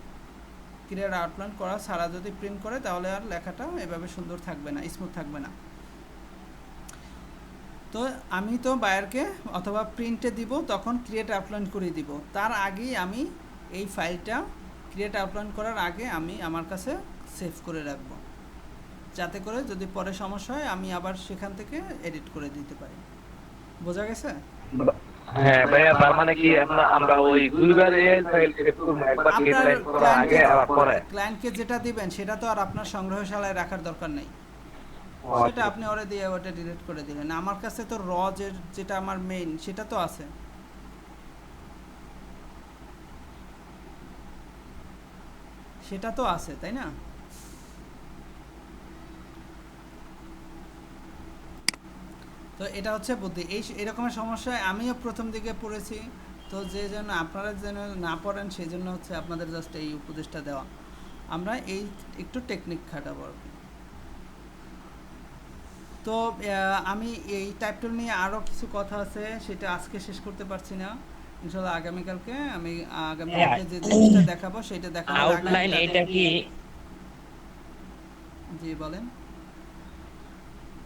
ক্রিয়েট আউটলাইন করা ছাড়া যদি প্রিন্ট করে তাহলে আর লেখাটা এভাবে সুন্দর থাকবে না, স্মুথ থাকবে না। তো আমি তো বায়ারকে অথবা প্রিন্টে দিব, তখন ক্রিয়েট আউটলাইন করে দিব, তার আগেই আমি এই ফাইলটা ক্রিয়েট আউটলাইন করার আগে আমি আমার কাছে সেভ করে রাখবো, যাতে করে যদি পরে সমস্যা হয় আমি আবার সেখান থেকে এডিট করে দিতে পারি। বোঝা গেছে? হ্যাঁ ভাইয়া, তার মানে কি আমরা ওই দুইবার এই ফাইল সেভ করব, একবার ডিজাইন করার আগে আর পরে? ক্লায়েন্টকে যেটা দিবেন সেটা তো আর আপনার সংগ্রহশালায় রাখার দরকার নেই, সেটা আপনি ওরে দিয়ে ওটা ডিলিট করে দিলেন। আমার কাছে তো যেটা আমার মেইন সেটা তো আছে, তাই না? তো এটা হচ্ছে বুদ্ধি। এরকমের সমস্যায় আমিও প্রথম দিকে পড়েছি, তো যে জন্য আপনারা যেন না পড়েন সেই জন্য হচ্ছে আপনাদের জাস্ট এই উপদেশটা দেওয়া। আমরা এই একটু টেকনিক খাটাবো আর কি। তো আমি এই টাইপটুল নিয়ে আরও কিছু কথা আছে, সেটা আজকে শেষ করতে পারছি না, ইনশাআল্লাহ আগামীকালকে আমি আগামীকালকে যে জিনিসটা দেখাবো সেটা দেখাবো। আউটলাইন এটা কি? জি বলেন।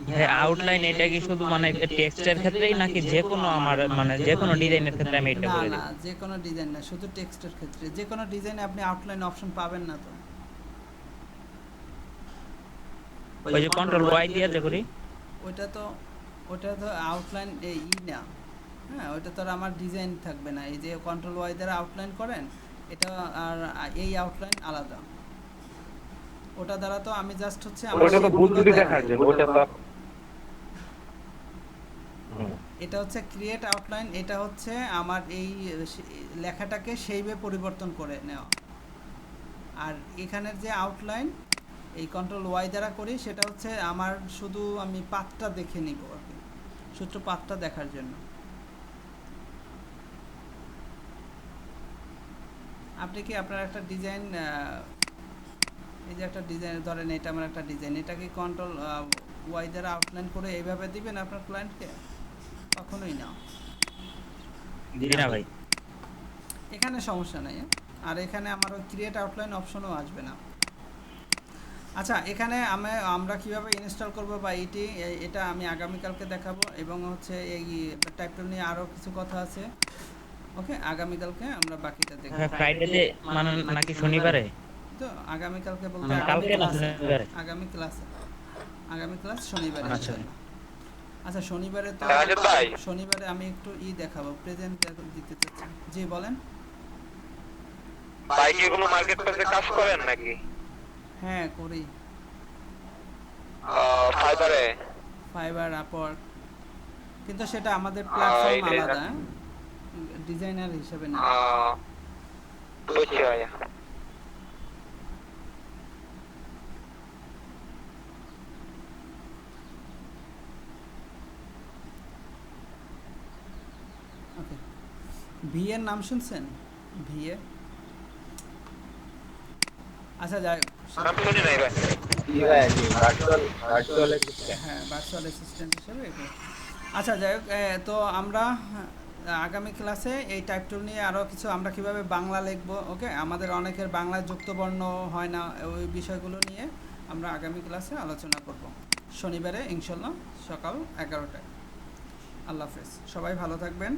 হ্যাঁ, আউটলাইন এটা কি শুধু মানে টেক্সটের ক্ষেত্রেই নাকি যে কোনো আমার মানে যে কোনো ডিজাইনের ক্ষেত্রে আমি এটা করে দেব? না, যে কোনো ডিজাইন না, শুধু টেক্সটের ক্ষেত্রে। যে কোনো ডিজাইনে আপনি আউটলাইন অপশন পাবেন না। তো ওই যে কন্ট্রোল ওয়াই দিয়ে যে করি, ওটা তো আউটলাইন না, হ্যাঁ ওটা তো আর আমার ডিজাইন থাকবে না। এই যে কন্ট্রোল ওয়াই দ্বারা আউটলাইন করেন, এটা আর এই আউটলাইন আলাদা। ওটা দ্বারা তো আমি জাস্ট হচ্ছে ওটা তো বুদ্ধি দেখার জন্য, ওটা তো এটা হচ্ছে ক্রিয়েট আউটলাইন, এটা হচ্ছে আমার এই লেখাটাকে সেইভাবে পরিবর্তন করে নেওয়া। আর এখানের যে আউটলাইন এই কন্ট্রোল ওয়াই দ্বারা করি, সেটা হচ্ছে আমার শুধু আমি পাথটা দেখে নিব আর কি, শুধু পাথটা দেখার জন্য। আপনি কি আপনার একটা ডিজাইন, এই যে একটা ডিজাইন ধরেন, এটা আমার একটা ডিজাইন, এটা কি কন্ট্রোল ওয়াই দ্বারা আউটলাইন করে এইভাবে দিবেন আপনার ক্লায়েন্টকে? কখনোই না। জি না ভাই। এখানে সমস্যা নেই, আর এখানে আমার ক্রিয়েট আউটলাইন অপশনও আসবে না। আচ্ছা, এখানে আমরা কিভাবে ইনস্টল করব বা এটা আমি আগামীকালকে দেখাবো, এবং হচ্ছে এই টাইপটুল নিয়ে আরও কিছু কথা আছে। ওকে, আগামীকালকে আমরা বাকিটা দেখব। ফ্রাইডেতে মানে নাকি শনিবারে? তো আগামীকালকে বলতে কালকে না শনিবারে? আগামী ক্লাস শনিবারে। আচ্ছা আচ্ছা, শনিবারে তো শনিবারে আমি একটু দেখাবো, প্রেজেন্ট দিতে চাচ্ছি। জি বলেন ভাই, কি কোনো মার্কেট প্লেসে কাজ করেন নাকি? হ্যাঁ করি, ফাইবার, আপওয়ার্ক, কিন্তু সেটা আমাদের প্ল্যাটফর্ম আলাদা, ডিজাইনার হিসেবে না। বুঝছি ভাইয়া। ওকে, ভি এর নাম শুনছেন? ভি এ, আচ্ছা যাই নাম শুনি নাই ভাই। হ্যাঁ, ভার্চুয়াল অ্যাসিস্ট্যান্ট হিসেবে। আচ্ছা যাই হোক, তো আমরা আগামী ক্লাসে এই টাইপ টুল নিয়ে আরও কিছু, আমরা কিভাবে বাংলা লিখব, ওকে, আমাদের অনেকের বাংলায় যুক্তবর্ণ হয় না, ওই বিষয়গুলো নিয়ে আমরা আগামী ক্লাসে আলোচনা করব শনিবারে ইনশাল্লাহ সকাল 11টায়। আল্লাহ হাফেজ, সবাই ভালো থাকবেন।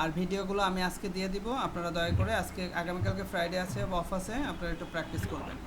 আর ভিডিওগুলো আমি আজকে দিয়ে দিব, আপনারা দয়া করে আজকে, আগামীকালকে ফ্রাইডে আছে, অফ আছে, আপনারা একটু প্র্যাকটিস করবেন।